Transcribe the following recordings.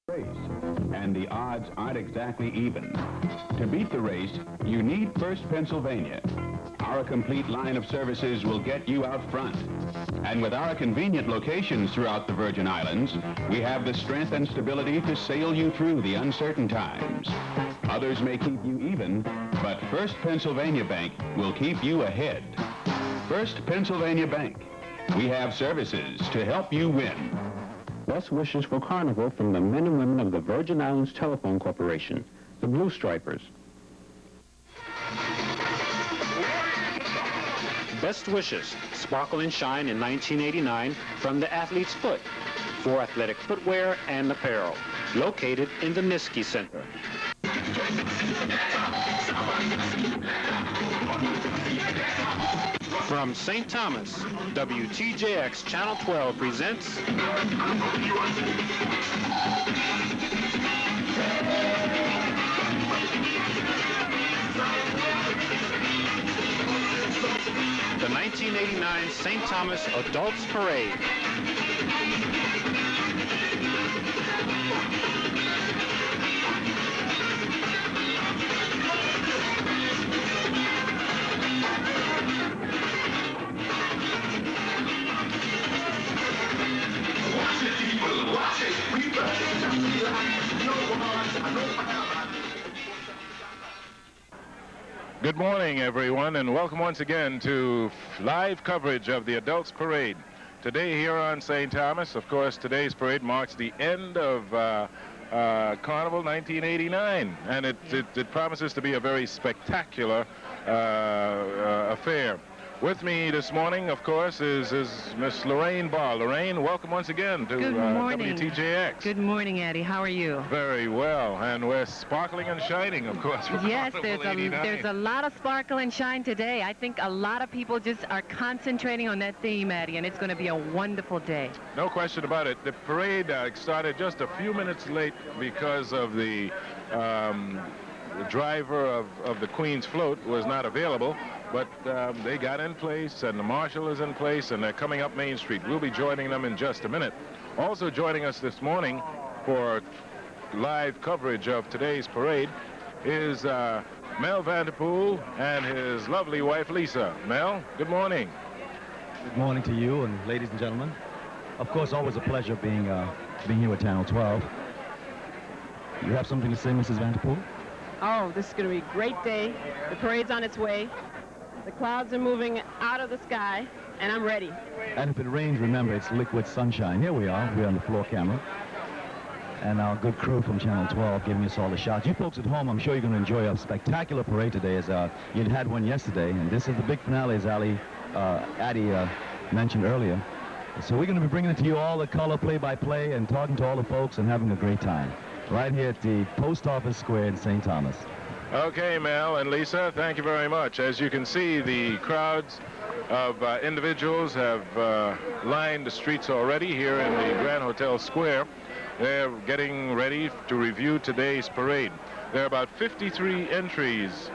race, and the odds aren't exactly even. To beat the race, you need First Pennsylvania. Our complete line of services will get you out front. And with our convenient locations throughout the Virgin Islands, we have the strength and stability to sail you through the uncertain times. Others may keep you even, but First Pennsylvania Bank will keep you ahead. First Pennsylvania Bank. We have services to help you win. Best wishes for Carnival from the men and women of the Virgin Islands Telephone Corporation, the Blue Stripers. Best wishes, sparkle and shine in 1989 from the Athlete's Foot for athletic footwear and apparel, located in the Niski Center. From St. Thomas, WTJX Channel 12 presents the 1989 St. Thomas Adults Parade. Good morning, everyone, and welcome once again to live coverage of the Adults Parade. Today here on St. Thomas, of course, today's parade marks the end of Carnival 1989, and it promises to be a very spectacular affair. With me this morning, of course, is Miss Lorraine Barr. Lorraine, welcome once again to WTJX. Good morning, Eddie. How are you? Very well, and we're sparkling and shining, of course. Yes, there's a lot of sparkle and shine today. I think a lot of people just are concentrating on that theme, Eddie, and it's going to be a wonderful day. No question about it. The parade started just a few minutes late because of the driver of the Queen's float was not available. But they got in place, and the marshal is in place, and they're coming up Main Street. We'll be joining them in just a minute. Also joining us this morning for live coverage of today's parade is Mel Vanderpool and his lovely wife, Lisa. Mel, good morning. Good morning to you, and ladies and gentlemen. Of course, always a pleasure being here with Channel 12. You have something to say, Mrs. Vanderpool? Oh, this is going to be a great day. The parade's on its way. The clouds are moving out of the sky, and I'm ready. And if it rains, remember, it's liquid sunshine. Here we are. We're on the floor camera. And our good crew from Channel 12 giving us all the shots. You folks at home, I'm sure you're going to enjoy a spectacular parade today, as you'd had one yesterday. And this is the big finale, as Addie mentioned earlier. So we're going to be bringing it to you all the color play-by-play and talking to all the folks and having a great time. Right here at the Post Office Square in St. Thomas. Okay, Mel and Lisa, thank you very much. As you can see, the crowds of individuals have lined the streets already here in the Grand Hotel Square. They're getting ready to review today's parade. There are about 53 entries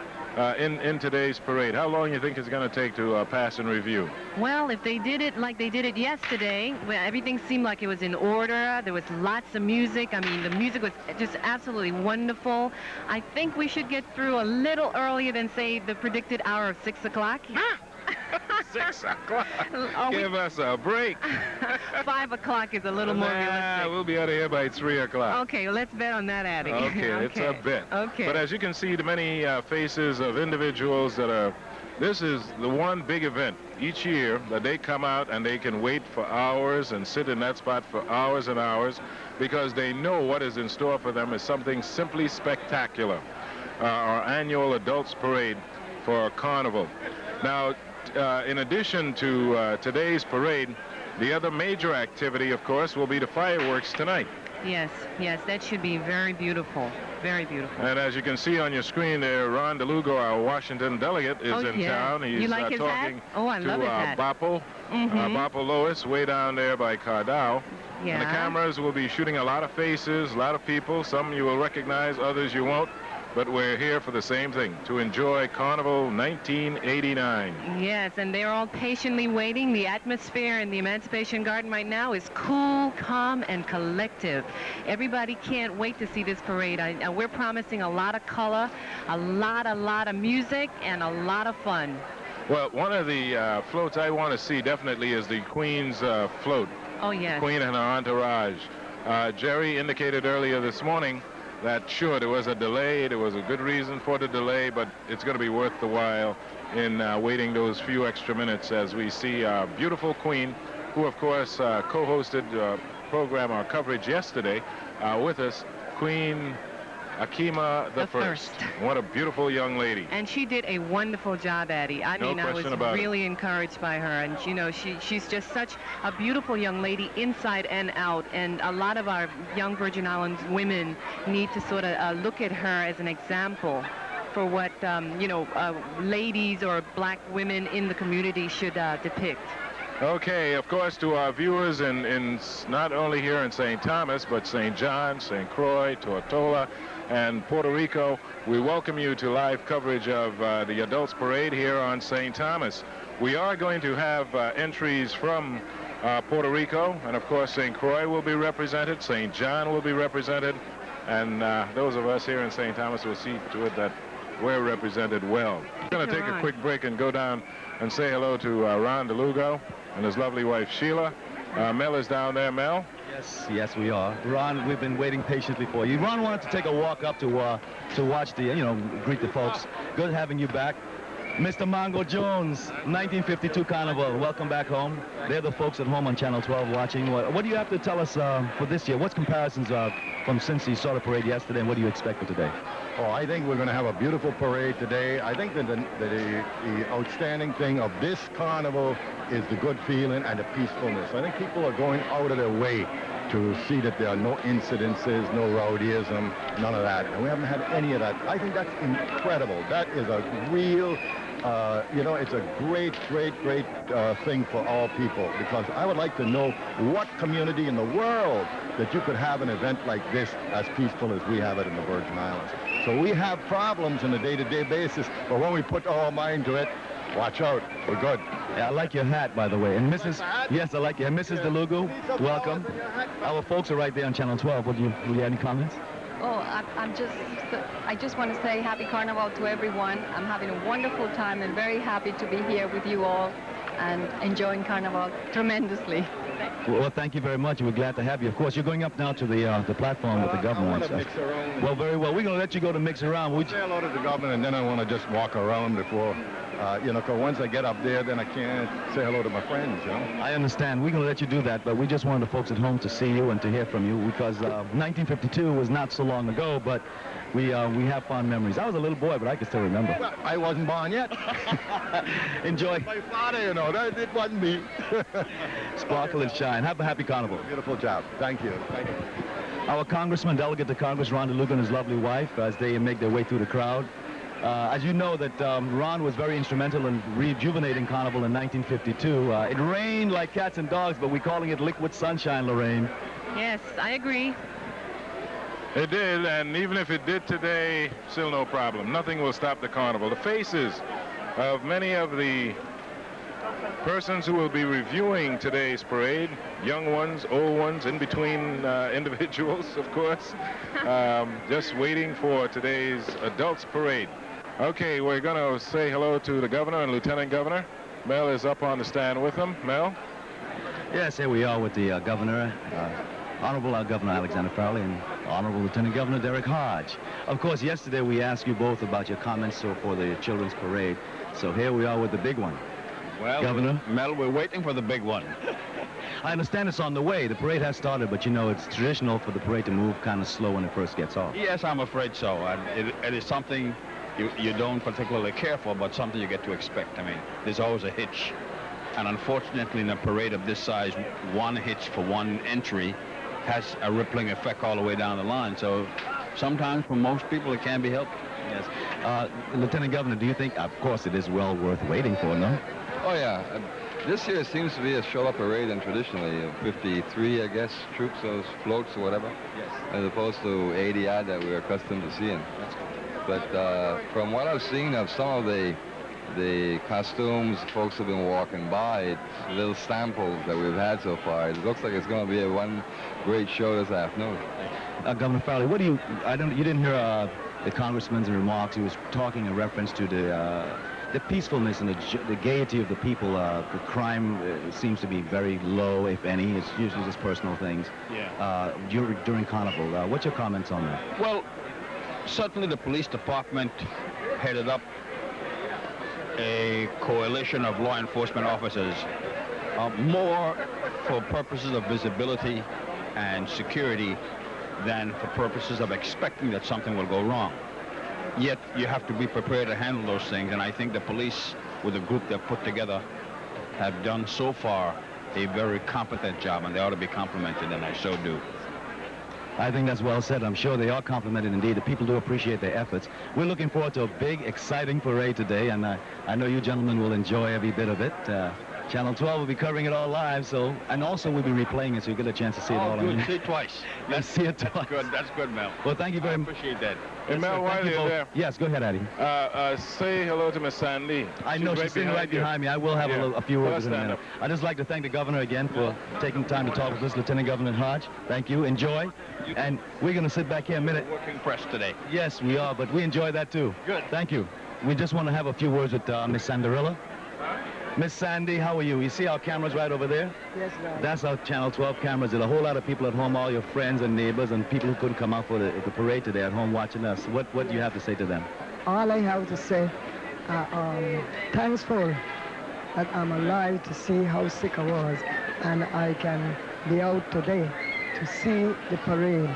in today's parade. How long do you think it's going to take to pass and review? Well, if they did it like they did it yesterday, where everything seemed like it was in order, there was lots of music. I mean, the music was just absolutely wonderful. I think we should get through a little earlier than, say, the predicted hour of 6 o'clock. 6 o'clock? Give us a break. 5 o'clock is a little more realistic. We'll be out of here by 3 o'clock. Okay, well, let's bet on that, Addie. Okay, it's a bet. Okay. But as you can see, the many faces of individuals that are... This is the one big event each year that they come out and they can wait for hours and sit in that spot for hours and hours because they know what is in store for them is something simply spectacular. Our annual Adults Parade for Carnival. Now, in addition to today's parade, the other major activity, of course, will be the fireworks tonight. Yes, that should be very beautiful. Very beautiful. And as you can see on your screen there, Ron DeLugo, our Washington delegate, is in town. He's you like his talking hat? Oh, I love his hat. Bopple, Bopple Lois, way down there by Cardao. Yeah. And the cameras will be shooting a lot of faces, a lot of people. Some you will recognize, others you won't. but we're here for the same thing, to enjoy Carnival 1989. Yes, and they're all patiently waiting. The atmosphere in the Emancipation Garden right now is cool, calm, and collective. Everybody can't wait to see this parade. We're promising a lot of color, a lot of music, and a lot of fun. Well, one of the floats I want to see definitely is the Queen's float. Oh, yes. Queen and her entourage. Jerry indicated earlier this morning that, sure, there was a delay. There was a good reason for the delay, but it's going to be worth the while in waiting those few extra minutes as we see our beautiful Queen, who, of course, co-hosted program, our coverage yesterday with us, Queen Akima the First. What a beautiful young lady. And she did a wonderful job, Addie. I mean, I was really encouraged by her. And, you know, she's just such a beautiful young lady inside and out. And a lot of our young Virgin Islands women need to sort of look at her as an example for what, you know, ladies or black women in the community should depict. Okay, of course, to our viewers in not only here in St. Thomas, but St. John, St. Croix, Tortola, and Puerto Rico, we welcome you to live coverage of the Adults Parade here on St. Thomas. We are going to have entries from Puerto Rico, and of course St. Croix will be represented, St. John will be represented, and those of us here in St. Thomas will see to it that we're represented well. We're going to take a quick break and go down and say hello to Ron DeLugo and his lovely wife Sheila. Mel is down there. Mel? Yes, we are. Ron, we've been waiting patiently for you. Ron wanted to take a walk up to watch the, you know, greet the folks. Good having you back. Mr. Mongo Jones, 1952 Carnival. Welcome back home. They're the folks at home on Channel 12 watching. What do you have to tell us for this year? What's comparisons from since you saw the parade yesterday, and what do you expect for today? Oh, I think we're going to have a beautiful parade today. I think that the outstanding thing of this carnival is the good feeling and the peacefulness. I think people are going out of their way to see that there are no incidences, no rowdyism, none of that. And we haven't had any of that. I think that's incredible. That is a real, you know, it's a great thing for all people, because I would like to know what community in the world that you could have an event like this as peaceful as we have it in the Virgin Islands. So we have problems on a day-to-day basis, but when we put our mind to it, watch out, we're good. Yeah, I like your hat, by the way. And Mrs. Yes, I like it. And Mrs. DeLugo, welcome. Our folks are right there on Channel 12. Will you have any comments? Oh, I just want to say happy Carnival to everyone. I'm having a wonderful time and very happy to be here with you all and enjoying Carnival tremendously. Well, thank you very much. We're glad to have you. Of course, you're going up now to the platform with the governor. I want to mix around. Well, very well. We're going to let you go to mix around. Say hello to the governor, and then I want to just walk around before, you know, because once I get up there, then I can't say hello to my friends, you know. I understand. We're going to let you do that, but we just wanted the folks at home to see you and to hear from you, because 1952 was not so long ago, but we have fond memories. I was a little boy, but I can still remember. Well, I wasn't born yet. Enjoy. My father, you know, it wasn't me. Sparkle and shine. Have a happy Carnival. Beautiful job. Thank you. Thank you. Our Congressman, Delegate to Congress, Ron DeLugo, and his lovely wife, as they make their way through the crowd. As you know, that Ron was very instrumental in rejuvenating Carnival in 1952. It rained like cats and dogs, but we're calling it liquid sunshine, Lorraine. Yes, I agree. It did, and even if it did today, still no problem. Nothing will stop the carnival. The faces of many of the persons who will be reviewing today's parade, young ones, old ones, in between individuals, of course, just waiting for today's adults parade. Okay, we're going to say hello to the governor and lieutenant governor. Mel is up on the stand with them. Mel? Yes, here we are with the governor, Honorable Governor Alexander Farley, and Honorable Lieutenant Governor Derek Hodge. Of course, yesterday we asked you both about your comments for the children's parade. So here we are with the big one. Well, Governor? Mel, we're waiting for the big one. I understand it's on the way. The parade has started, but you know, it's traditional for the parade to move kind of slow when it first gets off. Yes, I'm afraid so. It is something you don't particularly care for, but something you get to expect. I mean, there's always a hitch. And unfortunately, in a parade of this size, one hitch for one entry has a rippling effect all the way down the line. So sometimes for most people, it can't be helped. Yes. Lieutenant Governor, do you think, of course, it is well worth waiting for, no? Oh, yeah. This year seems to be a show-up parade, and traditionally 53, I guess, troops, those floats or whatever, yes, as opposed to 80-odd that we're accustomed to seeing. That's cool. but from what I've seen of some of the costumes folks have been walking by, it's little samples that we've had so far. It looks like it's going to be one great show this afternoon. Governor Farley, what do you? You didn't hear the congressman's remarks. He was talking in reference to the peacefulness and the gaiety of the people. The crime seems to be very low, if any. It's usually just personal things. Yeah. During Carnival. What's your comments on that? Well, certainly the police department headed up a coalition of law enforcement officers, more for purposes of visibility and security than for purposes of expecting that something will go wrong. Yet you have to be prepared to handle those things, and I think the police, with the group they've put together, have done so far a very competent job, and they ought to be complimented, and I so do. I think that's well said. I'm sure they are complimented indeed. The people do appreciate their efforts. We're looking forward to a big, exciting parade today, and I know you gentlemen will enjoy every bit of it. Channel 12 will be covering it all live, and also we'll be replaying it, so you get a chance to see it all. Good. See it twice. Let's see it twice. Good. That's good, Mel. Well, thank you very much. I appreciate that. Hey, Mel, while you're there. Yes, go ahead, Addie. Say hello to Miss Sandy. I know she's sitting right behind me. I will have a few words in a minute. Up. I'd just like to thank the governor again for taking time to talk with us, Lieutenant Governor Hodge. Thank you. Enjoy. And we're going to sit back here a minute. Working press today. Yes, we are, but we enjoy that too. Good. Thank you. We just want to have a few words with Miss Sandarilla. Miss Sandy, how are you? You see our cameras right over there? Yes, sir. That's our Channel 12 cameras. There's a whole lot of people at home, all your friends and neighbors and people who couldn't come out for the parade today at home watching us. What do you have to say to them? All I have to say, thankful that I'm alive to see how sick I was, and I can be out today to see the parade.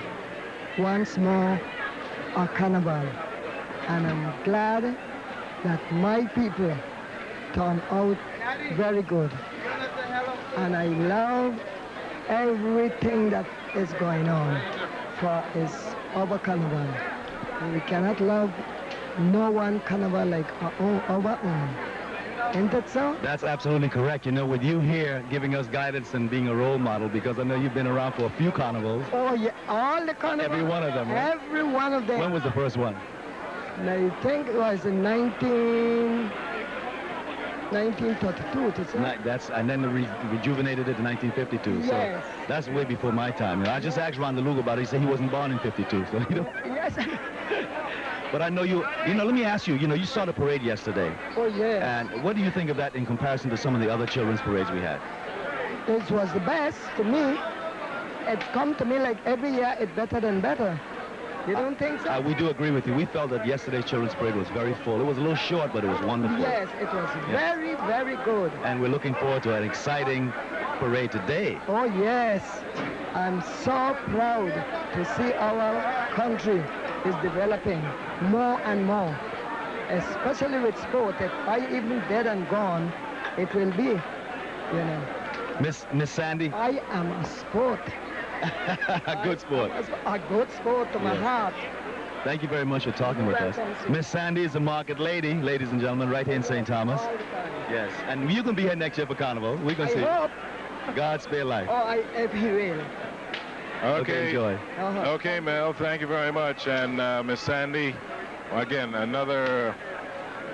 Once more, a carnival. And I'm glad that my people turned out very good. And I love everything that is going on for this our carnival. We cannot love no one carnival like our own. Isn't that so? That's absolutely correct. You know, with you here giving us guidance and being a role model, because I know you've been around for a few carnivals. Oh, yeah, all the carnivals. Every one of them, right? Every one of them. When was the first one? I think it was in 1932. And then rejuvenated it in 1952. Yes. So that's way before my time. You know, I just asked Ron DeLuga about it. He said he wasn't born in 52. So you know. Yes. But I know you know, let me ask you, you saw the parade yesterday. Oh, yes. And what do you think of that in comparison to some of the other children's parades we had? This was the best to me. It come to me like every year it's better than better. You don't think so? We do agree with you. We felt that yesterday's children's parade was very full. It was a little short, but it was wonderful. Yes, it was very, very good. And we're looking forward to an exciting parade today. Oh, yes. I'm so proud to see our country is developing more and more, especially with sport. If I even dead and gone, it will be, you know. Miss Sandy? I am a sport. A good sport. A good sport to my heart. Thank you very much for talking with us. Miss Sandy is a market lady, ladies and gentlemen, right here in St. Thomas. Yes, and you can be here next year for Carnival. We're going to see. I hope. God spare life. Oh, I will. Okay. Enjoy. Okay, Mel, thank you very much. And Miss Sandy, again, another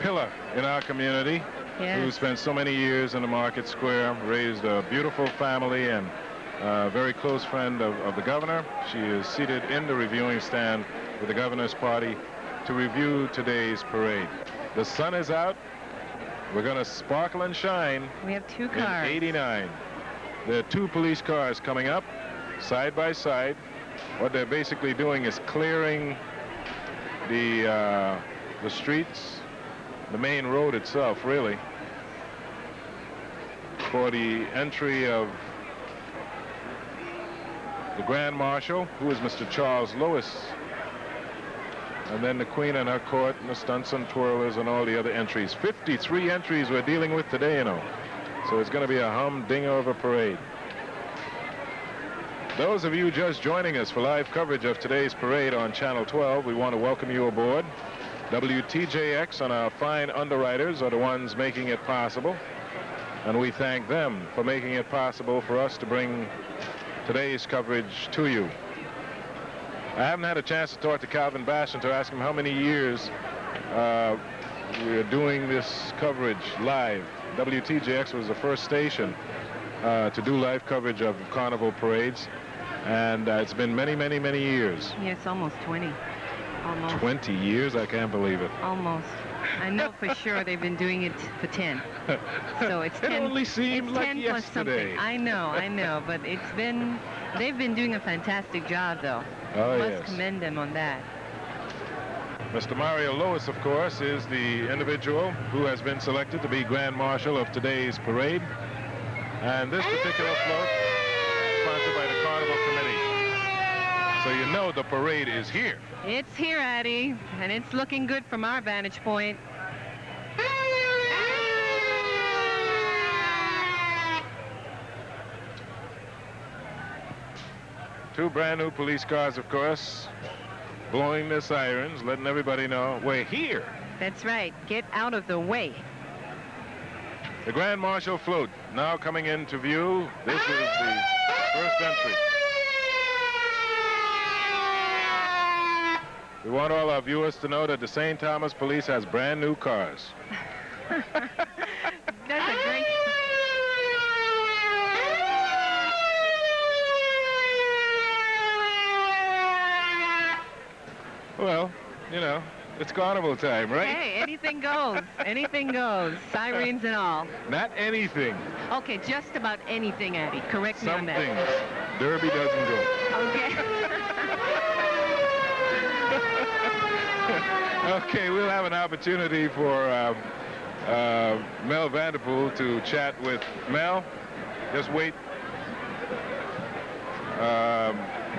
pillar in our community. Yes. Who spent so many years in the market square, raised a beautiful family, and a very close friend of the governor. She is seated in the reviewing stand with the governor's party to review today's parade. The sun is out. We're going to sparkle and shine. We have two cars. In 89. There are two police cars coming up side by side. What they're basically doing is clearing the streets, the main road itself, really, for the entry of the Grand Marshal, who is Mr. Charles Lewis, and then the Queen and her court, and the stunts and twirlers, and all the other entries. 53 entries we're dealing with today, you know. So it's going to be a humdinger of a parade. Those of you just joining us for live coverage of today's parade on Channel 12, we want to welcome you aboard. WTJX and our fine underwriters are the ones making it possible, and we thank them for making it possible for us to bring today's coverage to you. I haven't had a chance to talk to Calvin Bash and to ask him how many years we're doing this coverage live. WTJX was the first station to do live coverage of Carnival parades, and it's been many, many, many years. Yes, almost 20. Almost. 20 years? I can't believe it. Almost. I know for sure they've been doing it for 10. So it's 10. It only seemed it's like 10 plus yesterday. something. I know, but they've been doing a fantastic job, though. Oh, Must yes. commend them on that. Mr. Mario Lewis, of course, is the individual who has been selected to be Grand Marshal of today's parade. And this particular float is sponsored by the Carnival Committee. So you know the parade is here. It's here, Addie, and it's looking good from our vantage point. Two brand new police cars, of course, blowing their sirens, letting everybody know we're here. That's right. Get out of the way. The Grand Marshal float now coming into view. This is the first entry. We want all our viewers to know that the St. Thomas Police has brand new cars. That's a great... Well, you know, it's carnival time, right? Hey, anything goes. Anything goes. Sirens and all. Not anything. Okay, just about anything, Addie. Correct me on Some that. things. Derby doesn't go. Okay. Okay, we'll have an opportunity for Mel Vanderpool to chat with Mel. Just wait.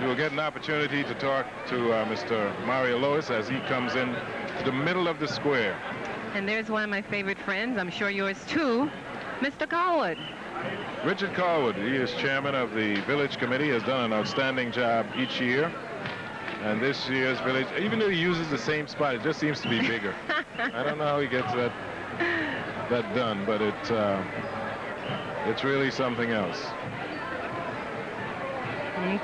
You'll get an opportunity to talk to Mr. Mario Lewis as he comes in to the middle of the square. And there's one of my favorite friends, I'm sure yours too, Mr. Colwood. Richard Colwood, he is chairman of the Village Committee, has done an outstanding job each year. And this year's village, even though he uses the same spot, it just seems to be bigger. I don't know how he gets that done, but it's really something else.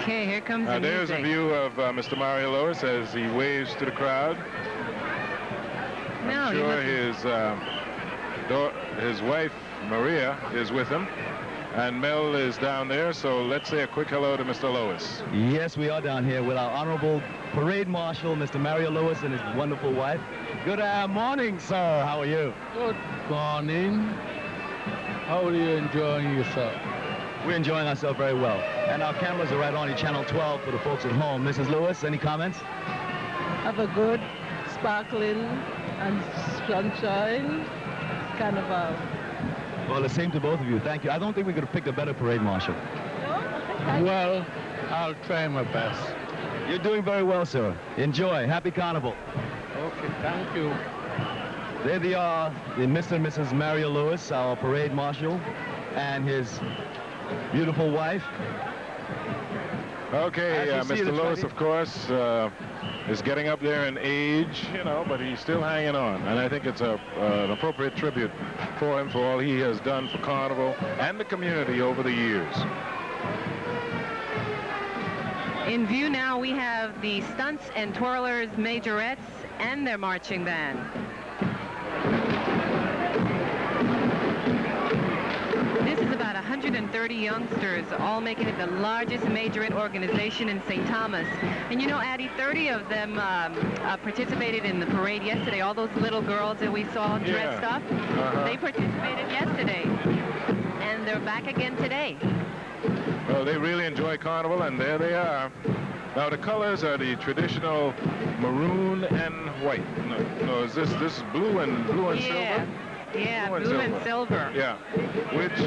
Okay, here comes the There's music. a view of Mr. Mario Lewis as he waves to the crowd. I'm sure his wife, Maria, is with him. And Mel is down there, so let's say a quick hello to Mr. Lewis. Yes, we are down here with our Honorable Parade Marshal, Mr. Mario Lewis, and his wonderful wife. Good morning, sir. How are you? Good morning. How are you enjoying yourself? We're enjoying ourselves very well. And our cameras are right on Channel 12 for the folks at home. Mrs. Lewis, any comments? Have a good, sparkling, and sunshine Carnival. Well, the same to both of you. Thank you. I don't think we could have picked a better parade marshal. Well, I'll try my best. You're doing very well, sir. Enjoy. Happy Carnival. Okay, thank you. There they are, the Mr. and Mrs. Mario Lewis, our parade marshal, and his beautiful wife. Okay, Mr. Lewis, of course, is getting up there in age, you know, but he's still hanging on. And I think it's an appropriate tribute for him for all he has done for Carnival and the community over the years. In view now, we have the Stunts and Twirlers Majorettes and their marching band. This is about 130 youngsters, all making it the largest majorette organization in St. Thomas. And you know, Addie, 30 of them participated in the parade yesterday. All those little girls that we saw dressed up, they participated yesterday. And they're back again today. Well, they really enjoy Carnival, and there they are. Now, the colors are the traditional maroon and white. No, is this blue and silver? Yeah, blue and silver. Yeah, which,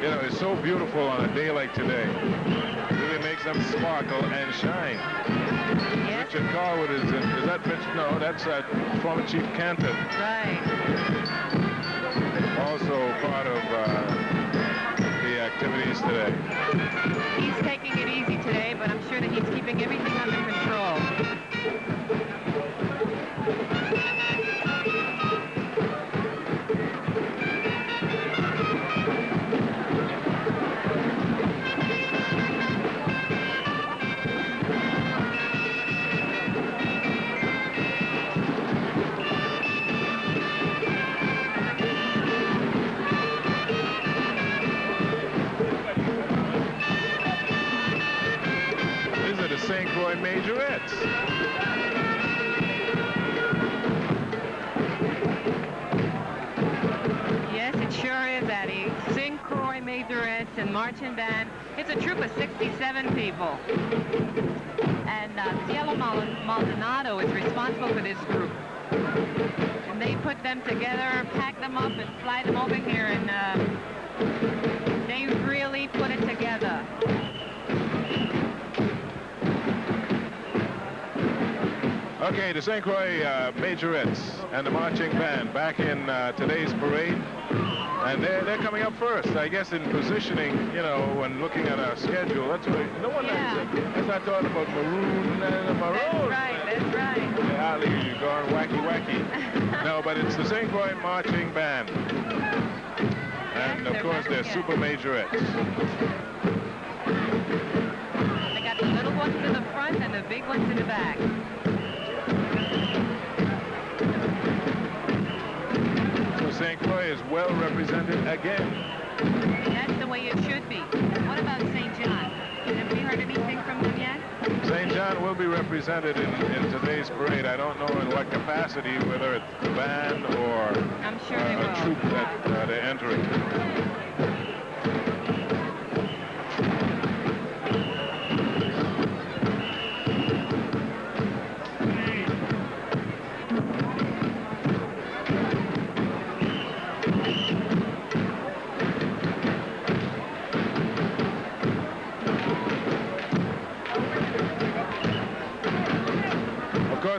you know, is so beautiful on a day like today. Really makes them sparkle and shine. Yes. Richard Carwood is that Rich? No, that's former Chief Canton. Right. Also part of the activities today. He's taking it easy today, but I'm sure that he's keeping everything under control. St. Croix Majorettes. Yes, it sure is, Eddie. St. Croix Majorettes and Marching Band. It's a troop of 67 people. And Cielo Maldonado is responsible for this group. And they put them together, pack them up, and fly them over here, and they really put it together. Okay, the St. Croix Majorettes and the Marching Band back in today's parade. And they're coming up first, I guess, in positioning, you know, when looking at our schedule. That's what, no one that's not talking about maroon and maroon. That's right. Yeah, Ali, you're going wacky. No, but it's the St. Croix Marching Band. And, of course, they're super majorettes. They got the little ones in the front and the big ones in the back. St. Croix is well represented again. That's the way it should be. What about St. John? Have we heard anything from them yet? St. John will be represented in today's parade. I don't know in what capacity, whether it's the band or I'm sure they a will. troop that they're entering.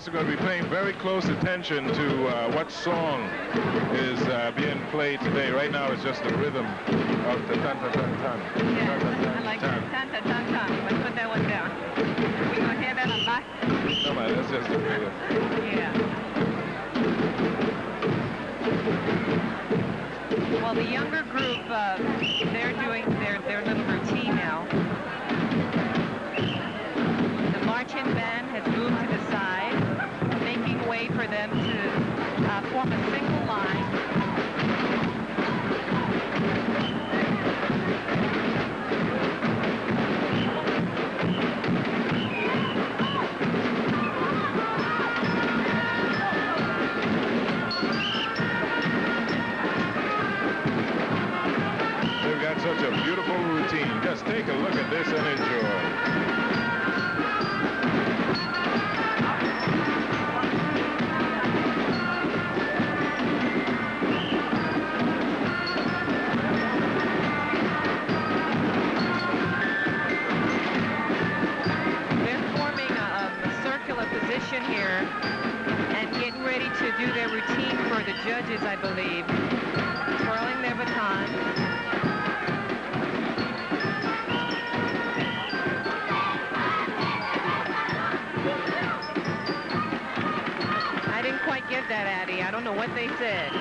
We're going to be paying very close attention to what song is being played today. Right now it's just the rhythm of the tan-ta-tan-tan. Yeah, I like that. Tan-ta-tan-tan. Let's put that one down. We're going to hear that a lot. No, man, that's just the rhythm. Yeah. Well, the younger group, they're doing their little routine now. The marching band has moved to the side, making way for them to form a single line. They've got such a beautiful routine. Just take a look at this and enjoy. Here and getting ready to do their routine for the judges, I believe. Twirling their batons. I didn't quite get that, Addie. I don't know what they said.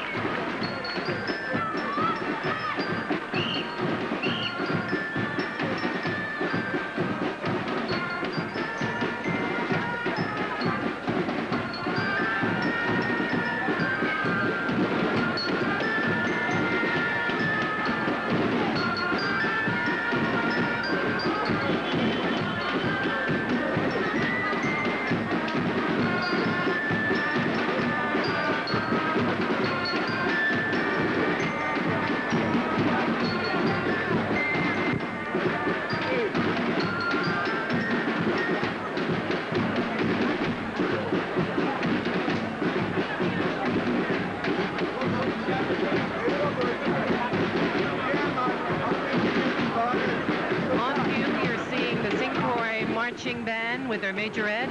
With their majorettes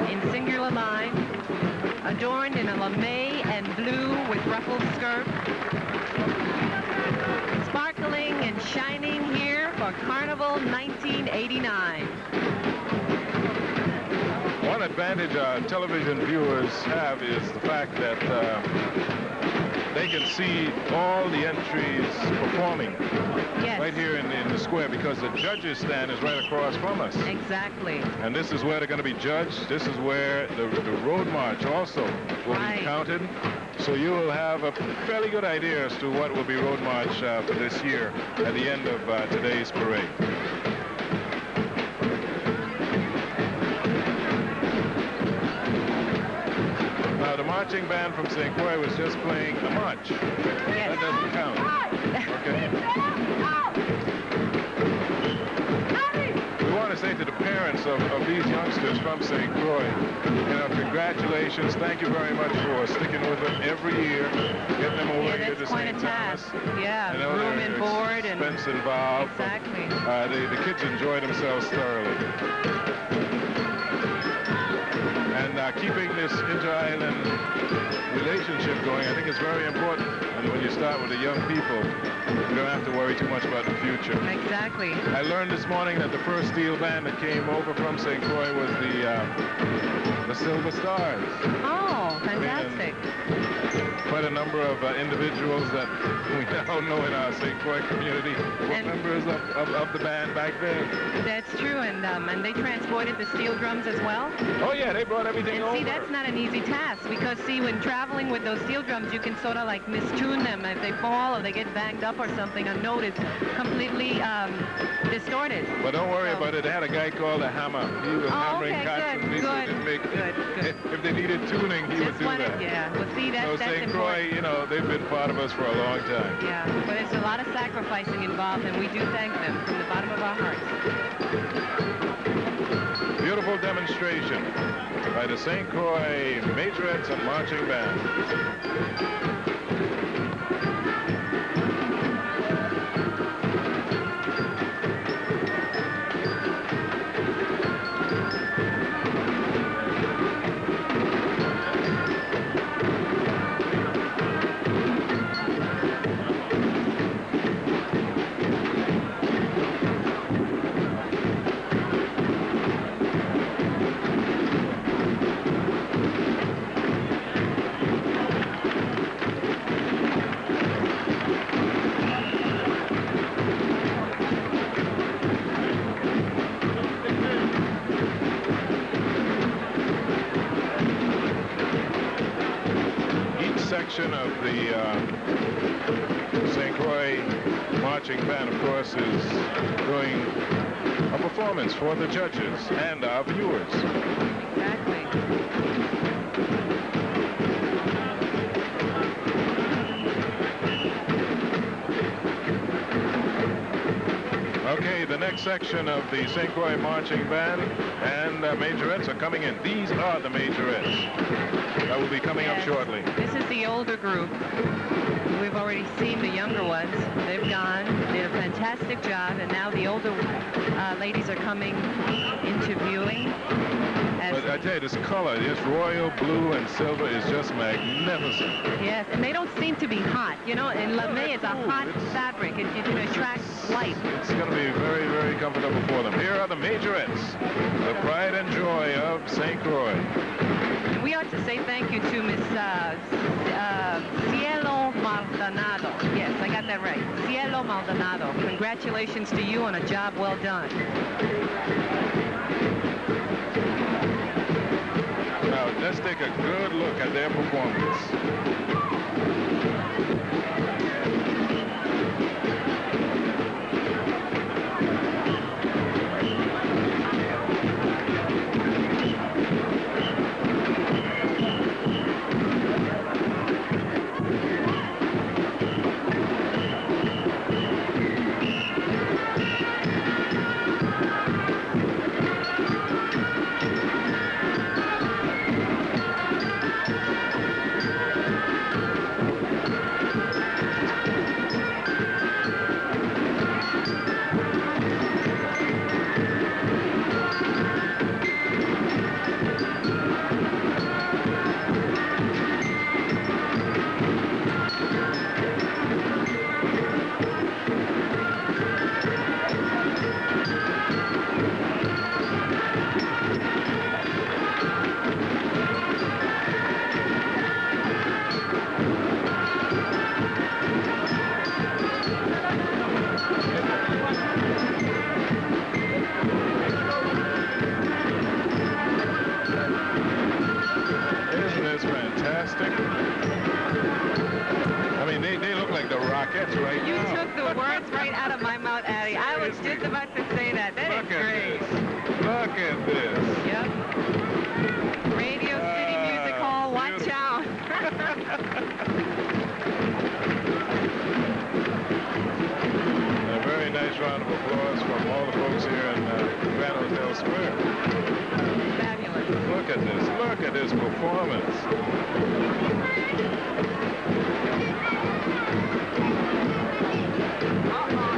in singular line, adorned in a lamé and blue with ruffled skirt, sparkling and shining here for Carnival 1989. One advantage our television viewers have is the fact that they can see all the entries performing right here in the square, because the judges stand is right across from us. Exactly. And this is where they're going to be judged. This is where the road march also will be counted. So you will have a fairly good idea as to what will be road march for this year at the end of today's parade. marching band from St. Croix was just playing a march. Yes. That doesn't count. Okay. We want to say to the parents of these youngsters from St. Croix, congratulations. Thank you very much for sticking with them every year, getting them away to that's quite St. a task. Thomas. Yeah, I know room there's and board and expense involved. Exactly. The kids enjoy themselves thoroughly. And keeping this inter-island relationship going, I think is very important. And when you start with the young people, you don't have to worry too much about the future. Exactly. I learned this morning that the first steel band that came over from St. Croix was the Silver Stars. Oh, fantastic. Quite a number of individuals that we now know in our St. Croix community were members of the band back then. That's true, and they transported the steel drums as well. Oh yeah, they brought everything over. See, that's not an easy task, because see, when traveling with those steel drums, you can sort of like mistune them. If they fall or they get banged up or something unnoticed, completely distorted. But don't worry about it. They had a guy called a hammer. He was hammering constantly. Good. If they needed tuning, he would do that. Yeah, well, see, that's St. Croix, they've been part of us for a long time. Yeah, but there's a lot of sacrificing involved, and we do thank them from the bottom of our hearts. Beautiful demonstration by the St. Croix Majorettes and Marching Band. Section of the St. Croix Marching Band, of course, is doing a performance for the judges and our viewers. Exactly. Okay, the next section of the St. Croix Marching Band and Majorettes are coming in. These are the Majorettes that will be coming up shortly. This is the older group. We've already seen the younger ones. They've gone. They did a fantastic job, and now the older ladies are coming into viewing. But I tell you, this color, this royal blue and silver is just magnificent. Yes, and they don't seem to be hot. In LeMay, it's a hot fabric. It attracts light. It's going to be very, very comfortable for them. Here are the Majorettes, the pride and joy of St. Croix. We ought to say thank you to Miss Cielo Maldonado. Yes, I got that right. Cielo Maldonado. Congratulations to you on a job well done. Now, let's take a good look at their performance. Look at this. Look at this performance.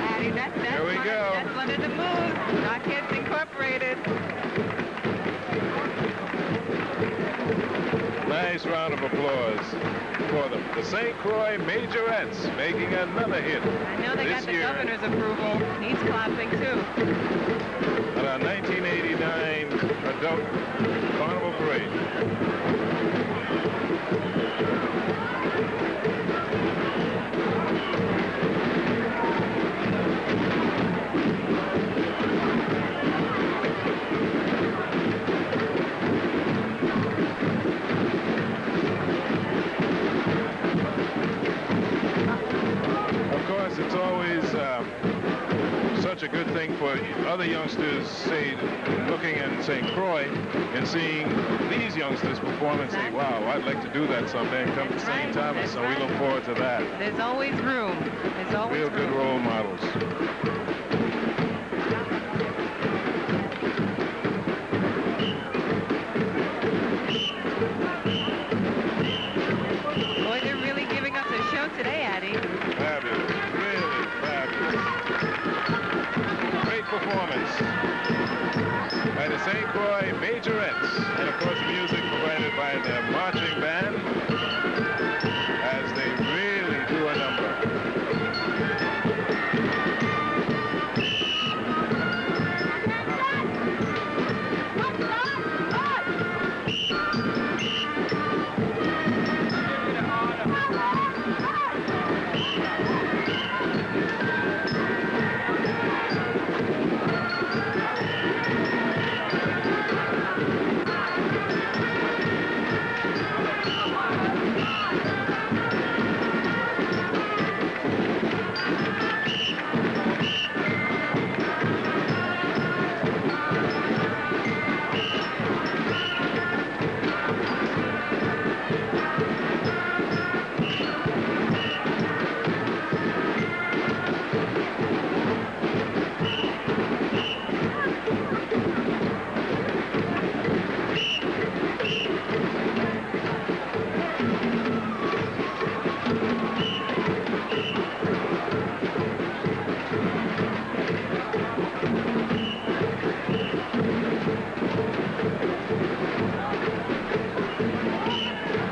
Addie, Here we go. That's one of the moves. Not Kids Incorporated. Nice round of applause for them. The St. Croix Majorettes making another hit. I know they got the governor's approval. He's clapping too. At our 1989 adult Carnival Parade. It's always such a good thing for other youngsters, say, looking at St. Croix and seeing these youngsters perform and say, wow, I'd like to do that someday and come to St. Thomas. So we look forward to that. There's always room. There's always real good role models. Boy, they're really giving us a show today, Addie. Fabulous. Really fabulous. Great performance by the St. Croix Majorettes. And of course, music provided by the marching band as they really do a number.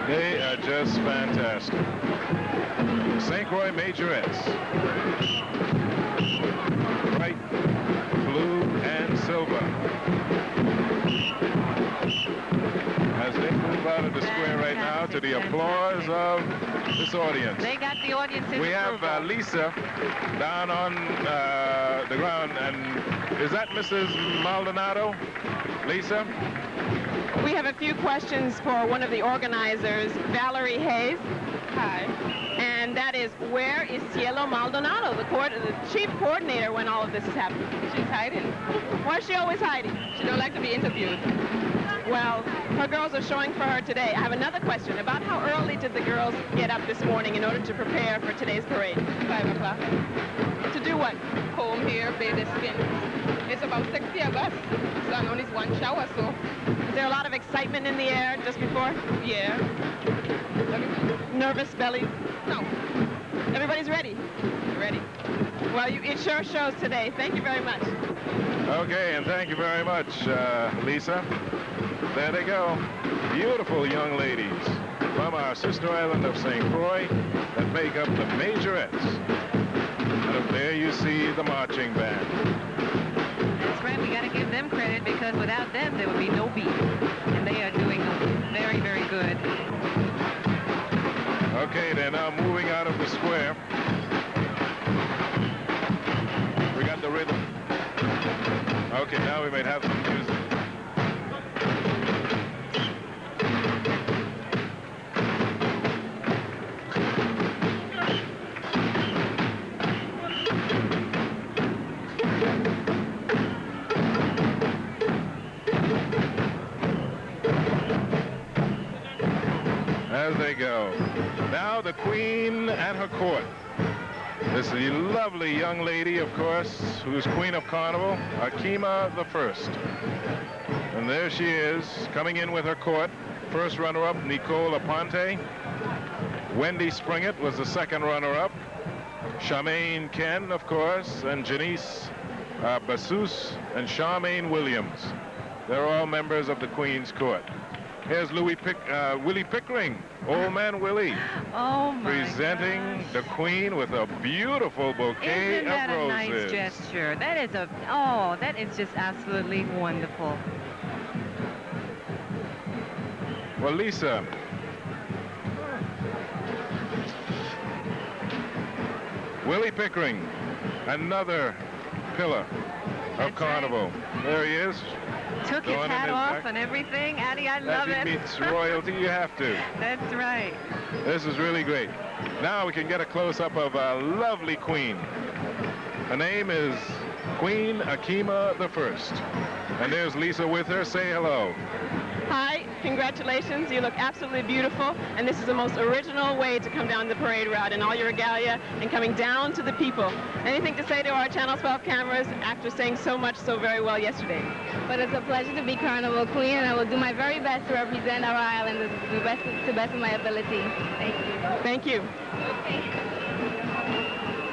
They are just fantastic. St. Croix Majorettes. Bright blue and silver. As they move out of the square right now to the applause of this audience. They got the audience's We have approval. Lisa down on the ground. And is that Mrs. Maldonado? Lisa? We have a few questions for one of the organizers, Valerie Hayes. Hi. And that is, where is Cielo Maldonado, the chief coordinator when all of this is happening? She's hiding. Why is she always hiding? She don't like to be interviewed. Well, her girls are showing for her today. I have another question about how early did the girls get up this morning in order to prepare for today's parade? 5 o'clock. To do what? Comb hair, bathe their skin. It's about 60 of us, so only one shower, so. Is there a lot of excitement in the air just before? Yeah. Nervous belly? No. Everybody's ready? Ready. Well, it sure shows today. Thank you very much. Okay, and thank you very much, Lisa. There they go. Beautiful young ladies from our sister island of St. Croix that make up the Majorettes. And up there you see the marching band. That's right. We got to give them credit because without them, there would be no beat. And they are doing very, very good. Okay, they're now moving out of the square. We got the rhythm. Okay, now we might have some music. As they go. Now the Queen and her court. This is the lovely young lady, of course, who's Queen of Carnival, Akima the First. And there she is, coming in with her court. First runner-up, Nicole Aponte. Wendy Springett was the second runner-up. Charmaine Ken, of course, and Janice Bassus and Charmaine Williams. They're all members of the Queen's Court. Here's Willie Pickering, Old Man Willie, presenting the Queen with a beautiful bouquet Isn't that of a roses. nice gesture? That is just absolutely wonderful. Well, Lisa, Willie Pickering, another pillar of Carnival. Right. There he is. Took his hat off and everything. Addie, I love As it. he meets royalty, you have to. That's right. This is really great. Now we can get a close-up of a lovely queen. Her name is Queen Akima I. And there's Lisa with her. Say hello. Hi, congratulations. You look absolutely beautiful, and this is the most original way to come down the parade route in all your regalia and coming down to the people. Anything to say to our Channel 12 cameras after saying so much so very well yesterday? But it's a pleasure to be Carnival Queen, and I will do my very best to represent our island to the best of my ability. Thank you. Thank you.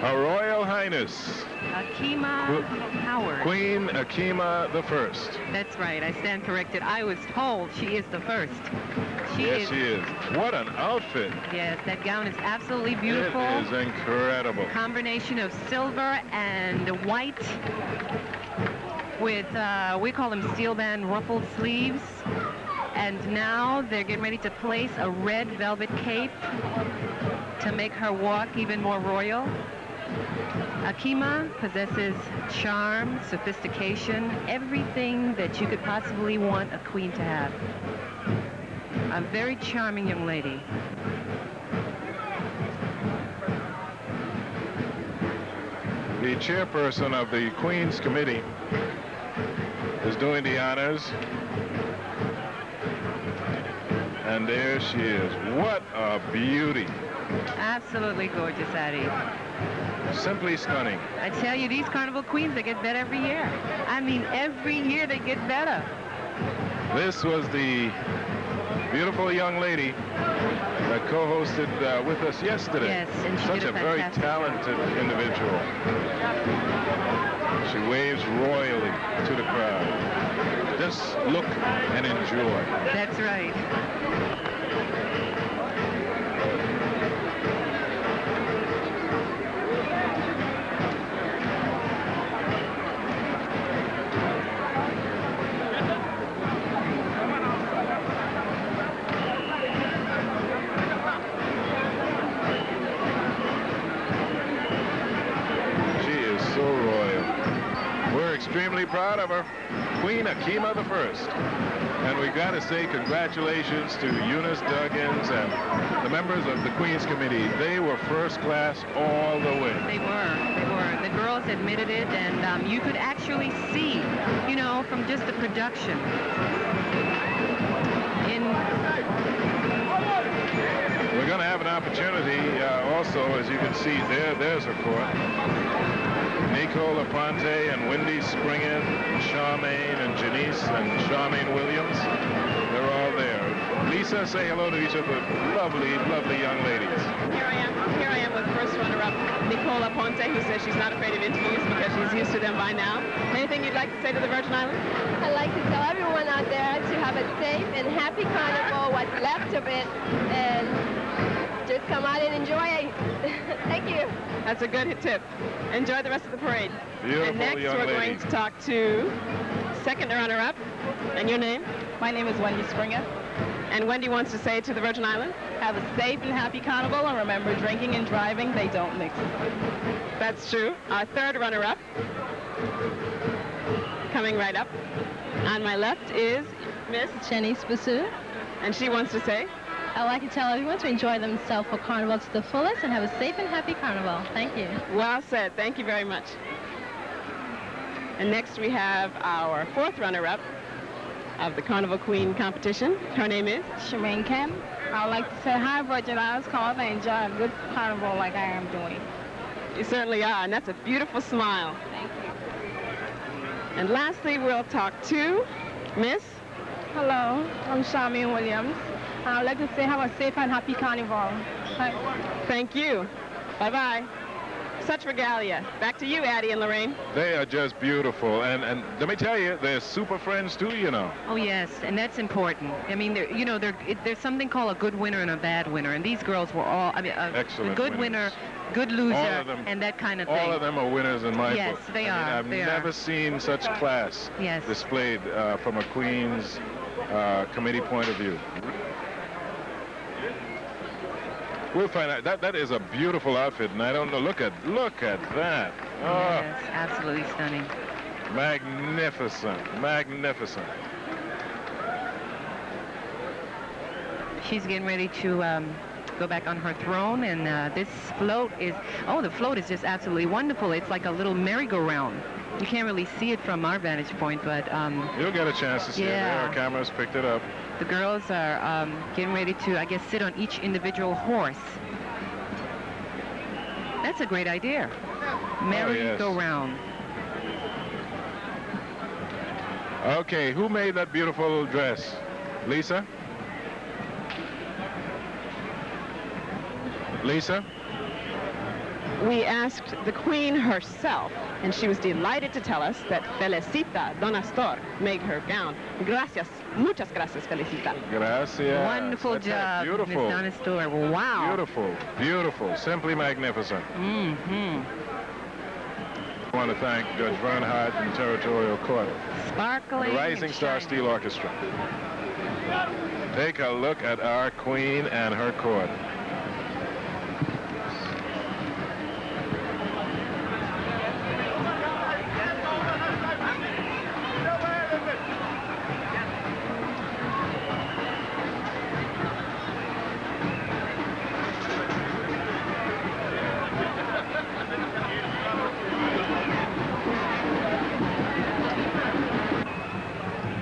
Her Royal Highness Akima Howard. Queen Akima I. That's right. I stand corrected. I was told she is the first. She is. What an outfit. Yes, that gown is absolutely beautiful. It is incredible. Combination of silver and white with, we call them steel band ruffled sleeves. And now they're getting ready to place a red velvet cape to make her walk even more royal. Akima possesses charm, sophistication, everything that you could possibly want a queen to have. A very charming young lady. The chairperson of the Queen's Committee is doing the honors. And there she is. What a beauty. Absolutely gorgeous, Addie. Simply stunning. I tell you, these Carnival Queens, they get better every year. I mean, every year they get better. This was the beautiful young lady that co-hosted with us yesterday. Yes, and she Such did a very talented individual. She waves royally to the crowd. Just look and enjoy. That's right. Extremely proud of her, Queen Akima I. And we got to say congratulations to Eunice Duggins and the members of the Queen's Committee. They were first class all the way. They were. The girls admitted it, and you could actually see, you know, from just the production. We're going to have an opportunity also, as you can see, there's her court. Nicole Aponte and Wendy Springett, Charmaine and Janice and Charmaine Williams. They're all there. Lisa, say hello to each of the lovely, lovely young ladies. Here I am with first runner-up Nicole Aponte, who says she's not afraid of interviews because she's used to them by now. Anything you'd like to say to the Virgin Islands? I'd like to tell everyone out there to have a safe and happy Carnival, what's left of it, and just come out and enjoy it. Thank you. That's a good tip. Enjoy the rest of the parade. Beautiful and next young we're lady. going to talk to second runner-up. And your name? My name is Wendy Springer. And Wendy wants to say to the Virgin Islands? Have a safe and happy Carnival, and remember, drinking and driving, they don't mix. That's true. Our third runner-up, coming right up. On my left is Miss Janice Bassus. And she wants to say? I'd like to tell everyone to enjoy themselves for Carnival to the fullest and have a safe and happy Carnival. Thank you. Well said. Thank you very much. And next we have our fourth runner-up of the Carnival Queen competition. Her name is? Charmaine Ken. I'd like to say hi, Virgin Islands Carnival, and enjoy a good Carnival like I am doing. You certainly are, and that's a beautiful smile. Thank you. And lastly, we'll talk to Miss? Hello, I'm Charmaine Williams. I'd like to say have a safe and happy carnival. Thank you. Bye-bye. Such regalia. Back to you, Addie and Lorraine. They are just beautiful, and let me tell you, they're super friends too, you know. Oh yes, and that's important. I mean, there's something called a good winner and a bad winner, and these girls were all, I mean, a good winner, good loser, and that kind of thing. All of them are winners in my book. Yes, they are. I've never seen such class displayed from a Queen's committee point of view. We'll find out. That is a beautiful outfit, and I don't know. Look at that. Oh. Yes, absolutely stunning. Magnificent, magnificent. She's getting ready to go back on her throne, and this float is, the float is just absolutely wonderful. It's like a little merry-go-round. You can't really see it from our vantage point, but you'll get a chance to see it there. Our cameras picked it up. The girls are getting ready to, I guess, sit on each individual horse. That's a great idea. Merry-go-round. Okay, who made that beautiful dress? Lisa? Lisa? We asked the Queen herself, and she was delighted to tell us that Felicita Don Astor made her gown. Gracias. Muchas gracias, Felicita. Gracias. Wonderful job, Miss Don Astor. Wow. Beautiful, beautiful. Simply magnificent. Mm-hmm. I want to thank Judge Vern Hart and Territorial Court. Sparkling. The Rising Star Steel Orchestra. Take a look at our Queen and her court.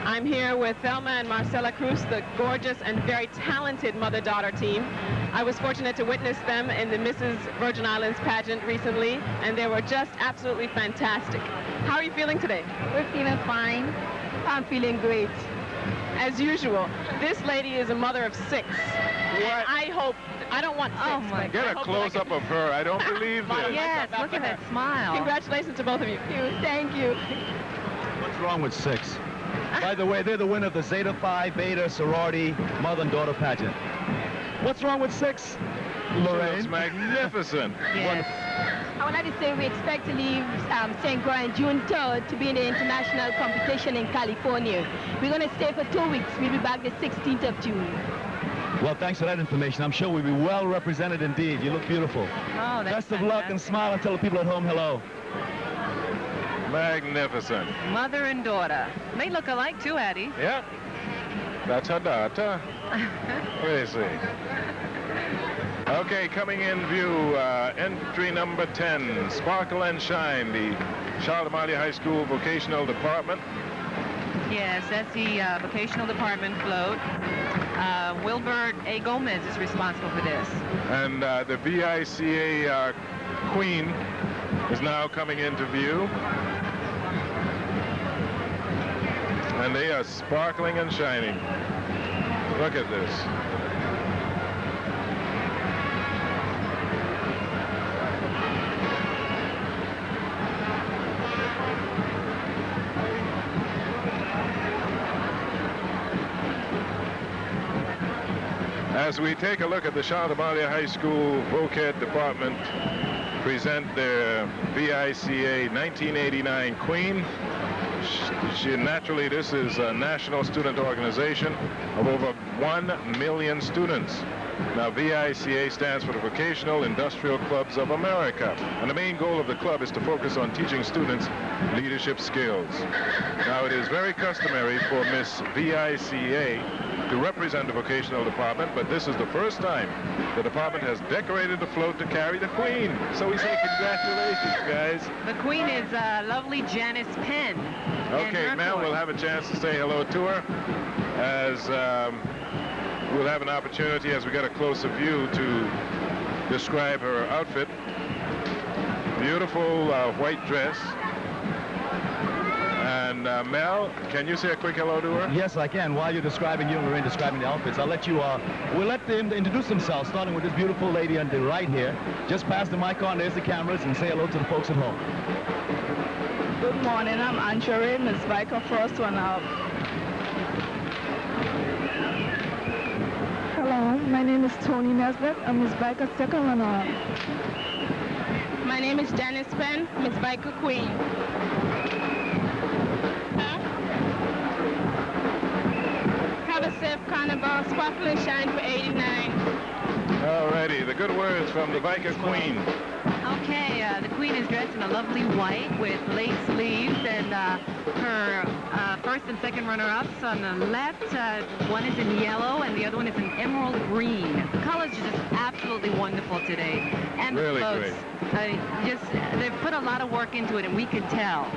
I'm here with Thelma and Marcella Cruz, the gorgeous and very talented mother-daughter team. I was fortunate to witness them in the Mrs. Virgin Islands pageant recently, and they were just absolutely fantastic. How are you feeling today? We're feeling fine. I'm feeling great. As usual, this lady is a mother of 6. What? I don't want 6. Oh my God. Get a close-up of her. I don't believe this. Yes, look at that smile. Congratulations to both of you. Thank you. What's wrong with 6? By the way, they're the winner of the Zeta Phi Beta Sorority Mother and Daughter Pageant. What's wrong with 6? Lorraine? It's magnificent. Yes. I would like to say we expect to leave St. Croix on June 3rd to be in the international competition in California. We're going to stay for 2 weeks. We'll be back the 16th of June. Well, thanks for that information. I'm sure we'll be well represented indeed. You look beautiful. Oh, that's Best of luck and smile and tell the people at home hello. Magnificent. Mother and daughter. They look alike too, Addie. Yep. That's her daughter. Let me see. Okay, coming in view, entry number 10, Sparkle and Shine, the Charlotte Amalie High School Vocational Department. Yes, that's the vocational department float. Wilbert A. Gomez is responsible for this. And the VICA Queen is now coming into view. And they are sparkling and shining. Look at this. As we take a look at the Charlotte Amalie High School Voced Department present their VICA 1989 Queen. Naturally, this is a national student organization of over 1 million students. Now, VICA stands for the Vocational Industrial Clubs of America, and the main goal of the club is to focus on teaching students leadership skills. Now, it is very customary for Miss VICA to represent the vocational department, but this is the first time the department has decorated the float to carry the Queen. So we say congratulations, guys. The Queen is lovely Janice Penn. Okay, now we'll have a chance to say hello to her as we'll have an opportunity as we get a closer view to describe her outfit. Beautiful white dress. And Mel, can you say a quick hello to her? Yes, I can. While you're describing, you and Lorraine describing the outfits, I'll let you, we'll let them introduce themselves, starting with this beautiful lady on the right here. Just pass the mic on, there's the cameras, and say hello to the folks at home. Good morning, I'm Anjari, Miss Biker first one up. Hello, my name is Tony Nesbitt. I'm Miss Biker second one up. My name is Janice Penn, Miss Biker Queen. Have a safe Carnival, sparkle and shine for 89. Alrighty, the good words from the Biker Queen. Okay, the Queen is dressed in a lovely white with lace sleeves, and her first and second runner-ups on the left, one is in yellow and the other one is in emerald green. The colors are just absolutely wonderful today. And Really the floats, they've put a lot of work into it, and we can tell.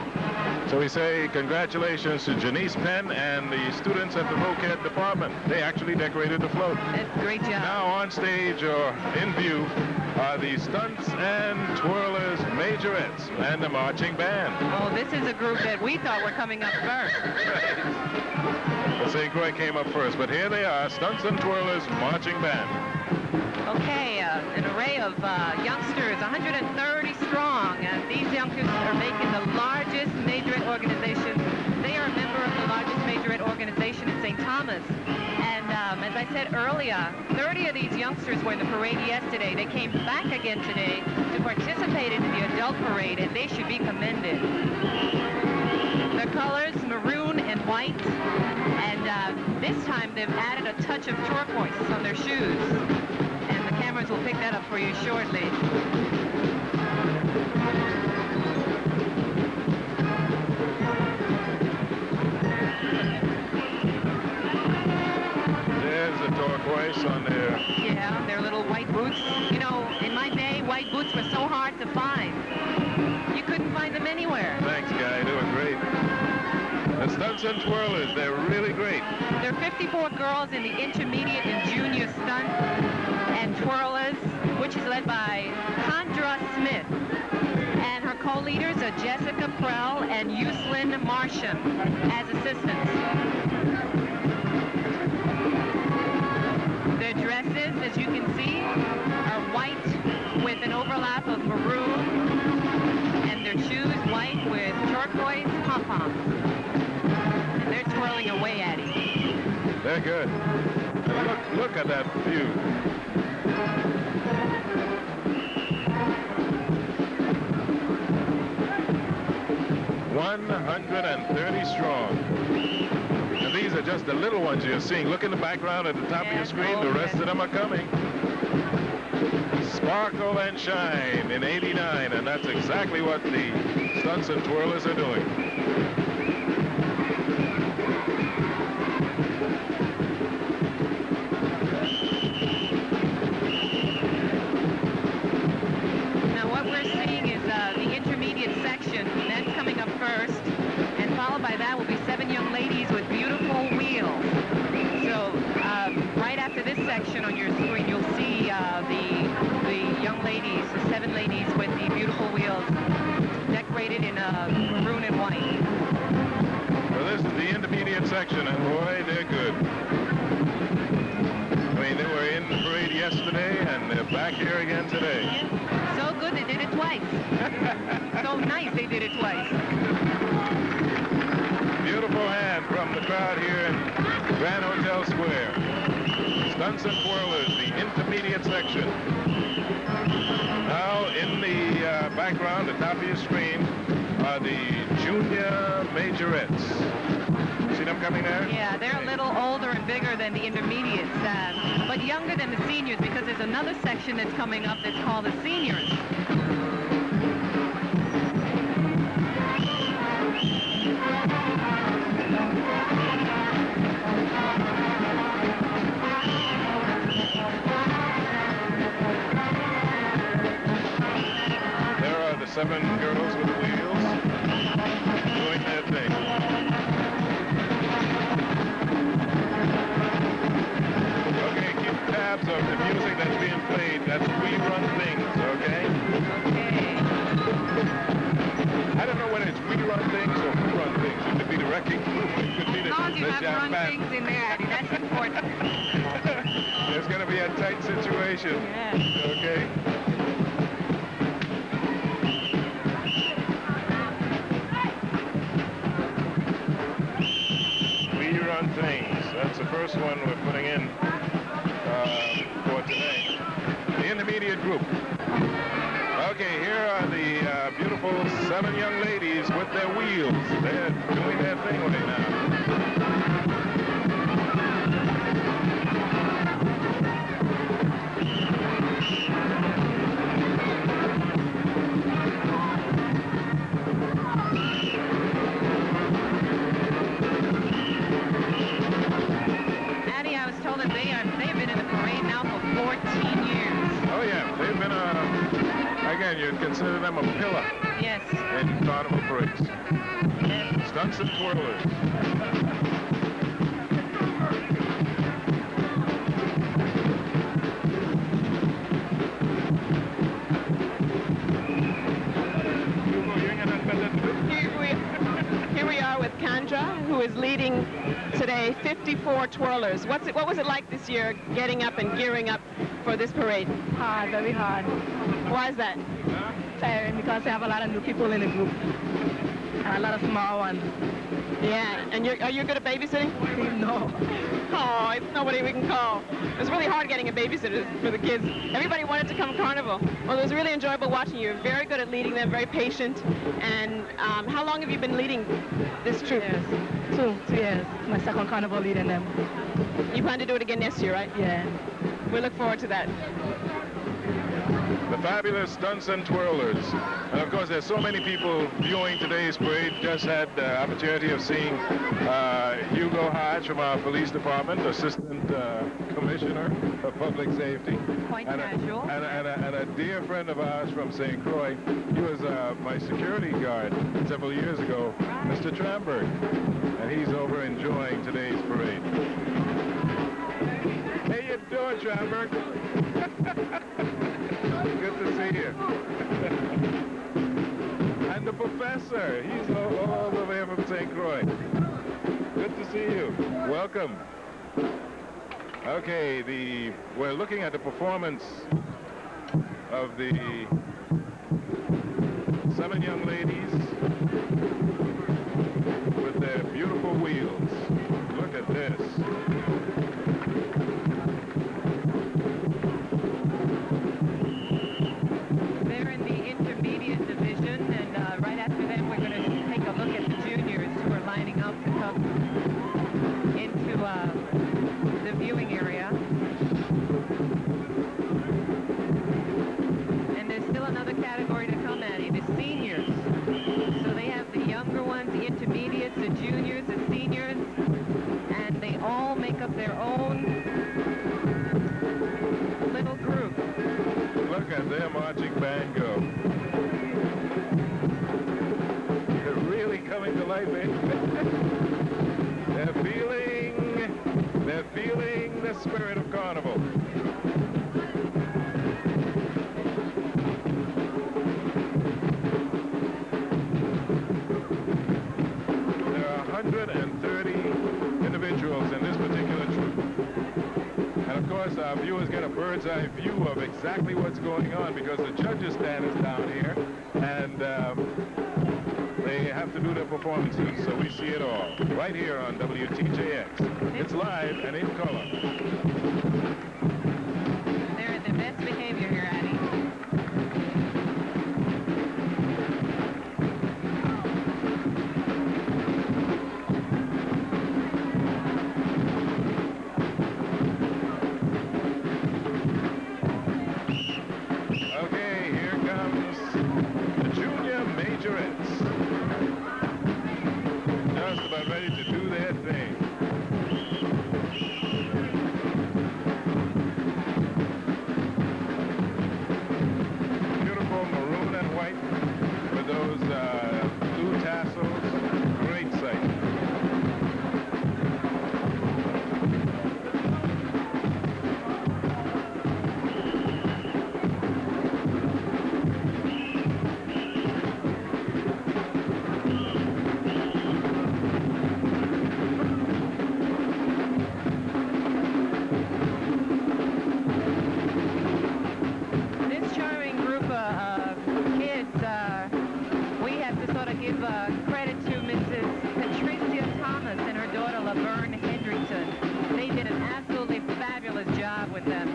So we say congratulations to Janice Penn and the students at the Bouquet Department. They actually decorated the float. That's a great job. Now on stage or in view are the Stunts and Twirlers Majorettes and the Marching Band. Oh, this is a group that we thought were coming up first. The St. Croix came up first, but here they are, Stunts and Twirlers Marching Band. Okay, an array of youngsters, 130 strong, and these youngsters are making the largest majorette organization. They are a member of the largest majorette organization in St. Thomas. And as I said earlier, 30 of these youngsters were in the parade yesterday. They came back again today to participate in the adult parade, and they should be commended. Their colors, maroon and white, and this time they've added a touch of turquoise on their shoes. And the cameras will pick that up for you shortly. There's the turquoise on there. Yeah, their little white boots. You know, in my day, white boots were so hard to find. You couldn't find them anywhere. Thanks, Guy. Doing great. The Stunts and Twirlers, they're really great. There are 54 girls in the intermediate and junior stunt and twirlers, which is led by Condra Smith. And her co-leaders are Jessica Prell and Yuslin Marsham as assistants. Their dresses, as you can see, are white with an overlap of maroon, and their shoes white with turquoise pom-poms. And they're twirling away at it. They're good. And look at that view. $130 strong. And these are just the little ones you're seeing. Look in the background at the top of your screen. The rest of them are coming. Sparkle and shine in 89, and that's exactly what the Stunts and Twirlers are doing. Now what we're seeing is the intermediate section. That's coming up first, and followed by that will be 7 young ladies with beautiful wheels. So right after this section on your screen, you'll see the young ladies, the 7 ladies with the beautiful wheels, decorated in maroon and white. Well, this is the intermediate section, and boy, they're good. I mean, they were in the parade yesterday, and they're back here again today. So good, they did it twice. So nice, they did it twice. Beautiful hand from the crowd here in Grand Hotel Square. Stunts and Twirlers, the intermediate section. Now, in the background, at the top of your screen, are the junior majorettes. See them coming there? Yeah, they're a little older and bigger than the intermediates, but younger than the seniors, because there's another section that's coming up that's called the seniors. There are the 7 girls with the wheels doing their thing. Okay, keep tabs of the music that's being played. That's We Run Things, okay? long as you have run things in there, Eddie, that's important. It's going to be a tight situation. Yeah. Okay. We run things. That's the first one we're putting in for today. The intermediate group. Okay, here are the beautiful 7 young ladies with their wheels. They're doing their thing right now. Addie, I was told that they've been in the parade now for 14 years. Oh yeah, they've been again, you'd consider them a pillar. Yes. In carnival parades. Yes. Stunts and twirlers. Here we are with Kandra, who is leading today 54 twirlers. What was it like this year getting up and gearing up for this parade? Hard, very hard. Why is that? Tiring because they have a lot of new people in the group and a lot of small ones. Yeah, and are you good at babysitting? No. Oh, it's nobody we can call. It was really hard getting a babysitter for the kids. Everybody wanted to come Carnival. Well, it was really enjoyable watching you. You're very good at leading them, very patient. And how long have you been leading this troop? 2 years. My second Carnival leading them. You plan to do it again next year, right? Yeah. We look forward to that. The fabulous Stunts and Twirlers. And of course, there's so many people viewing today's parade. Just had the opportunity of seeing Hugo Hodge from our police department, Assistant Commissioner of Public Safety. Quite and casual. And a dear friend of ours from St. Croix. He was my security guard several years ago, Mr. Tramberg. And he's over enjoying today's parade. How you doing, Tramberg? Good to see you. And the professor, he's all over here from St. Croix. Good to see you. Welcome. Okay, we're looking at the performance of the 7 young ladies with their beautiful wheels. Look at this. They're in the intermediate division, and right after them, we're going to take a look at the juniors who are lining up to come into the viewing area. And there's still another category to come, Addie, the seniors. So they have the younger ones, the intermediates, the juniors, the seniors, and they all make up their own little group. Look at their marching band go. They're really coming to life, eh? They're feeling the spirit of Carnival. There are 130 individuals in this particular troop. And of course, our viewers get a bird's eye view of exactly what's going on because the judges stand is down here and they have to do their performances, so we see it all right here on WTJX. It's live and in color. They're at their best behavior here, Addie. Okay, here comes the junior majorettes. Just about ready to do their thing. Vern Hendrickson. They did an absolutely fabulous job with them.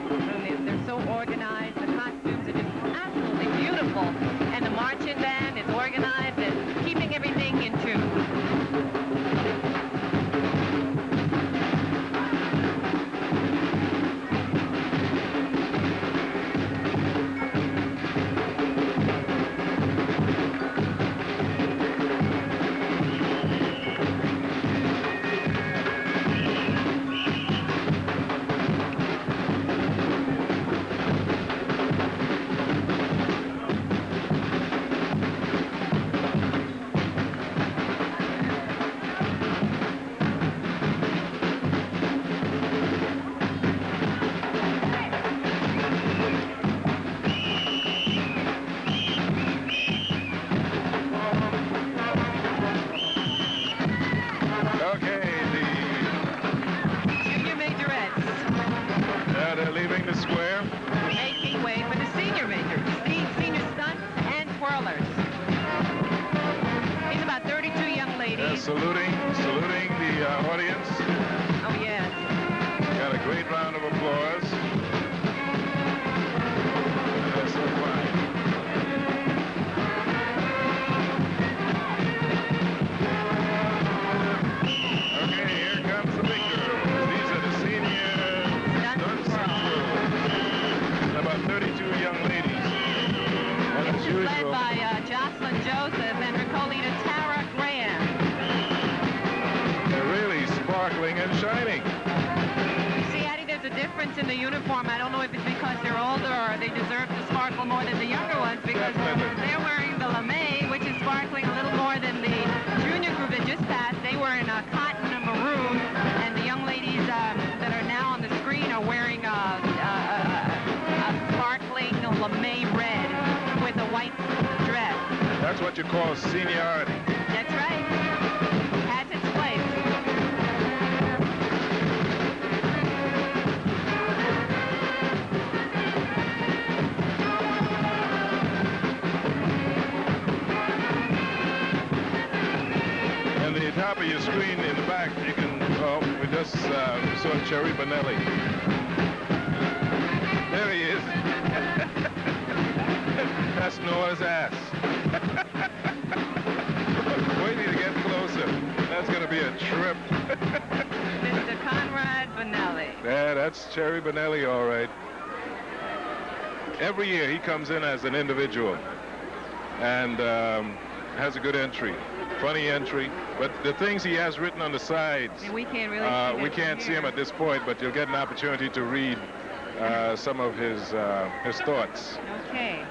They're so organized. The costumes are just absolutely beautiful. And the marching band is organized and keeping everything in tune. Saluting the audience. Oh, yes. Got a great round of applause. That's so fine. Okay, here comes the big girls. These are the senior stunt crew. About 32 young ladies. And as usual, led by Jocelyn Joseph and her co-leader Tara Graham. Sparkling and shining. You see, Addie, there's a difference in the uniform. I don't know if it's because they're older or they deserve to sparkle more than the younger ones, because they're wearing the lame, which is sparkling a little more than the junior group that just passed. They were in a cotton and maroon, and the young ladies that are now on the screen are wearing a sparkling lame red with a white dress. That's what you call seniority. That's right. Has its place. Top of your screen in the back, you can, we just saw Cherry Bonelli. There he is. That's Noah's ass. Wait till you get closer. That's going to be a trip. Mr. Conrad Bonelli. Yeah, that's Cherry Bonelli, all right. Every year he comes in as an individual and has a good entry. Funny entry, but the things he has written on the sides, we can't really we can't see him at this point, but you'll get an opportunity to read some of his thoughts. Okay.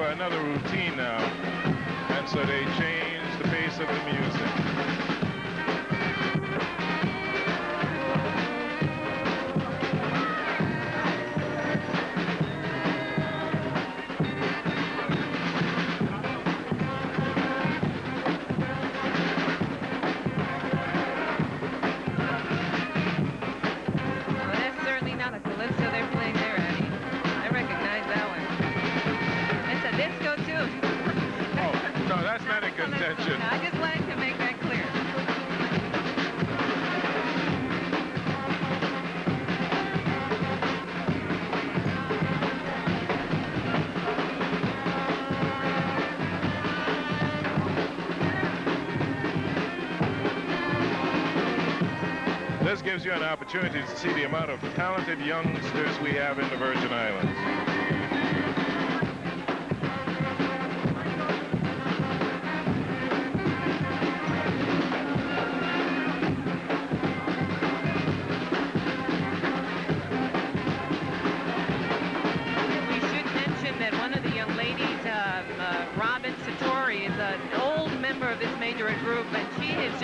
Another routine now, and so they change the pace of the music. Well, that's certainly not a calypso they're playing there, Eddie. I recognize that one. It's a disco too. Oh, no, that's not in contention. I just wanted to make that clear. This gives you an opportunity to see the amount of talented youngsters we have in the Virgin Islands.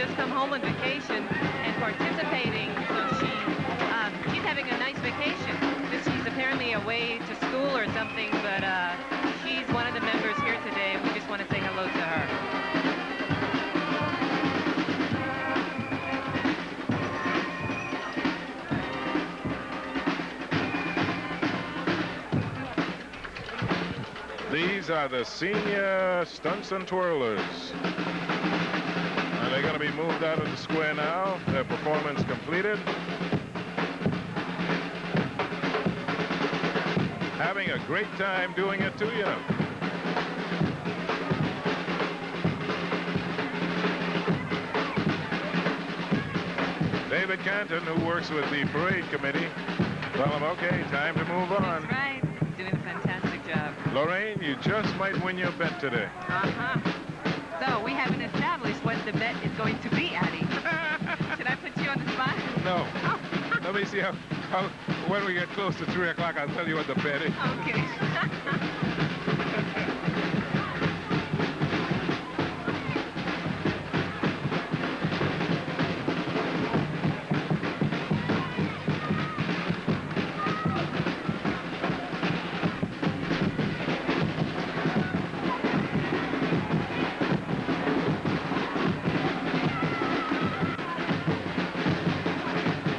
just come home on vacation and participating. So she's having a nice vacation. She's apparently away to school or something, but she's one of the members here today. We just want to say hello to her. These are the senior stunts and twirlers. And they're going to be moved out of the square now. Their performance completed. Having a great time doing it too, you know. David Canton, who works with the parade committee, tell him, okay, time to move on. That's right. Doing a fantastic job. Lorraine, you just might win your bet today. So we haven't established what the bet is going to be, Addie. Should I put you on the spot? No. Let me see how when we get close to 3 o'clock, I'll tell you what the bet is. Okay.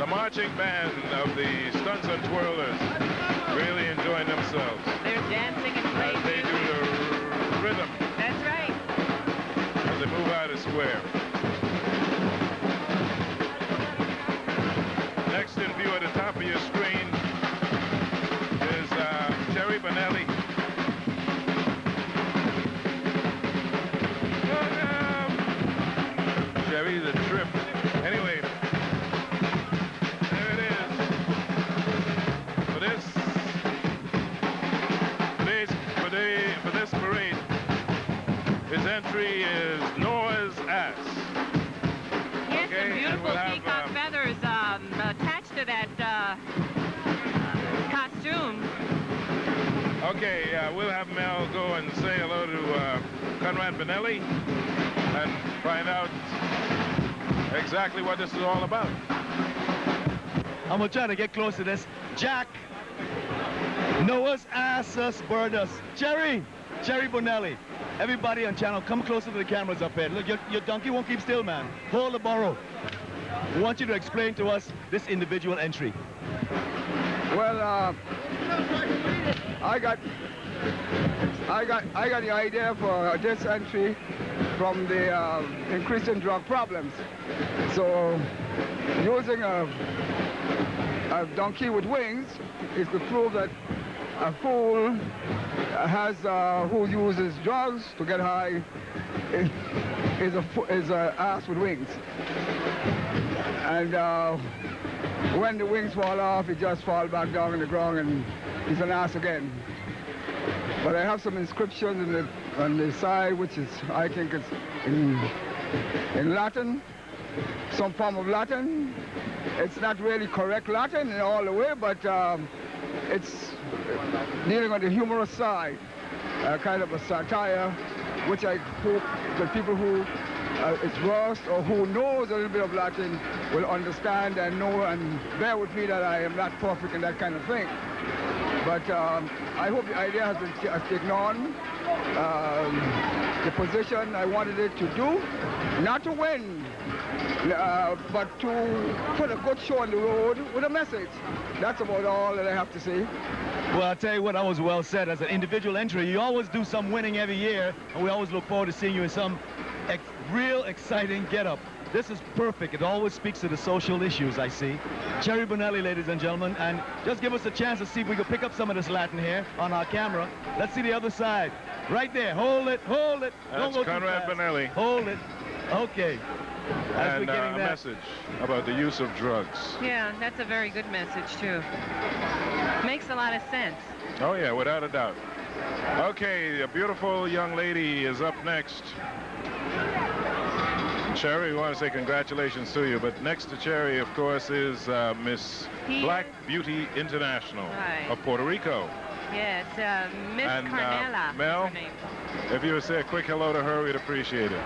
Marching band of the Stunts and Twirlers really enjoying themselves. They're dancing and playing they do the rhythm. That's right. As they move out of the square. Next in view at the top of your screen is Terry Bonelli. Chevy, the trip. Anyway. His entry is Noah's ass. Yes, okay, some beautiful peacock feathers attached to that costume. Okay, we'll have Mel go and say hello to Conrad Bonelli and find out exactly what this is all about. I'm gonna try to get close to this. Jack, Noah's ass burned us. Jerry Bonelli. Everybody on channel, come closer to the cameras up here. Look, your donkey won't keep still, man. Hold the burro. We want you to explain to us this individual entry. Well, I got the idea for this entry from the increasing drug problems. So, using a donkey with wings is to prove that a fool who uses drugs to get high is a ass with wings. And when the wings fall off, it just falls back down on the ground and he's an ass again. But I have some inscriptions on the side, which is, I think it's in Latin, some form of Latin. It's not really correct Latin in all the way, but it's dealing on the humorous side, kind of a satire, which I hope that people who is versed or who knows a little bit of Latin will understand and know and bear with me that I am not perfect in that kind of thing. But I hope the idea has taken on the position I wanted it to do, not to win, but to put a good show on the road with a message. That's about all that I have to say. Well, I'll tell you what, that was well said. As an individual entry, you always do some winning every year, and we always look forward to seeing you in some real exciting get-up. This is perfect. It always speaks to the social issues, I see. Jerry Bonelli, ladies and gentlemen, and just give us a chance to see if we can pick up some of this Latin here on our camera. Let's see the other side. Right there. Hold it, hold it. That's Conrad Bonelli. Hold it. Okay. And a message about the use of drugs. Yeah, that's a very good message, too. Makes a lot of sense. Oh, yeah, without a doubt. Okay, a beautiful young lady is up next. Cherry, we want to say congratulations to you, but next to Cherry, of course, is Miss Black Beauty International of Puerto Rico. Yes, Miss Carnella. Mel, if you would say a quick hello to her, we'd appreciate it.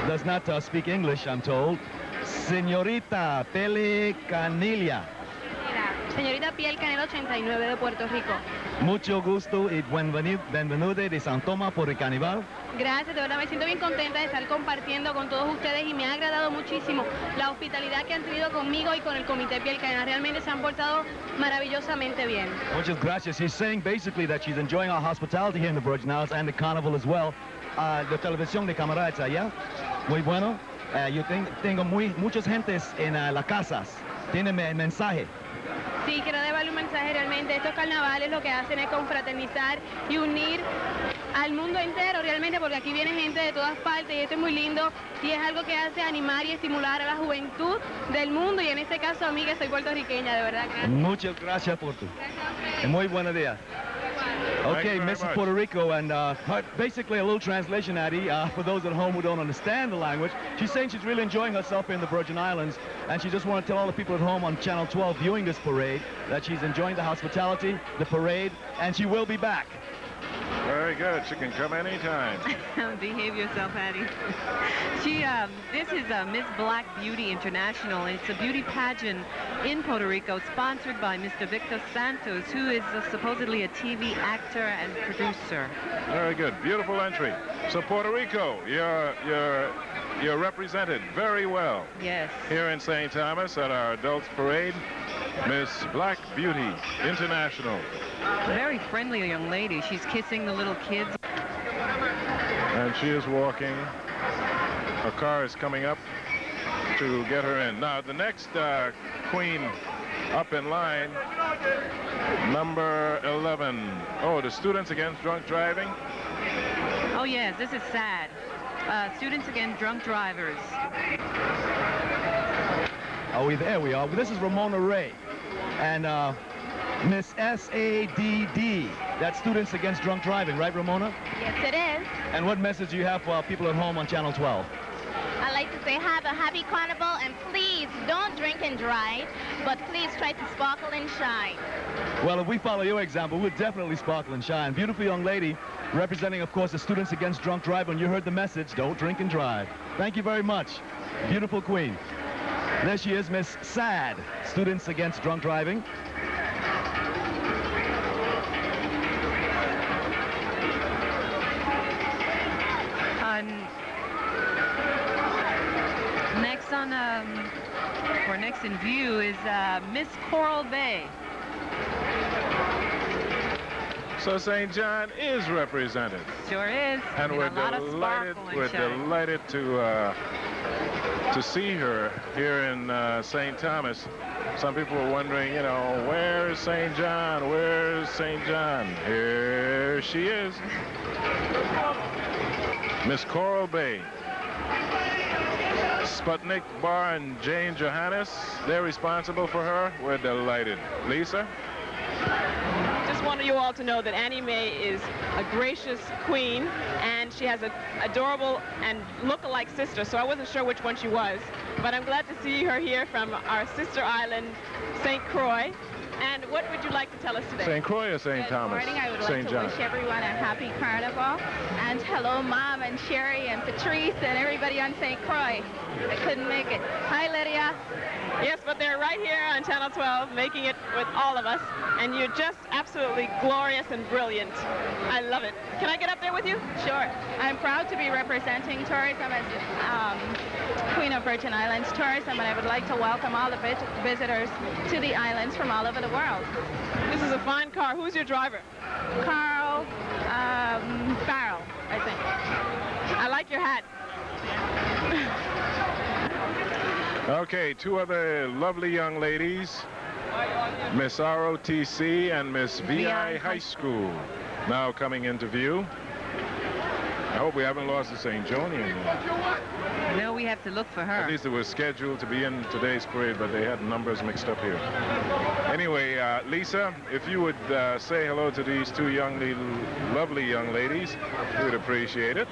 does not speak English, I'm told. Señorita Pele Canilla. Señorita Piel Canela 89 de Puerto Rico. Mucho gusto y bienvenido de San Tomás por el Carnival. Gracias, de verdad me siento bien contenta de estar compartiendo con todos ustedes y me ha agradado muchísimo la hospitalidad que han tenido conmigo y con el Comité Piel Canela. Realmente se han portado maravillosamente bien. Muchas gracias. She's saying basically that she's enjoying our hospitality here in the Virgin Islands and the Carnival as well. La televisión de camaradas allá, muy bueno. Yo tengo muchas gentes en las casas. Tienen mensaje. Sí, quiero darle un mensaje realmente. Estos carnavales lo que hacen es confraternizar y unir al mundo entero realmente, porque aquí viene gente de todas partes y esto es muy lindo y es algo que hace animar y estimular a la juventud del mundo y en este caso a mí que soy puertorriqueña, de verdad. Gracias. Muchas gracias por tu. Muy buenos días. Okay, Mrs. Puerto Rico, and basically a little translation, Addie, for those at home who don't understand the language. She's saying she's really enjoying herself here in the Virgin Islands, and she just wants to tell all the people at home on Channel 12 viewing this parade that she's enjoying the hospitality, the parade, and she will be back. Very good. She can come anytime. Behave yourself, Hattie. This is Miss Black Beauty International, and it's a beauty pageant in Puerto Rico sponsored by Mr. Victor Santos, who is supposedly a TV actor and producer. Very good. Beautiful entry. So Puerto Rico, you're represented very well. Yes. Here in St. Thomas at our adults parade, Miss Black Beauty International. Very friendly young lady. She's kissing the little kids. And she is walking. A car is coming up to get her in. Now, the next queen up in line, number 11. Oh, the Students Against Drunk Driving. Oh, yes, this is sad. Students Against Drunk Drivers. Oh, there we are. This is Ramona Ray. And Miss SADD, that's Students Against Drunk Driving, right, Ramona? Yes, it is. And what message do you have for people at home on Channel 12? I'd like to say have a happy carnival, and please don't drink and drive, but please try to sparkle and shine. Well, if we follow your example, we'll definitely sparkle and shine. Beautiful young lady, representing, of course, the Students Against Drunk Driving. You heard the message, don't drink and drive. Thank you very much. Beautiful queen. There she is, Miss SAD, Students Against Drunk Driving. Next in view is Miss Coral Bay. So St. John is represented. Sure is. And we're delighted to see her here in St. Thomas. Some people were wondering, you know, where's St. John? Where's St. John? Here she is. Miss Coral Bay. Sputnik Bar and Jane Johannes, they're responsible for her. We're delighted. Lisa? Just wanted you all to know that Annie Mae is a gracious queen, and she has an adorable and look-alike sister, so I wasn't sure which one she was. But I'm glad to see her here from our sister island, St. Croix. And what would you like to tell us today? St. Croix or St. Thomas? Good morning. I would like to wish everyone a happy carnival. And hello, Mom and Sherry and Patrice and everybody on St. Croix. I couldn't make it. Hi, Lydia. Yes, but they're right here on Channel 12 making it with all of us. And you're just absolutely glorious and brilliant. I love it. Can I get up there with you? Sure. I'm proud to be representing tourism as Queen of Virgin Islands Tourism, and I would like to welcome all the visitors to the islands from all over the world. This is a fine car. Who's your driver? Carl Farrell, I think. I like your hat. Okay, two other lovely young ladies, Miss ROTC and Miss VI High School, now coming into view. I hope we haven't lost the St. Jonian. No, we have to look for her. At least it was scheduled to be in today's parade, but they had numbers mixed up here. Anyway, Lisa, if you would say hello to these two lovely young ladies, we would appreciate it.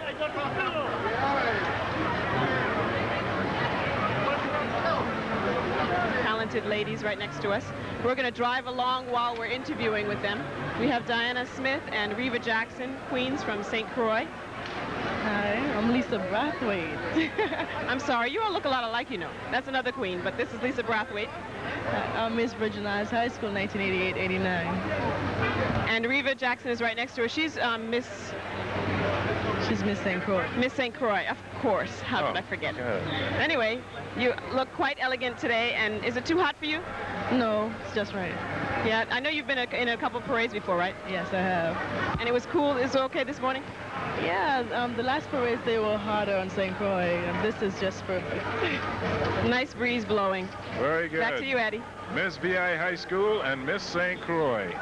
Talented ladies right next to us. We're going to drive along while we're interviewing with them. We have Diana Smith and Reva Jackson, queens from St. Croix. Hi, I'm Lisa Brathwaite. I'm sorry, you all look a lot alike, you know. That's another queen, but this is Lisa Brathwaite. I'm Miss Virgin Islands High School, 1988-89. And Reva Jackson is right next to her. She's Miss... She's Miss St. Croix. Miss St. Croix, of course. How could I forget? Anyway, you look quite elegant today, and is it too hot for you? No, it's just right. Yeah, I know you've been in a couple parades before, right? Yes, I have. And it was cool. Is it okay this morning? Yeah, the last parades, they were harder on St. Croix, and this is just perfect. Nice breeze blowing. Very good. Back to you, Eddie. Miss VI High School and Miss St. Croix.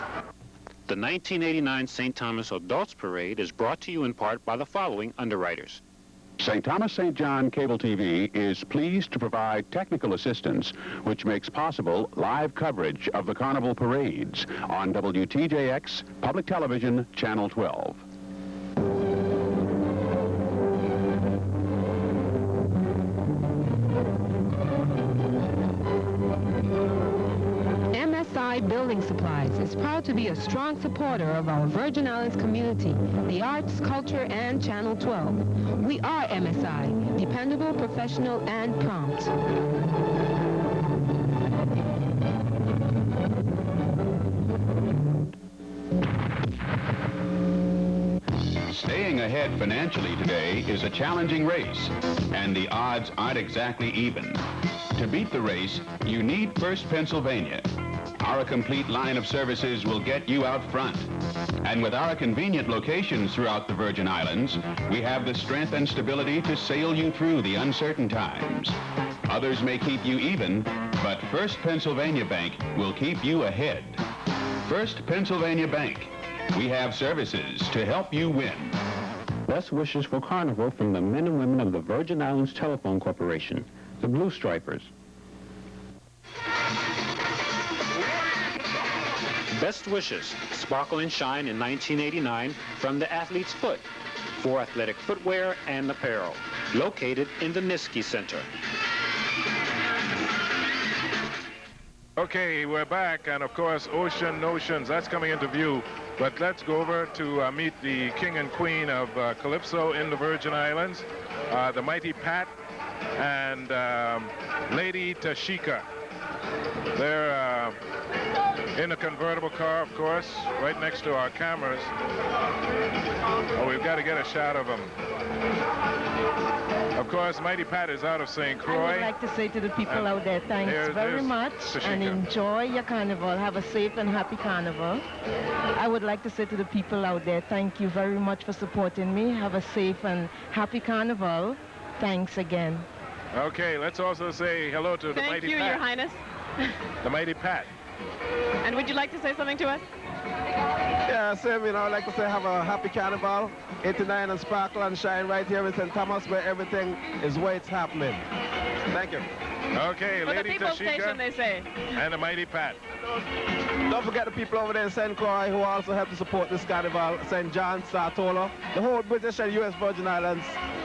The 1989 St. Thomas Adults Parade is brought to you in part by the following underwriters. St. Thomas St. John Cable TV is pleased to provide technical assistance which makes possible live coverage of the Carnival parades on WTJX Public Television Channel 12. MSI Building Supplies is proud to be a strong supporter of our Virgin Islands community, the arts, culture, and Channel 12. We are MSI, dependable, professional, and prompt. Staying ahead financially today is a challenging race, and the odds aren't exactly even. To beat the race, you need First Pennsylvania. Our complete line of services will get you out front. And with our convenient locations throughout the Virgin Islands, we have the strength and stability to sail you through the uncertain times. Others may keep you even, but First Pennsylvania Bank will keep you ahead. First Pennsylvania Bank. We have services to help you win. Best wishes for Carnival from the men and women of the Virgin Islands Telephone Corporation, the Blue Stripers. Best wishes, sparkle and shine in 1989 from the Athlete's Foot for athletic footwear and apparel, located in the Niski Center. Okay, we're back, and of course, Ocean Notions, that's coming into view. But let's go over to meet the king and queen of Calypso in the Virgin Islands, the Mighty Pat and Lady Tashika. They're in a convertible car, of course, right next to our cameras. Oh, we've got to get a shot of them. Of course, Mighty Pat is out of St. Croix. I would like to say to the people out there, thanks very much, and enjoy your carnival. Have a safe and happy carnival. I would like to say to the people out there, thank you very much for supporting me. Have a safe and happy carnival. Thanks again. Okay, let's also say hello to the Mighty Pat. Thank you, Your Highness. The Mighty Pat. And would you like to say something to us? Yeah, Sam, I'd like to say have a happy carnival. 89 and sparkle and shine right here in St. Thomas, where everything is where it's happening. Thank you. Okay, For Lady the People's Tashika Station, they say. and the Mighty Pat. Don't forget the people over there in St. Croix who also help to support this carnival. St. John, Sartola, the whole British and U.S. Virgin Islands.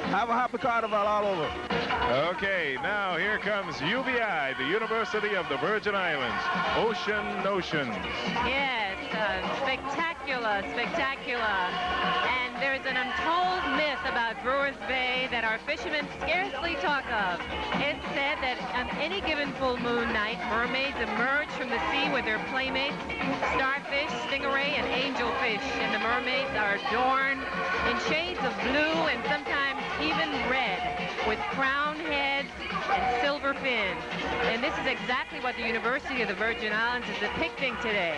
Have a happy carnival all over. Okay, now here comes UVI, the University of the Virgin Islands. Ocean Notions. Yes, spectacular, spectacular. And there's an untold myth about Brewers Bay that our fishermen scarcely talk of. It's said that on any given full moon night, mermaids emerge from the sea with their playmates, starfish, stingray, and angelfish. And the mermaids are adorned in shades of blue and sometimes even red, with crowned heads and silver fins. And this is exactly what the University of the Virgin Islands is depicting today.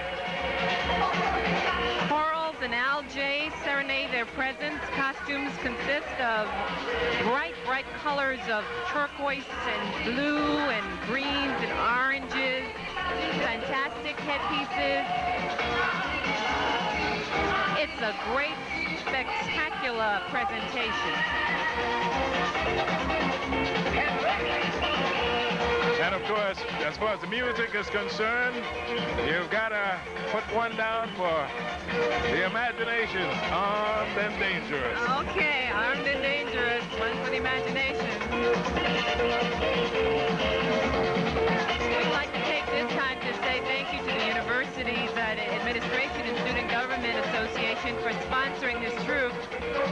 Corals and algae serenade their presence. Costumes consist of bright, bright colors of turquoise and blue and greens and oranges. Fantastic headpieces. It's a great, spectacular presentation. And of course, as far as the music is concerned, you've got to put one down for the imagination, Armed and Dangerous. Okay, Armed and Dangerous, one for the imagination. We'd like to take this time to say thank you to the university's Administration and Student Government Association for sponsoring this troupe.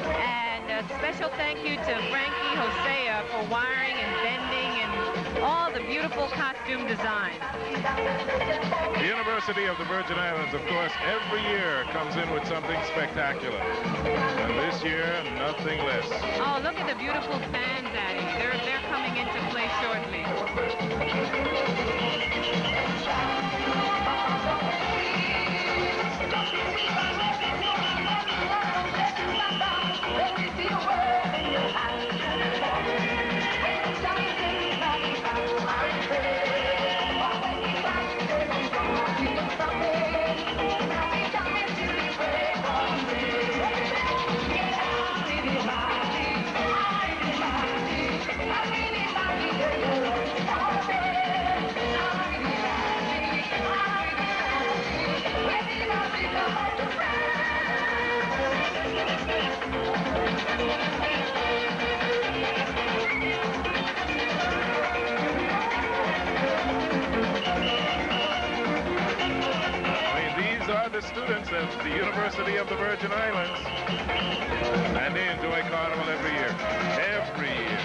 And a special thank you to Frankie Hosea for wiring and bending and all the beautiful costume designs. The University of the Virgin Islands, of course, every year comes in with something spectacular. And this year, nothing less. Oh, look at the beautiful fans, Addie. They're coming into play shortly. The students at the University of the Virgin Islands, and they enjoy Carnival every year. Every year.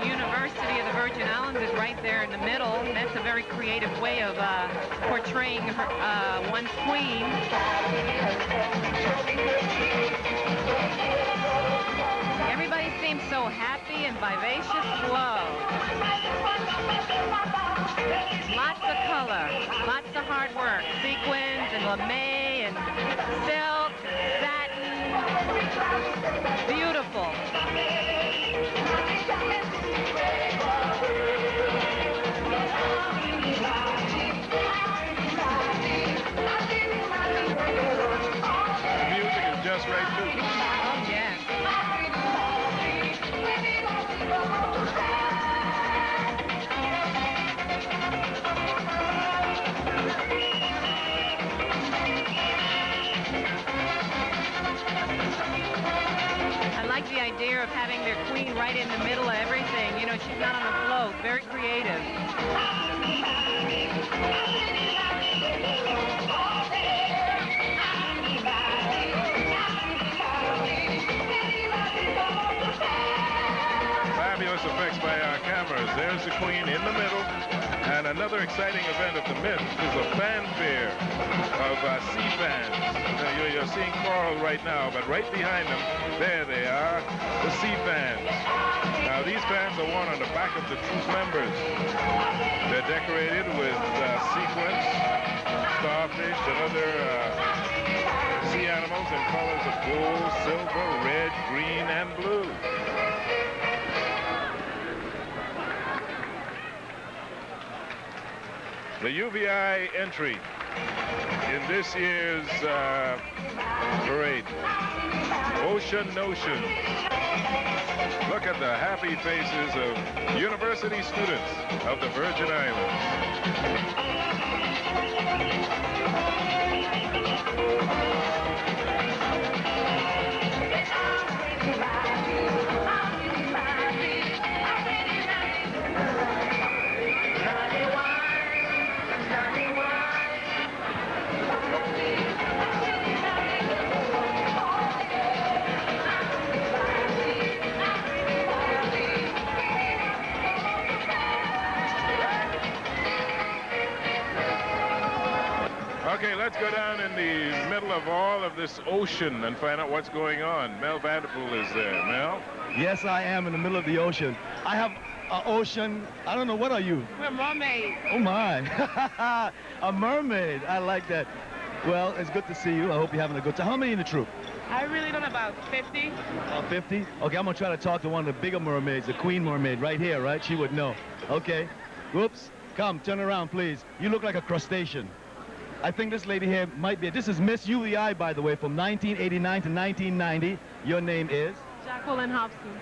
University of the Virgin Islands is right there in the middle. That's a very creative way of portraying her, one's queen. Everybody seems so happy and vivacious flow. Lots of color, lots of hard work. Sequins and lame and silk, satin. Beautiful. Just right too. Oh, yes. I like the idea of having their queen right in the middle of everything. You know, she's not on the float. Very creative. Fabulous effects by our cameras. There's the queen in the middle. And another exciting event of the Mint is a fanfare of sea fans. You're seeing coral right now, but right behind them, there they are, the sea fans. Now, these fans are worn on the back of the troop members. They're decorated with sequins, starfish, and other sea animals in colors of gold, silver, red, green, and blue. The UVI entry in this year's parade, Ocean Notion. Look at the happy faces of university students of the Virgin Islands. Okay, let's go down in the middle of all of this ocean and find out what's going on. Mel Vanderpool is there. Mel? Yes, I am in the middle of the ocean. I have an ocean. I don't know, what are you? We're mermaids. Oh, my. A mermaid. I like that. Well, it's good to see you. I hope you're having a good time. How many in the troop? I really don't know, about 50. 50? Okay, I'm going to try to talk to one of the bigger mermaids, the queen mermaid, right here, right? She would know. Okay. Whoops. Come, turn around, please. You look like a crustacean. I think this lady here might be. This is Miss UVI, by the way, from 1989 to 1990. Your name is? Jacqueline Hobson.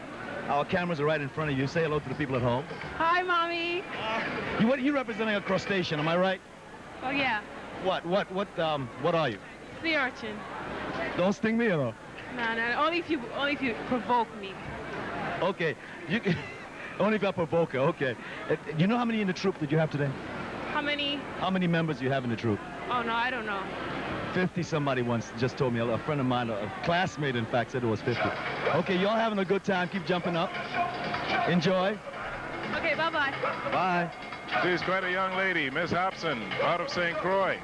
Our cameras are right in front of you. Say hello to the people at home. Hi, Mommy. You're representing a crustacean, am I right? Oh, yeah. What are you? sea urchin. Don't sting me, or No, only if you provoke me. okay, you can, only if I provoke her. Okay. You know how many in the troop did you have today? How many? How many members do you have in the troop? Oh no, I don't know. 50. Somebody once just told me. A friend of mine, a classmate, in fact, said it was 50. Okay, y'all having a good time? Keep jumping up. Enjoy. Okay, bye-bye. Bye. She's quite a young lady, Miss Hobson, out of St. Croix.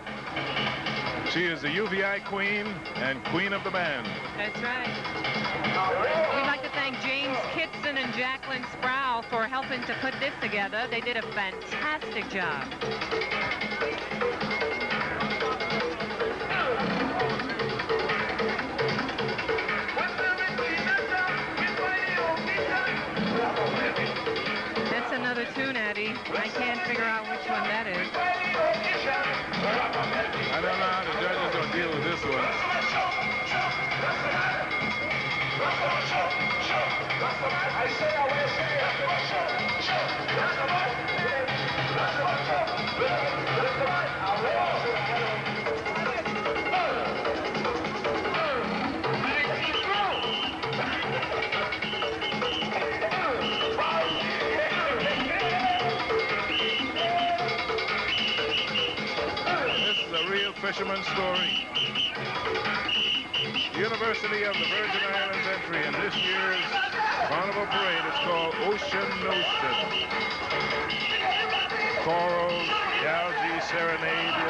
She is the UVI queen and queen of the band. That's right. We'd like to thank James Kitson and Jacqueline Sproul for helping to put this together. They did a fantastic job. That's another tune, Eddie. I can't figure out which one that is. I don't know how the judges will deal with this one. Fisherman's story. University of the Virgin Islands entry in this year's Carnival Parade is called Ocean Notion. Corals, Galgi, Serenade,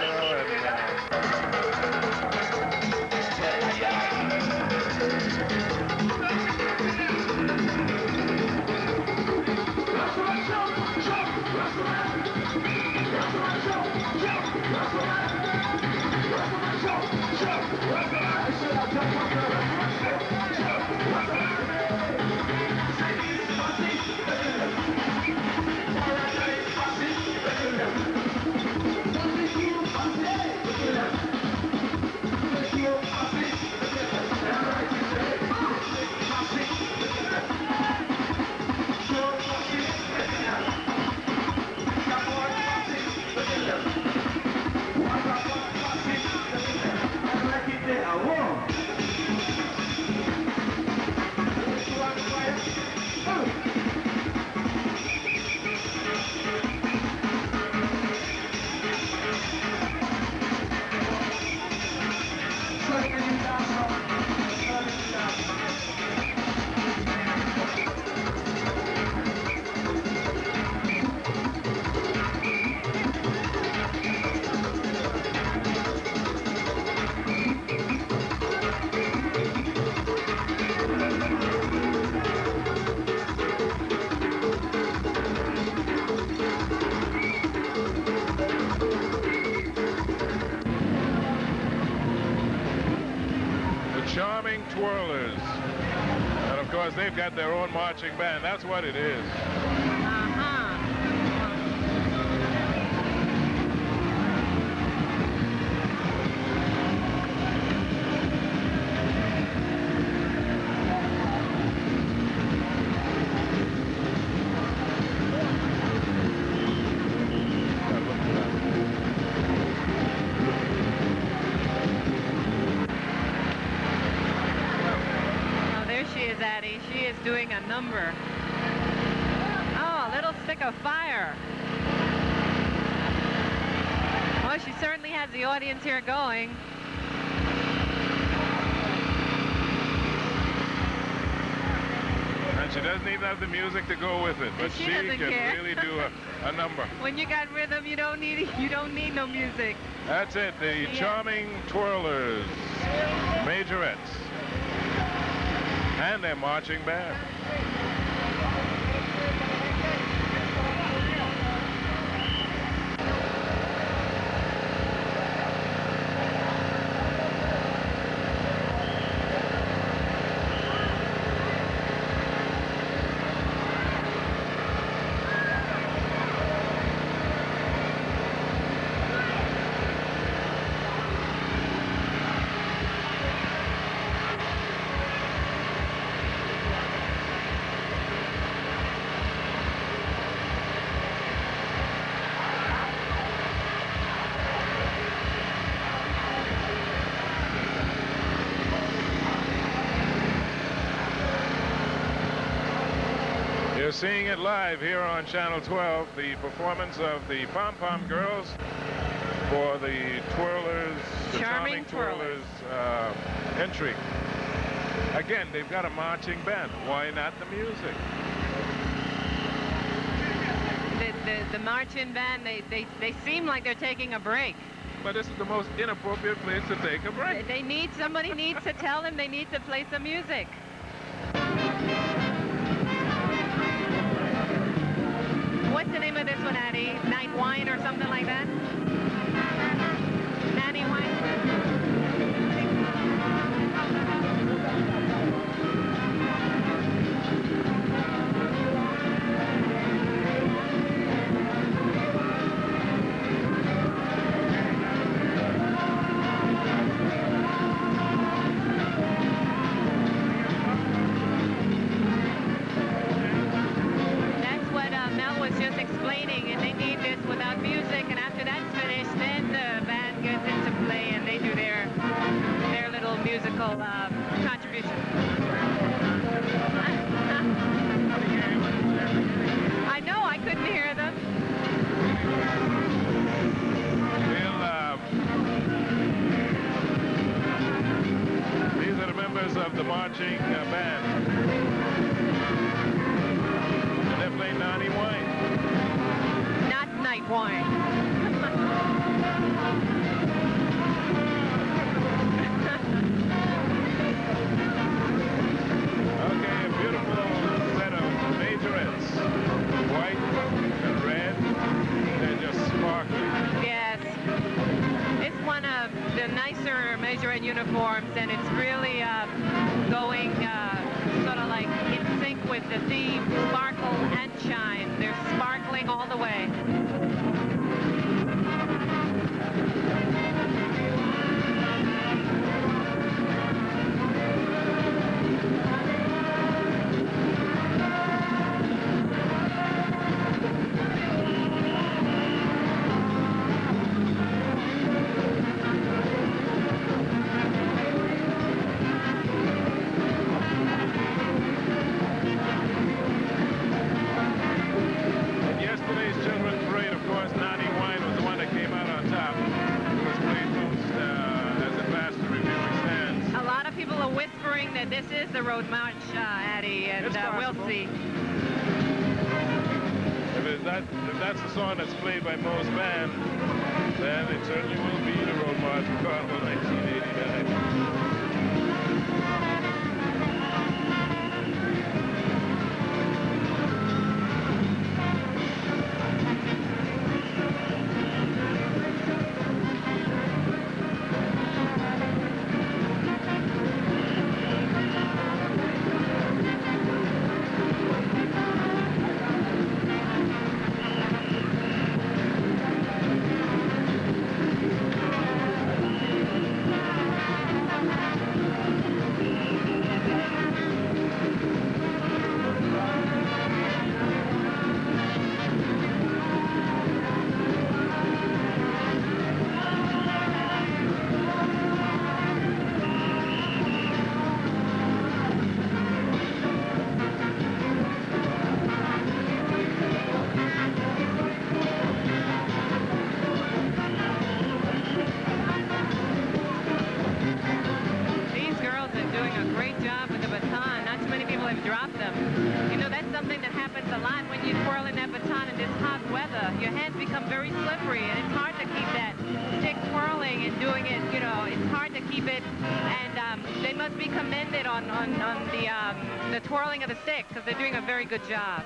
Charming Twirlers. And of course, they've got their own marching band. That's what it is. She is doing a number. Oh, a little stick of fire. Well, she certainly has the audience here going. And she doesn't even have the music to go with it, but she can really do a number. When you got rhythm, you don't need no music. That's it, the Charming Twirlers, Majorettes, and their marching band. We're seeing it live here on Channel 12, the performance of the Pom Pom Girls for the Twirlers, the Charming Twirlers entry. Again, they've got a marching band. Why not the music? The marching band, they seem like they're taking a break. But this is the most inappropriate place to take a break. Somebody needs to tell them they need to play some music. What's the name of this one, Addie? Night Wine or something like that? Nanny Wine? Explaining, and they need this without music, and after that's finished, then the band gets into play and they do their little musical contribution. I know, I couldn't hear them. These are the members of the marching band. And they're playing Nanny Wine. Night Wine. Okay, a beautiful set of majorettes. White and red. They're just sparkling. Yes. It's one of the nicer majorette uniforms, and it's really going sort of like in sync with the theme, sparkle and shine. They're sparkling all the way. This is the Road March, Addie, and we'll see. If that's the song that's played by most bands, then it certainly will be the Road March for Carnival 1989. The twirling of the stick, because they're doing a very good job.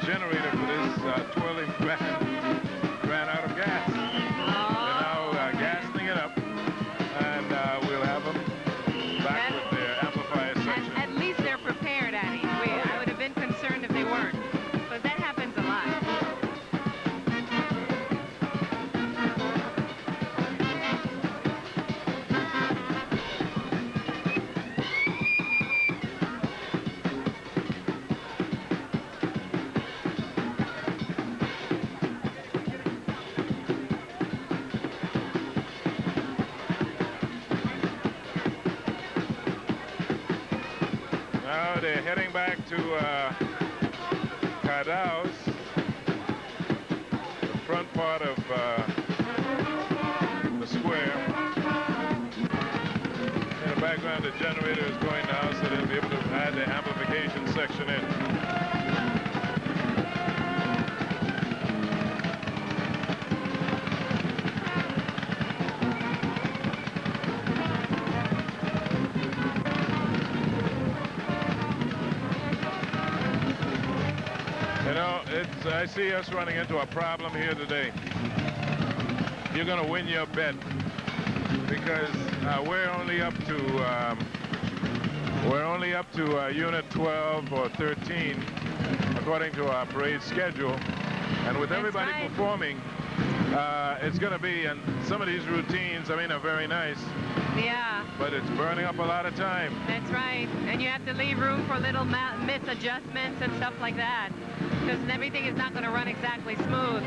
Generator for this twirling band ran out of gas. They're now gassing it up. Going back to Cardaus, the front part of the square. In the background, the generator is going now, so they'll be able to add the amplification section in. I see us running into a problem here today. You're going to win your bet because we're only up to unit 12 or 13 according to our parade schedule, and with everybody performing, it's going to be, and some of these routines, I mean, are very nice. Yeah. But it's burning up a lot of time. That's right. And you have to leave room for little misadjustments and stuff like that, because everything is not going to run exactly smooth.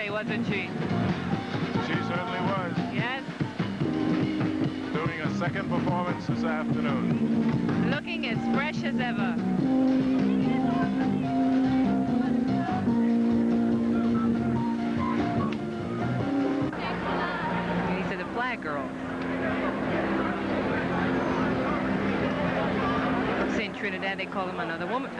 Wasn't she? She certainly was. Yes. Doing a second performance this afternoon. Looking as fresh as ever. These are the flag girls. In Trinidad, they call them another woman,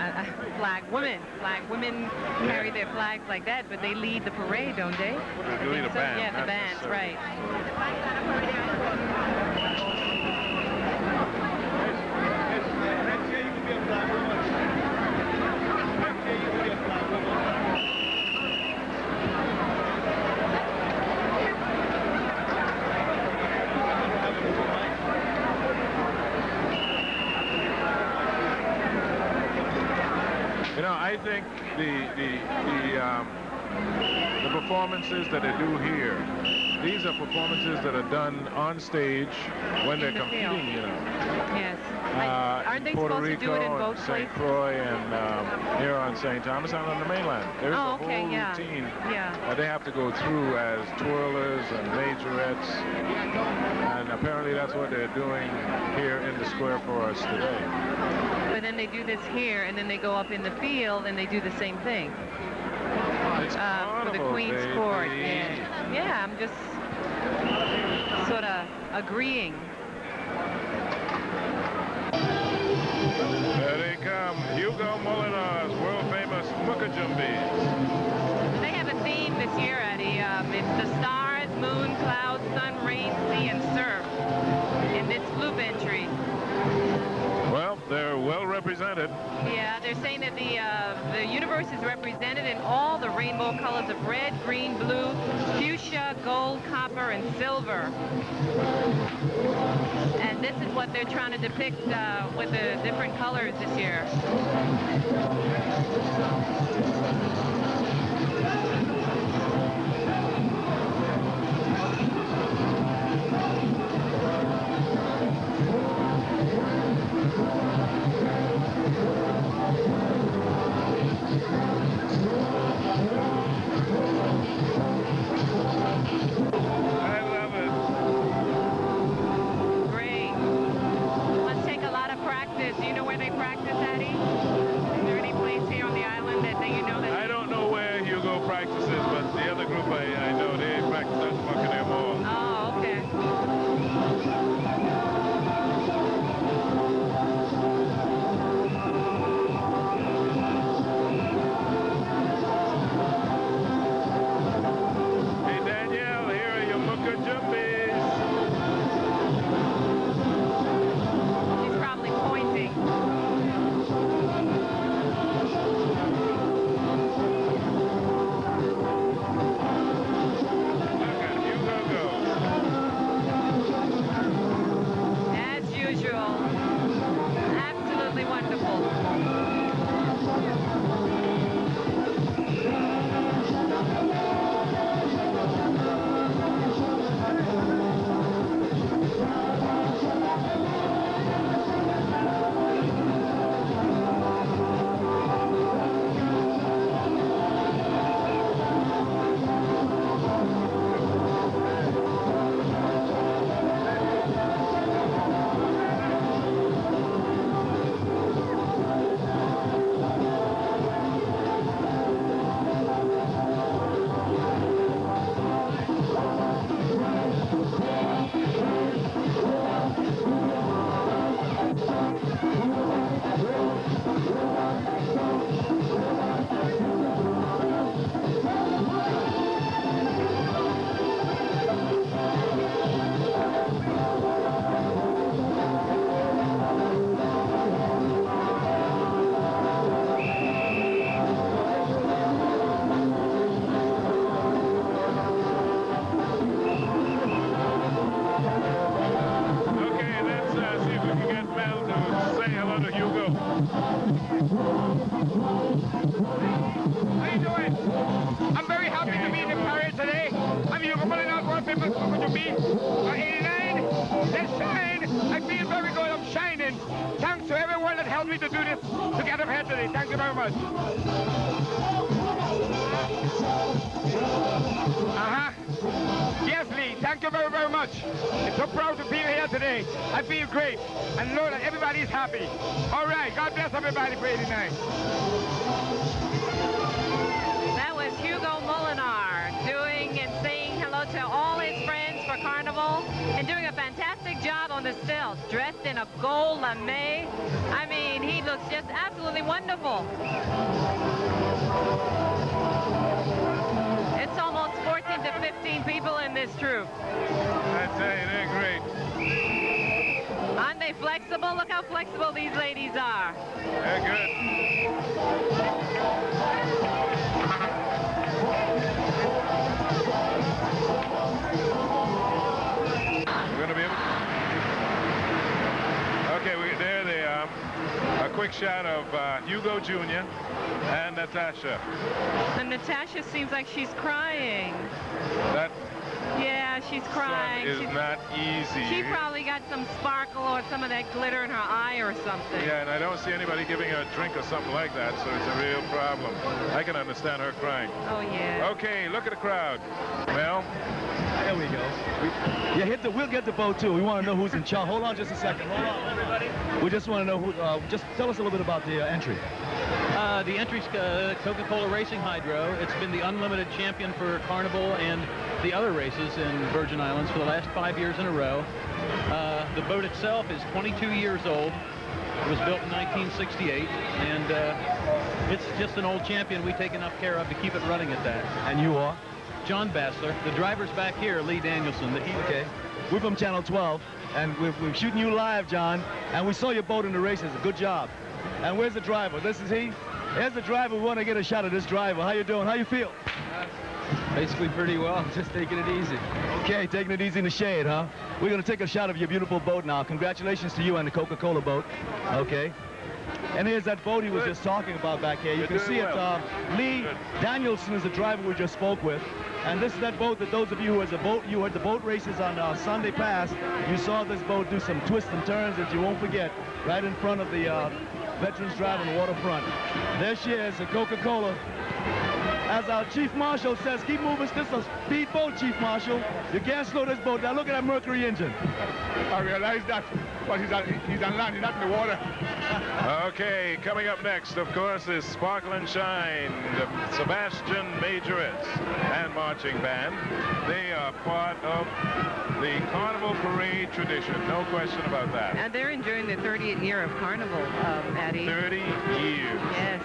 flag women. Flag women carry their flags like that, but they lead the parade, don't they? They lead a band. Yeah, the bands, right. I think the performances that they do here, these are performances that are done on stage when they're competing, you know. Yes. Aren't they supposed to do it in both places? St. Croix and here on St. Thomas and on the mainland. There's a whole routine that they have to go through as twirlers and majorettes, and apparently that's what they're doing here in the square for us today. But then they do this here, and then they go up in the field, and they do the same thing. For the Queen's Court. Yeah, I'm just sort of agreeing. There they come, Hugo Molinar's world-famous Mukajumbies. They have a theme this year, Eddie. It's the stars, moon, clouds, sun, rain, sea, and surf in this loop entry. Well, they're well represented. Yeah, they're saying that the universe is represented in all the rainbow colors of red, green, blue, fuchsia, gold, copper, and silver. And this is what they're trying to depict with the different colors this year. looking forward to be 89. Let's shine. I feel very good. I'm shining. Thanks to everyone that helped me to do this together here today. Thank you very much. Yes, Lee. Thank you very, very much. I'm so proud to be here today. I feel great. And know that everybody is happy. All right. God bless everybody for 89. That was Hugo Molinar doing and saying hello to all his friends for Carnival and doing a fantastic job on the stilts, dressed in a gold lame. I mean, he looks just absolutely wonderful. It's almost 14 to 15 people in this troupe. I tell you, they're great. Aren't they flexible? Look how flexible these ladies are. They're good. We're going to be able to... Okay, there they are. A quick shot of Hugo Jr. and Natasha. And Natasha seems like she's crying. Yeah, she's crying. It's not easy. She probably got some sparkle or some of that glitter in her eye or something. Yeah, and I don't see anybody giving her a drink or something like that, so it's a real problem. I can understand her crying. Oh, yeah. Okay, look at the crowd. Mel? There we go. We'll get the boat, too. We want to know who's in charge. Hold on just a second. Hold on, everybody. We just want to know who... just tell us a little bit about the entry. The entry's Coca-Cola Racing Hydro. It's been the unlimited champion for Carnival and the other races in Virgin Islands for the last 5 years in a row. The boat itself is 22 years old. It was built in 1968, and it's just an old champion we take enough care of to keep it running at that. And you are? John Bassler. The driver's back here, Lee Danielson. Okay. We're from Channel 12, and we're shooting you live, John, and we saw your boat in the races. Good job. And where's the driver? This is he? Here's the driver. We want to get a shot of this driver. How you doing? How you feel? Basically pretty well. Just taking it easy. Okay, taking it easy in the shade, huh? We're going to take a shot of your beautiful boat now. Congratulations to you and the Coca-Cola boat. Okay. And here's that boat he was just talking about back here. You can see it. Lee Danielson is the driver we just spoke with. And this is that boat that those of you who had the boat races on Sunday past, you saw this boat do some twists and turns that you won't forget right in front of the Veterans Drive on the waterfront. There she is, the Coca-Cola. As our Chief Marshal says, keep moving. This is a speed boat, Chief Marshal. You can't slow this boat down. Look at that Mercury engine. I realize that, but he's on land, he's not in the water. Okay, coming up next, of course, is Sparkle and Shine, the Sebastian Majorettes and Marching Band. They are part of the Carnival Parade tradition, no question about that. And they're enjoying the 30th year of Carnival, Addie. 30 years. Yes.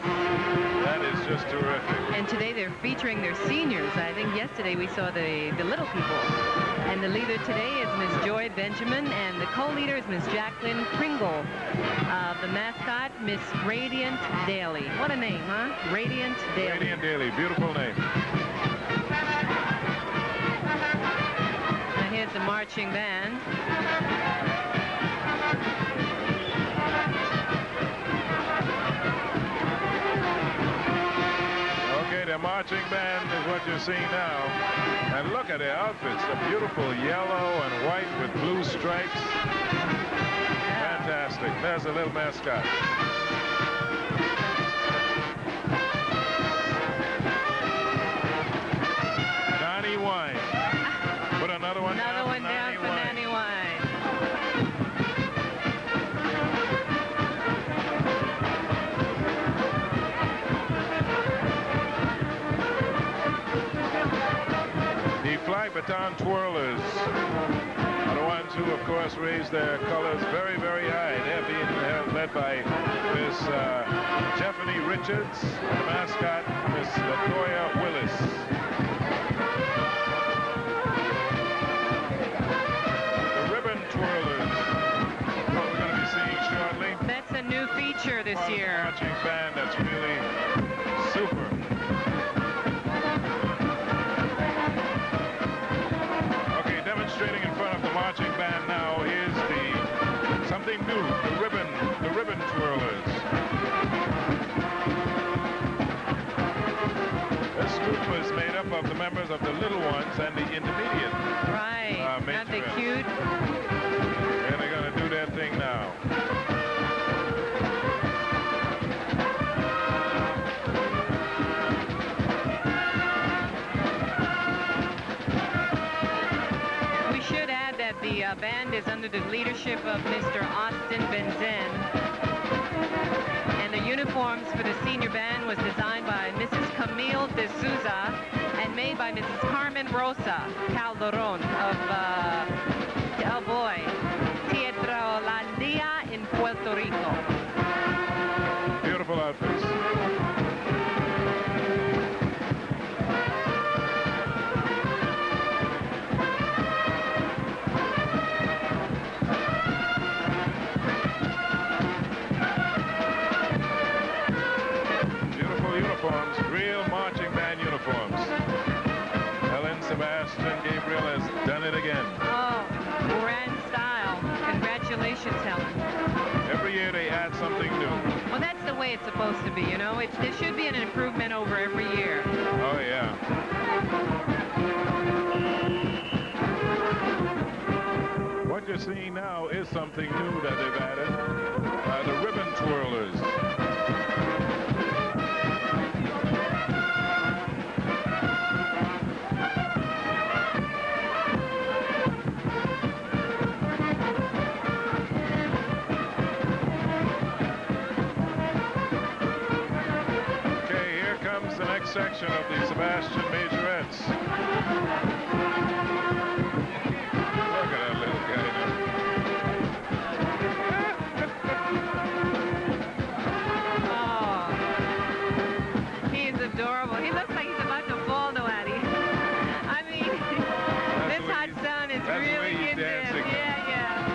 That is just terrific. And today they're featuring their seniors. I think yesterday we saw the little people. And the leader today is Miss Joy Benjamin, and the co-leader is Miss Jacqueline Pringle. The mascot, Miss Radiant Daly. What a name, huh? Radiant Daly. Radiant Daly, beautiful name. Now here's the marching band. The marching band is what you're seeing now. And look at their outfits, the beautiful yellow and white with blue stripes. Fantastic. There's a little mascot. Nanny Wine. Put another one down. Another one down for Nanny Wine. Flag baton twirlers are the ones who, of course, raise their colors very, very high. They're being led by Miss Stephanie Richards and the mascot, Miss Latoya Willis. The ribbon twirlers, what we're going to be seeing shortly. That's a new feature this year. Marching band that's really super. Demonstrating in front of the marching band now is something new, the ribbon twirlers. This group is made up of the members of the little ones and the intermediate. Right. band is under the leadership of Mr. Austin Benzen. And the uniforms for the senior band was designed by Mrs. Camille de Souza and made by Mrs. Carmen Rosa Calderon of, oh boy, Tierralandia in Puerto Rico. Beautiful outfits. Uniforms, real marching band uniforms. Helen Sebastian Gabriel has done it again. Oh, grand style. Congratulations, Helen. Every year they add something new. Well, that's the way it's supposed to be, you know. There should be an improvement over every year. Oh, yeah. What you're seeing now is something new that they've added. The ribbon twirlers. The next section of the Sebastian Majorettes. Look at that little guy Oh, he is adorable. He looks like he's about to fall, though, Addie. I mean, this hot sun is really getting him. Yeah, yeah.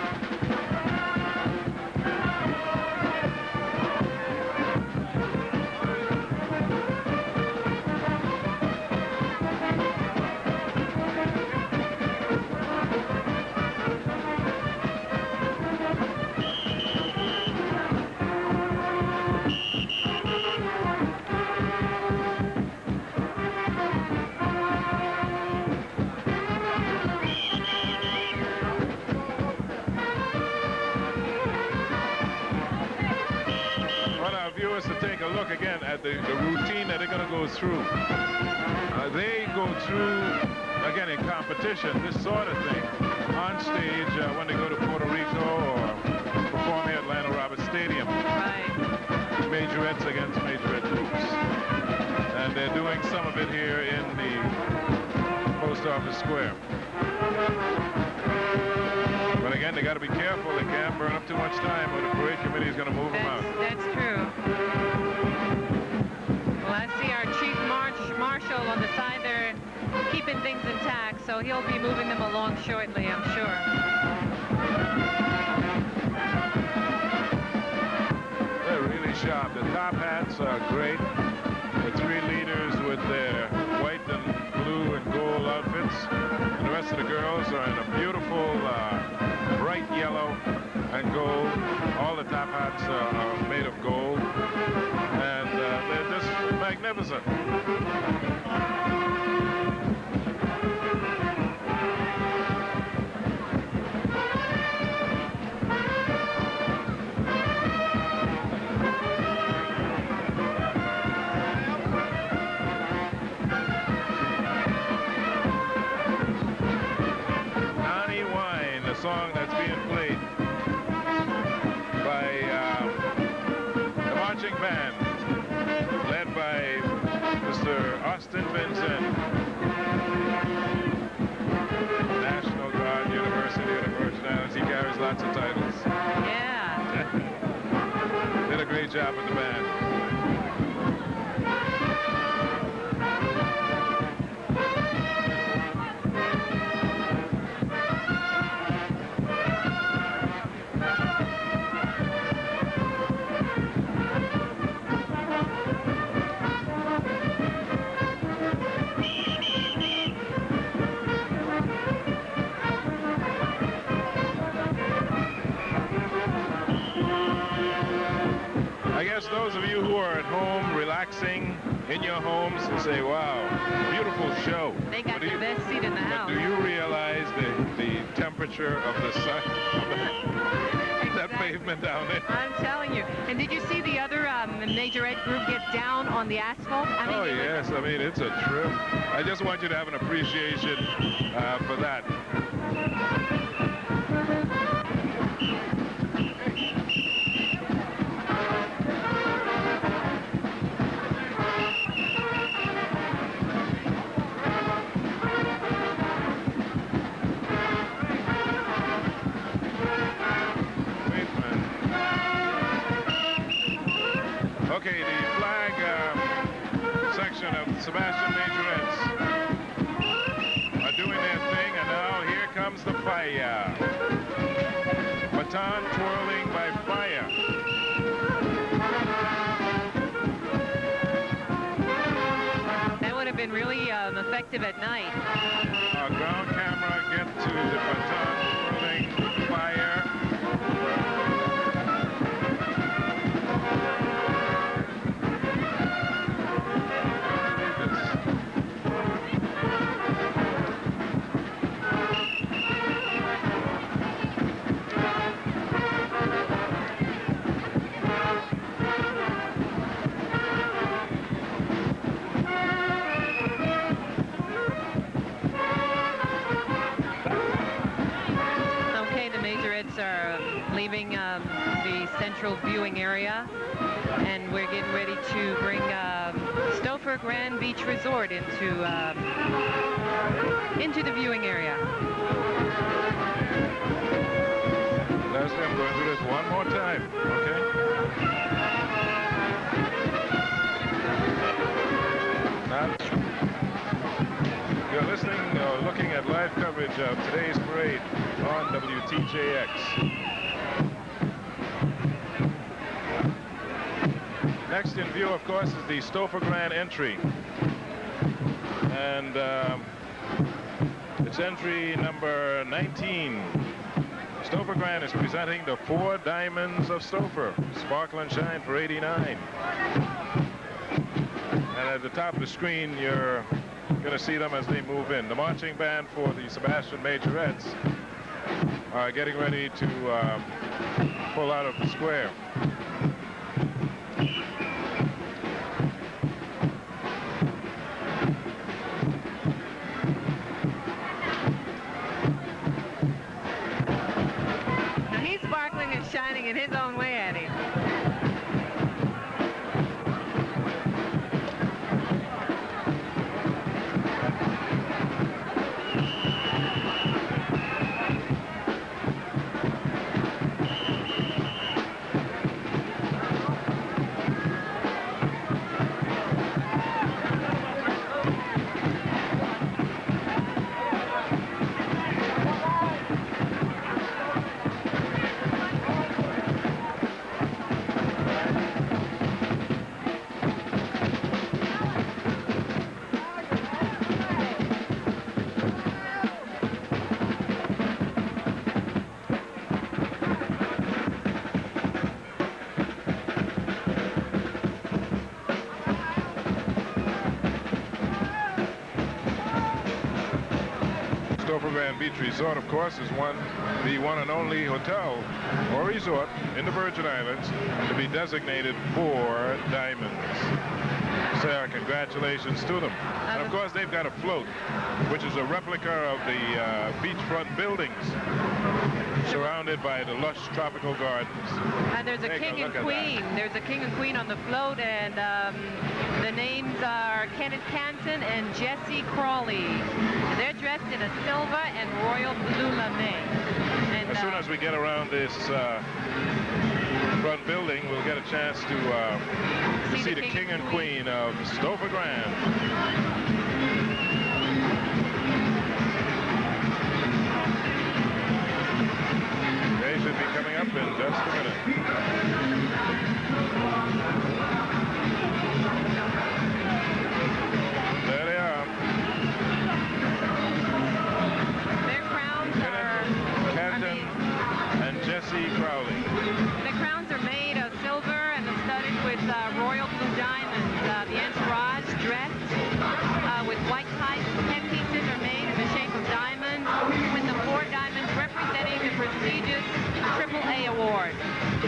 viewers to take a look again at the routine that they're going to go through. They go through, again, in competition, this sort of thing on stage when they go to Puerto Rico or perform here at Atlanta Roberts Stadium. Right. Majorettes against majorette groups. And they're doing some of it here in the Post Office Square. But again, they got to be careful. They can't burn up too much time or the parade committee is going to move them out. That's true. Well, I see our Chief Marshal on the side there keeping things intact, so he'll be moving them along shortly, I'm sure. They're really sharp. The top hats are great. The three leaders with their white and blue and gold outfits. And the rest of the girls are in a beautiful bright yellow and gold. All the top hats are made of gold. And they're just magnificent. Song that's being played by the marching band led by Mr. Austin Benzen, National Guard, University of the Virgin Islands. He carries lots of titles. Yeah. Did a great job with the band. I guess those of you who are at home relaxing in your homes say, wow, beautiful show. They got the best seat in the house. But do you realize the temperature of the sun, of that pavement down there? I'm telling you. And did you see the other majorette group get down on the asphalt? I mean, oh, yes. I mean, it's a trip. I just want you to have an appreciation for that. Sebastian Majorettes are doing their thing, and now here comes the fire. Baton twirling by fire. That would have been really effective at night. Our ground camera get to the baton twirling fire. Are leaving the central viewing area, and we're getting ready to bring Stouffer Grand Beach Resort into the viewing area. Leslie, I'm going to do this one more time, okay? You're listening or looking at live coverage of today's parade on WTJX. Next in view, of course, is the Stouffer Grand entry. And it's entry number 19. Stouffer Grand is presenting the 4 Diamonds of Stouffer, Sparkle and Shine for 89. And at the top of the screen, you're going to see them as they move in. The marching band for the Sebastian Majorettes are getting ready to pull out of the square. Now he's sparkling and shining in his own way, Eddie. Stouffer Grand Beach Resort, of course, is the one and only hotel or resort in the Virgin Islands to be designated for diamonds. Say our congratulations to them. And of course, they've got a float, which is a replica of the beachfront buildings, surrounded by the lush tropical gardens. And there's a king and queen. There's a king and queen on the float, and the names are Kenneth Canton and Jesse Crawley. They're dressed in a silver and royal blue lame. And as soon as we get around this front building, we'll get a chance to see the king and queen of Stouffer Grand. They should be coming up in just a minute. There they are. their crowns are Canton and Jesse Crowley. The crowns are made of silver and they're studded with royal blue diamonds. The entourage dressed with white ties. Headpieces are made in the shape of diamonds, with the 4 diamonds representing the prestigious AAA award.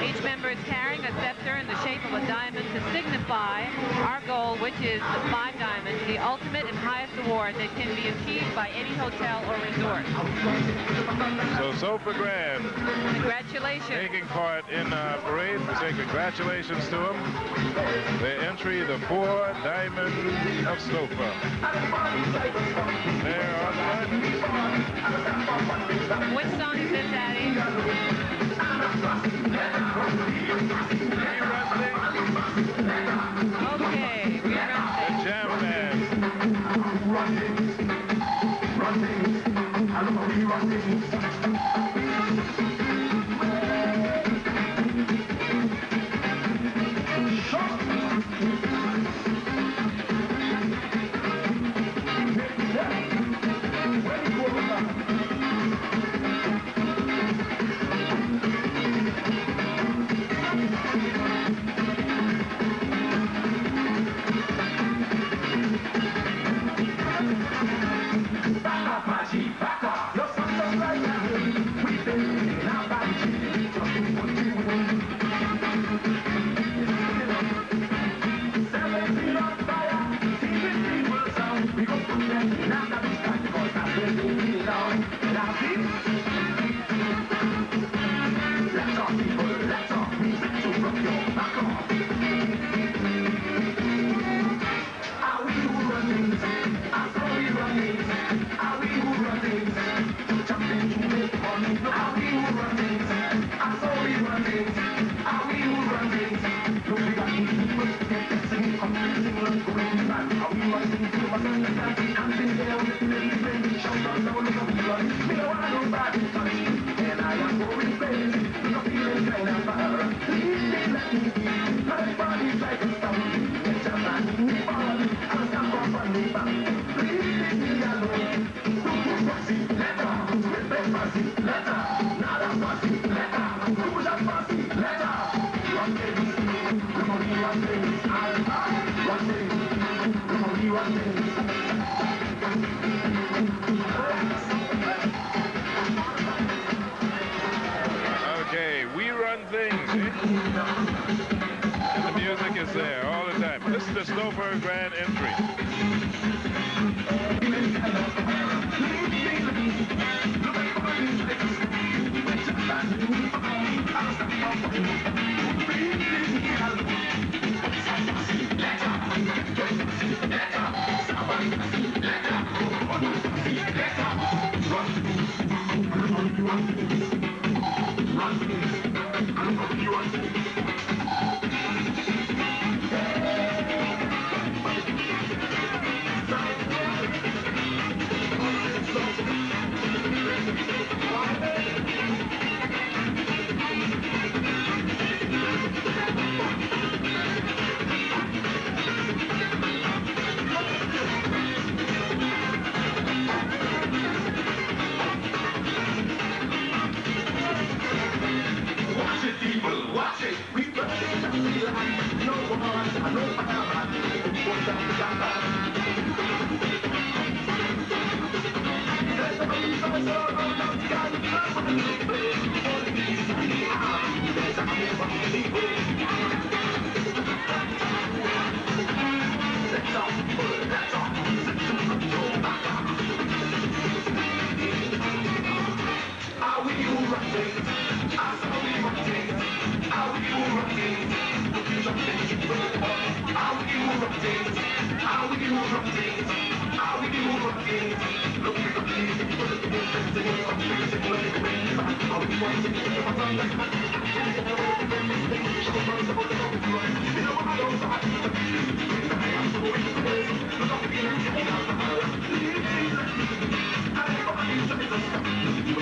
Each member is carrying a scepter in the shape of a diamond to signify our goal, which is the 5 diamonds, the ultimate and highest award that can be achieved by any hotel or resort. So Stouffer Grand, congratulations. Taking part in parade. We say congratulations to them. Their entry, the 4 Diamonds of Stouffer. There are the diamonds. Which song is this, Daddy? Okay, the jam band. Okay, we run things, eh? And the music is there all the time. This is the Snowbird Grand Entry.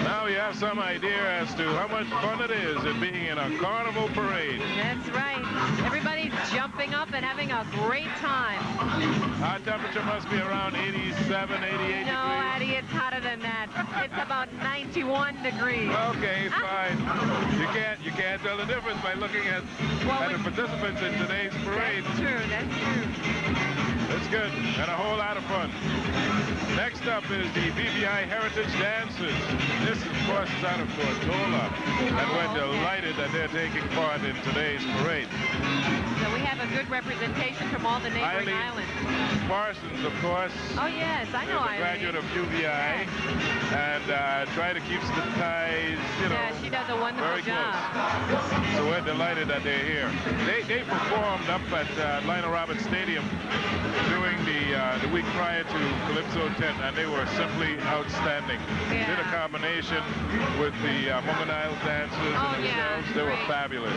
Now you have some idea as to how much fun it is in being in a carnival parade. That's right. Everybody's jumping up and having a great time. Our temperature must be around 87, 88 degrees. No, Addie, it's hotter than that. It's about 91 degrees. Okay, fine. You can't tell the difference by looking at the participants in today's parade. That's true. That's true. It's good and a whole lot of fun. Next up is the BVI Heritage Dances. This, of course, is out of Tortola, and we're delighted that they're taking part in today's parade. So we have a good representation from all the neighboring islands. Parsons, of course. Oh, yes, I know Eileen. A graduate of UVI, and try to keep the ties, you know. Yeah, she does a wonderful job. So we're delighted that they're here. They performed up at Lionel Roberts Stadium during the week prior to Calypso 10, and they were simply outstanding. Yeah. Did a combination with the Mungan Isle dancers and themselves. They were fabulous.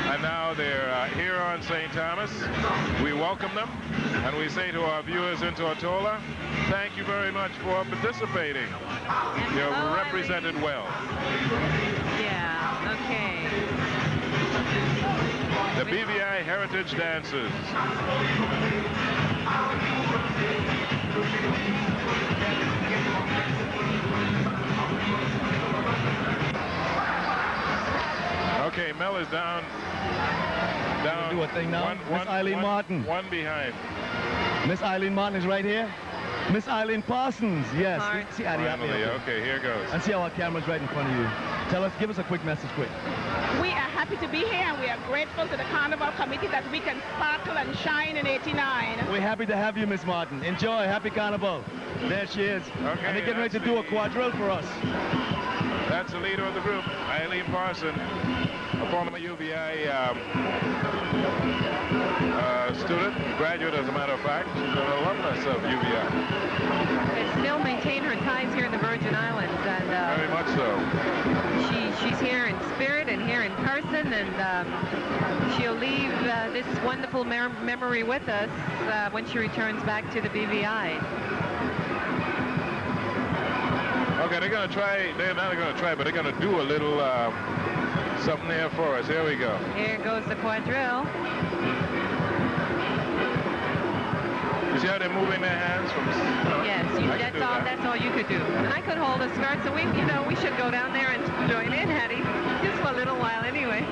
And now they're here on St. Thomas. We welcome them, and we say to our viewers in Tortola, thank you very much for participating. You're represented well. Yeah, okay. The BVI Heritage Dances. Okay, Mel is down. Do a thing now. Miss Eileen Martin. One behind. Miss Eileen Martin is right here. Miss Eileen Parsons, yes. See, Finally, okay, here goes. And see how our camera's right in front of you. Tell us, give us a quick message, quick. We are happy to be here, and we are grateful to the Carnival Committee that we can sparkle and shine in '89. We're happy to have you, Miss Martin. Enjoy. Happy Carnival. There she is. Okay, and they're getting ready to do a quadrille for us. That's the leader of the group, Eileen Parson, a former UVI student, graduate as a matter of fact. She's an alumnus of UVI. They still maintain her ties here in the Virgin Islands, and very much so. She's here in spirit and here in person, and she'll leave this wonderful memory with us when she returns back to the BVI. Okay, they're going to try, they're not going to try, but they're going to do a little something there for us. Here we go. Here goes the quadrille. You see how they're moving their hands from... Yes, that's all you could do. And I could hold a skirt, so we should go down there and join in, Hattie. Just for a little while anyway.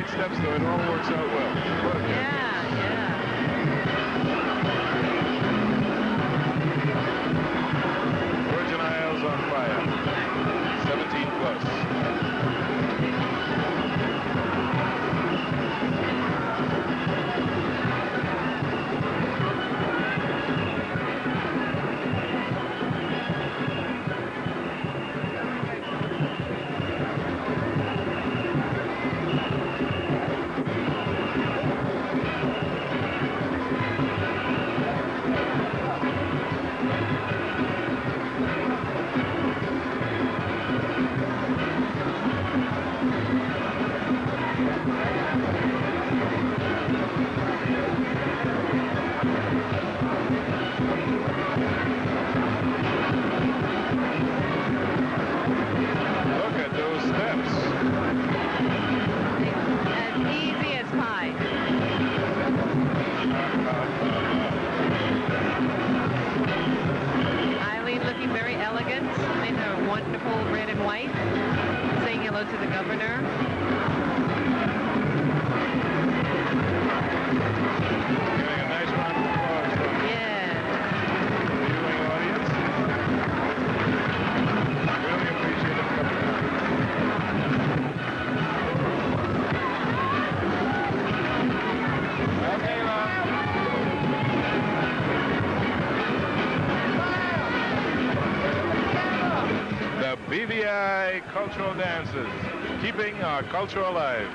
Steps, though, it all works out well. Virgin Isles on fire. 17 plus. To the governor. Getting a nice round of applause from the viewing audience. Really appreciate it coming out. Okay, the BVI Cultural Dances, keeping our culture alive.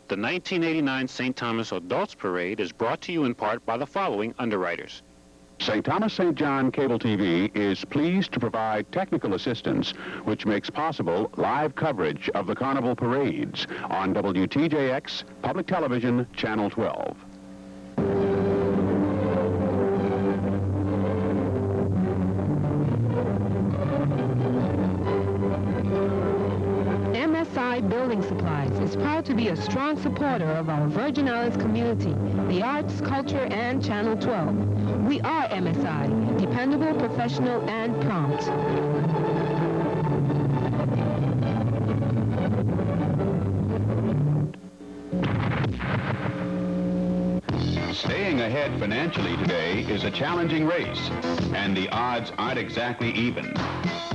The 1989 St. Thomas Adults Parade is brought to you in part by the following underwriters. St. Thomas St. John Cable TV is pleased to provide technical assistance which makes possible live coverage of the Carnival parades on WTJX Public Television Channel 12. MSI Building Supplies is proud to be a strong supporter of our Virgin Islands community, the arts, culture, and Channel 12. We are MSI, dependable, professional, and prompt. Staying ahead financially today is a challenging race, and the odds aren't exactly even.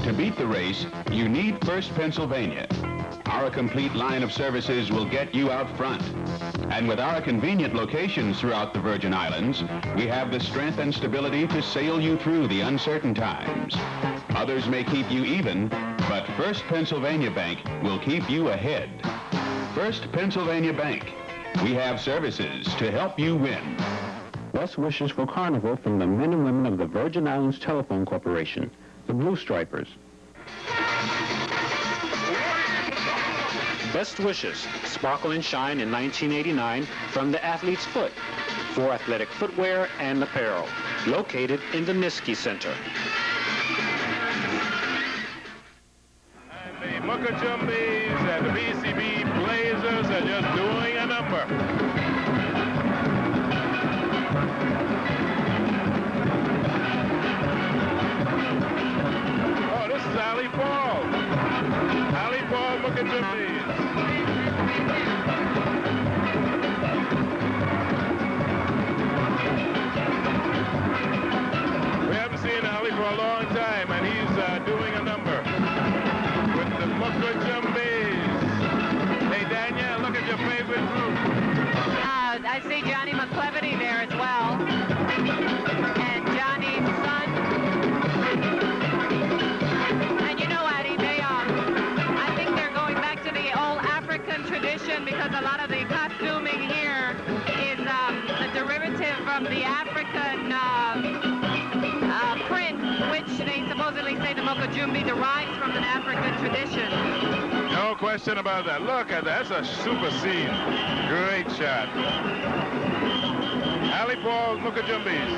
To beat the race, you need First Pennsylvania. Our complete line of services will get you out front. And with our convenient locations throughout the Virgin Islands, we have the strength and stability to sail you through the uncertain times. Others may keep you even, but First Pennsylvania Bank will keep you ahead. First Pennsylvania Bank. We have services to help you win. Best wishes for Carnival from the men and women of the Virgin Islands Telephone Corporation, the Blue Stripers. Best wishes, sparkle and shine in 1989 from the Athlete's Foot for athletic footwear and apparel, located in the Niski Center. And the Muckajumbies and the BCB Blazers are just doing a number. Oh, this is Ali Paul. Ali Paul Muckajumbies. We haven't seen Ali for a long time, and he's doing a number with the Muckajumbies. Hey, Danielle, look at your favorite group. I see Johnny McClevity there as well. And Johnny's son. And you know, Addie, I think they're going back to the old African tradition because a lot of the costuming here is a derivative from the African print, which they supposedly say the Mokajumbi derives from an African tradition. No question about that. Look at that. That's a super scene. Great shot. Ali Paul Muckajumbies.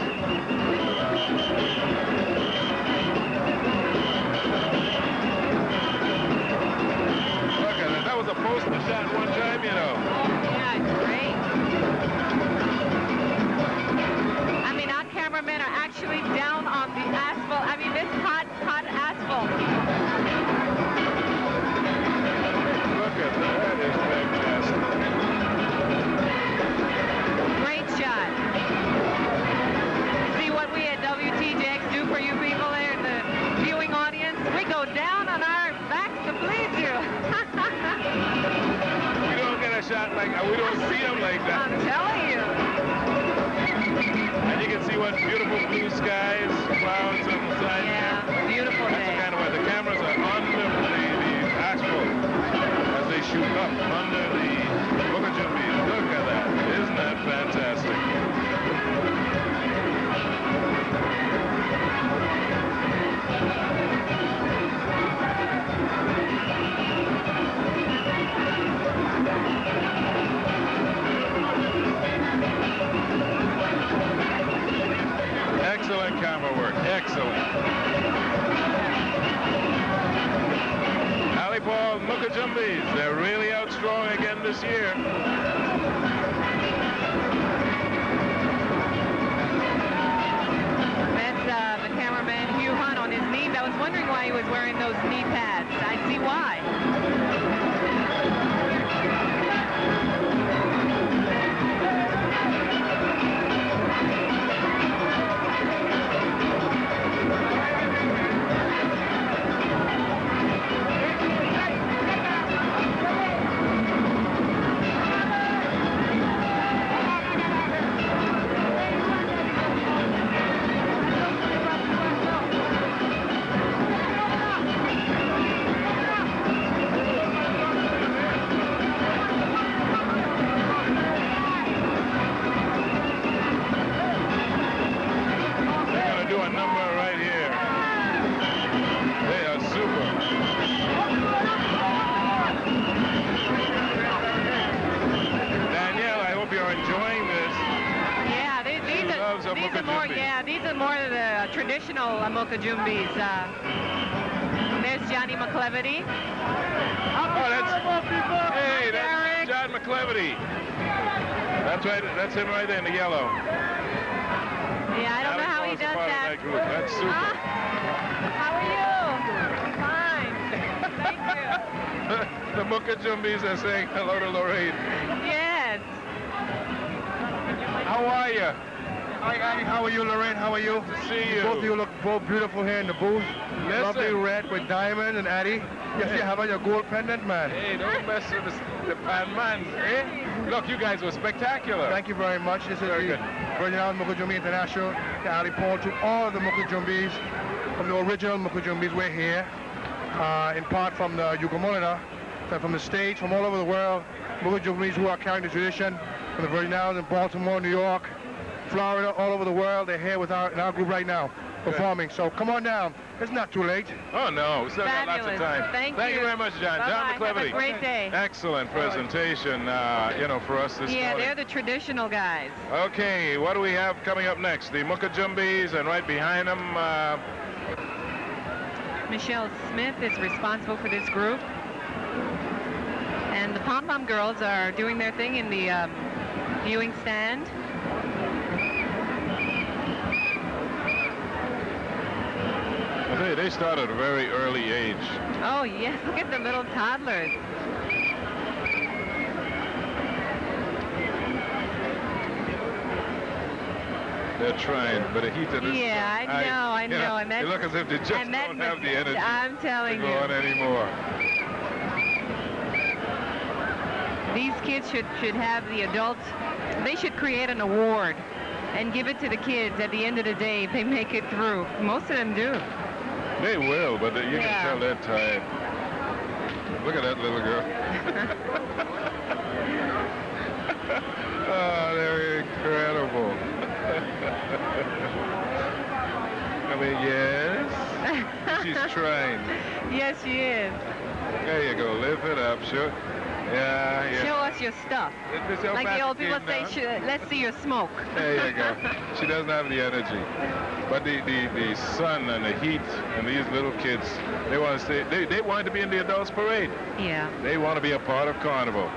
Look at that. That was a poster shot one time, you know. Yeah, it's great. I mean, our cameramen are actually down on the asphalt. I mean, this hot asphalt. Look at that. That is fantastic. Great shot. See what we at WTJX do for you people there in the viewing audience? We go down on our backs to please you. We don't get a shot like that. We don't see them like that. I'm telling you. And you can see what beautiful blue skies, clouds on the side there. Beautiful day. That's the kind of way the cameras are under the asphalt as they shoot up under the Muckajumbies. Look at that. Isn't that fantastic? Excellent camera work. Excellent. Ali Paul Muckajumbies. They're really out strong again this year. That's the cameraman Hugh Hunt on his knees. I was wondering why he was wearing those knee pads. I see why. These are more of the traditional Muckajumbies. There's Johnny McClevity. That's John McClevity. That's right. That's him right there in the yellow. Yeah, I don't know how he does that. That's super. How are you? Fine. Thank you. The Muckajumbies are saying hello to Lorraine. Yes. How are you? Hi, Annie. How are you, Lorraine? How are you? To see you. Both of you look both beautiful here in the booth. Listen. Lovely red with diamond and Addie. Yes, you have on your gold pendant, man. Hey, don't mess with the pan man, eh? Look, you guys were spectacular. Thank you very much. This is Very the good. Virgin Islands Mukujumbi International, the Ali Paul to all of the Mukujumbis, from the original Mukujumbis. We're here, in part from the Yugamolina, from the States, from all over the world. Mukujumbis who are carrying the tradition from the Virgin Islands in Baltimore, New York, Florida, all over the world. They're here with in our group right now, performing. So come on down. It's not too late. Oh, no. We still got lots of time. Thank you very much, John. Bye-bye. John McCleverty. Have a great day. Excellent presentation, for us this morning. Yeah, they're the traditional guys. Okay, what do we have coming up next? The Mukujumbis, and right behind them... Michelle Smith is responsible for this group. And the Pom Pom Girls are doing their thing in the viewing stand. I tell you, they start at a very early age. Oh, yes. Look at the little toddlers. They're trying, but the heat of this... Yeah, I know. And they look as if they just don't have the energy I'm telling to go on anymore. These kids should have the adults, they should create an award and give it to the kids at the end of the day if they make it through. Most of them do. They will, but you can tell they're tired. Look at that little girl. Oh, they're incredible. I mean, yes. She's trying. Yes, she is. There you go. Lift it up. Sure. Yeah. Show us your stuff. Like the old people say, let's see your smoke. There you go. She doesn't have the energy. But the sun and the heat and these little kids, they want to stay. They want to be in the adults parade. Yeah. They want to be a part of Carnival.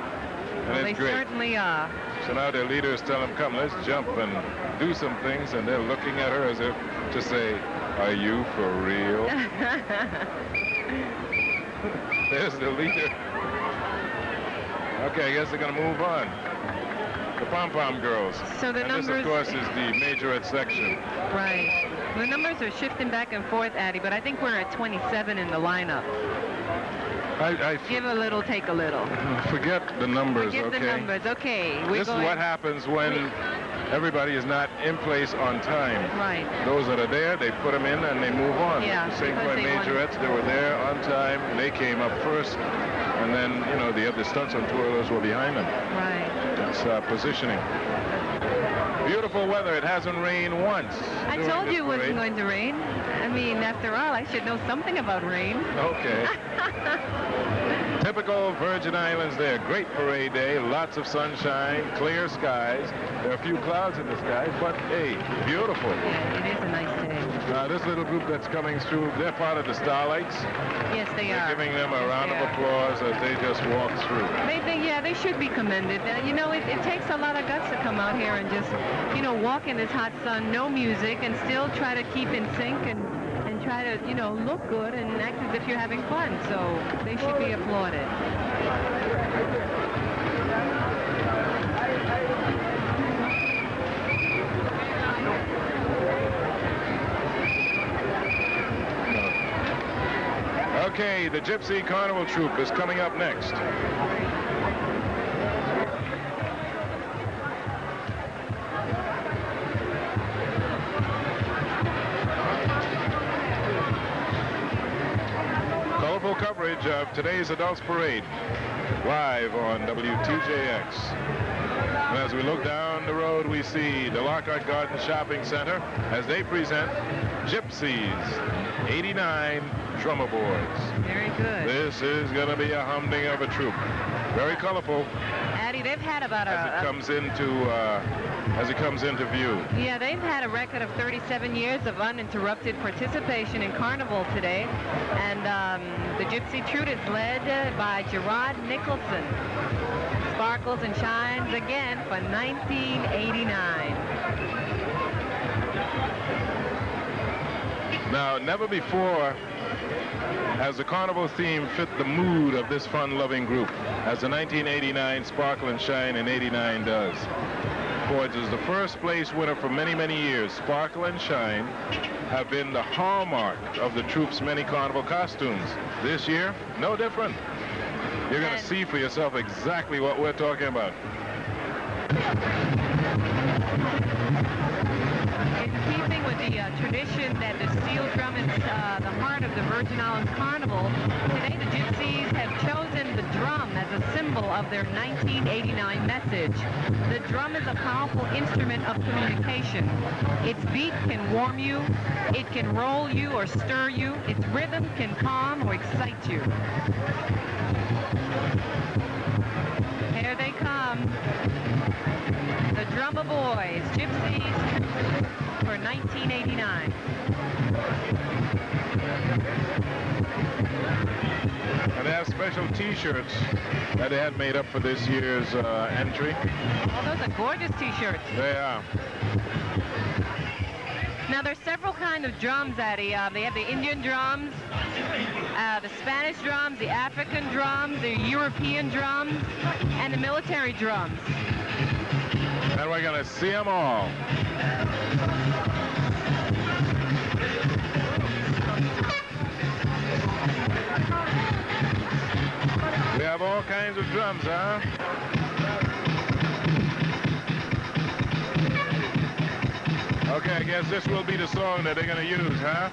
And it's they great. Certainly are. So now their leaders tell them, come, let's jump and do some things. And they're looking at her as if to say, are you for real? There's the leader. Okay, I guess they're going to move on. The Pom Pom Girls. So the numbers... this, of course, is the majorette section. Right. The numbers are shifting back and forth, Addie, but I think we're at 27 in the lineup. Give a little, take a little. Forget the numbers, Forget okay? the numbers, okay. This is what happens when everybody is not in place on time. Right. Those that are there, they put them in and they move on. Yeah. Same for majorettes, they were there on time, and they came up first. And then, the stunts on twirlers were behind them. Right. It's positioning. Beautiful weather. It hasn't rained once. I told you it wasn't going to rain. I mean, after all, I should know something about rain. Okay. Typical Virgin Islands there. Great parade day. Lots of sunshine, clear skies. There are a few clouds in the skies, but hey, beautiful. Yeah, it is a nice day. This little group that's coming through, they're part of the Starlights. Yes, they are. They're giving them a round of applause as they just walk through. They should be commended. It takes a lot of guts to come out here and just, walk in this hot sun, no music, and still try to keep in sync and try to, look good and act as if you're having fun. So they should be applauded. Okay, the Gypsy Carnival Troupe is coming up next. Colorful coverage of today's Adults Parade, live on WTJX. And as we look down the road, we see the Lockhart Garden Shopping Center as they present Gypsies 89 drummer boards. Very good. This is going to be a humding of a troupe. Very colorful. Addie, they've had about as it comes into view. Yeah, they've had a record of 37 years of uninterrupted participation in Carnival today. And the Gypsy Troupe is led by Gerard Nicholson. Sparkles and shines again for 1989. Now, never before has the Carnival theme fit the mood of this fun-loving group, as the 1989 Sparkle and Shine in 89 does. Reports is the first place winner for many, many years. Sparkle and Shine have been the hallmark of the troops' many carnival costumes. This year, no different. You're going to see for yourself exactly what we're talking about. In keeping with the tradition that the steel drum is the heart of the Virgin Islands Carnival, today the Gypsies have chosen the drum as a symbol of their 1989 message. The drum is a powerful instrument of communication. Its beat can warm you, it can roll you or stir you, its rhythm can calm or excite you. Here they come. The Drummer Boys, Gypsies, for 1989. And they have special T-shirts that they had made up for this year's entry. Oh, those are gorgeous T-shirts. They are. Now, there's several kinds of drums, Eddie. They have the Indian drums, the Spanish drums, the African drums, the European drums, and the military drums. And we're going to see them all. We have all kinds of drums, huh? Okay, I guess this will be the song that they're going to use, huh?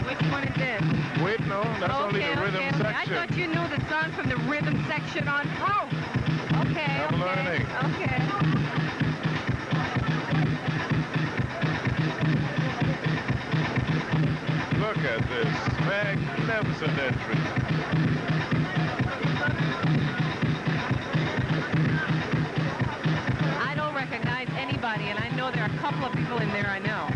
Which one is this? Wait, no, that's only the rhythm section. I thought you knew the song from the rhythm section on through. Okay, I'm learning. Okay. Look at this magnificent entry. I don't recognize anybody, and I know there are a couple of people in there I know.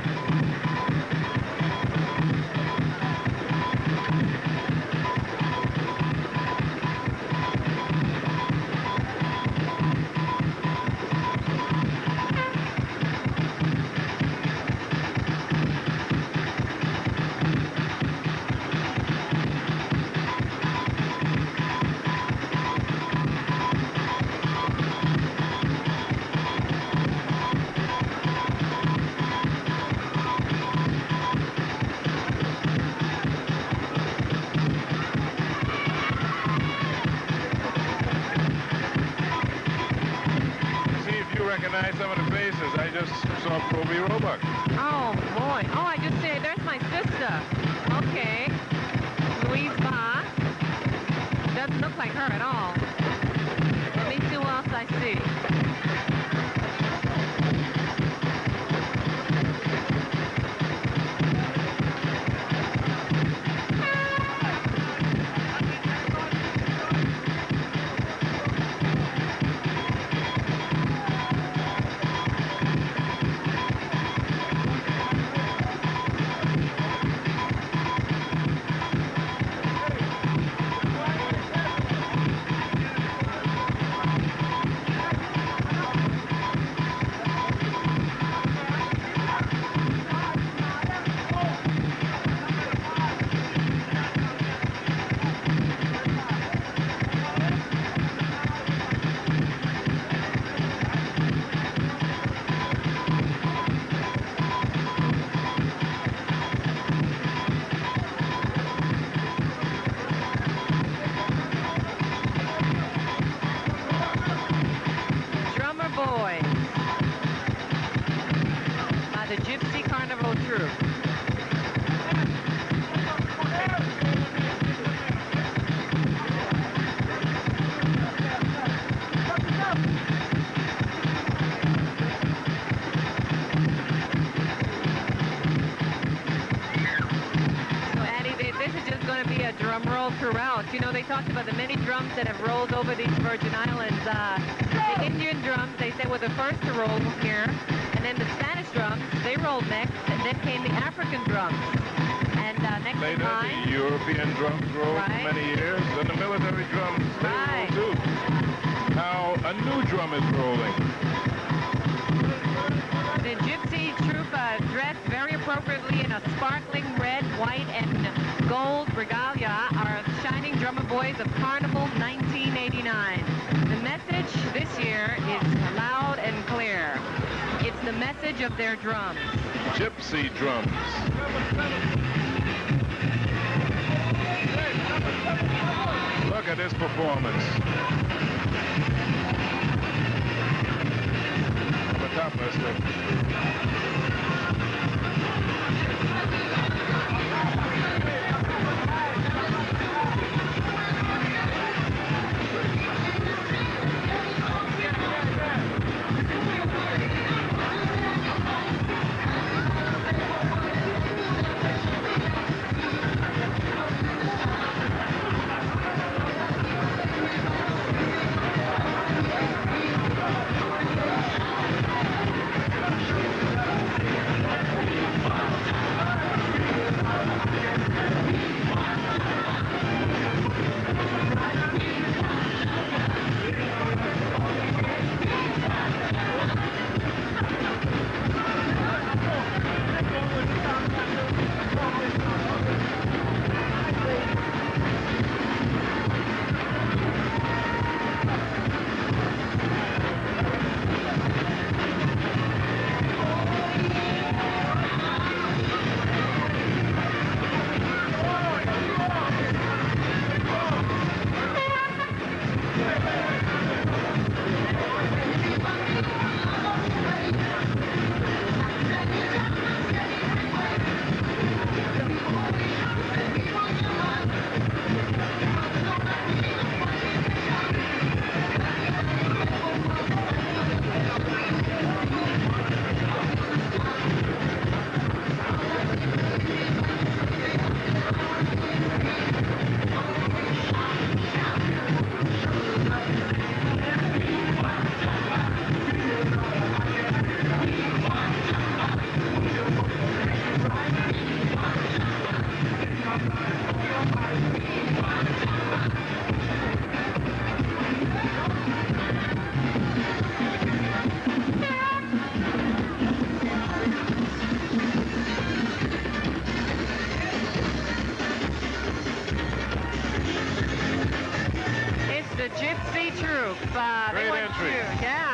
Recognize some of the faces. I just saw Proby Roebuck. Oh, boy. Oh, I just say, there's my sister. Okay. Louise Barr. Doesn't look like her at all. Let me see who else I see. The Gypsy Carnival Troupe. Drum roll throughout. You know, they talked about the many drums that have rolled over these Virgin Islands. The Indian drums, they said, were the first to roll here. And then the Spanish drums, they rolled next. And then came the African drums. And next later, in line, the European drums rolled for many years. And the military drums, they rolled too. Now, a new drum is rolling. The Gypsy troupe dressed very appropriately in a sparkling red, white, and gold regalia are Shining Drummer Boys of Carnival 1989. The message this year is loud and clear. the message of their drums. Gypsy drums. Look at this performance. Up the top, Lester.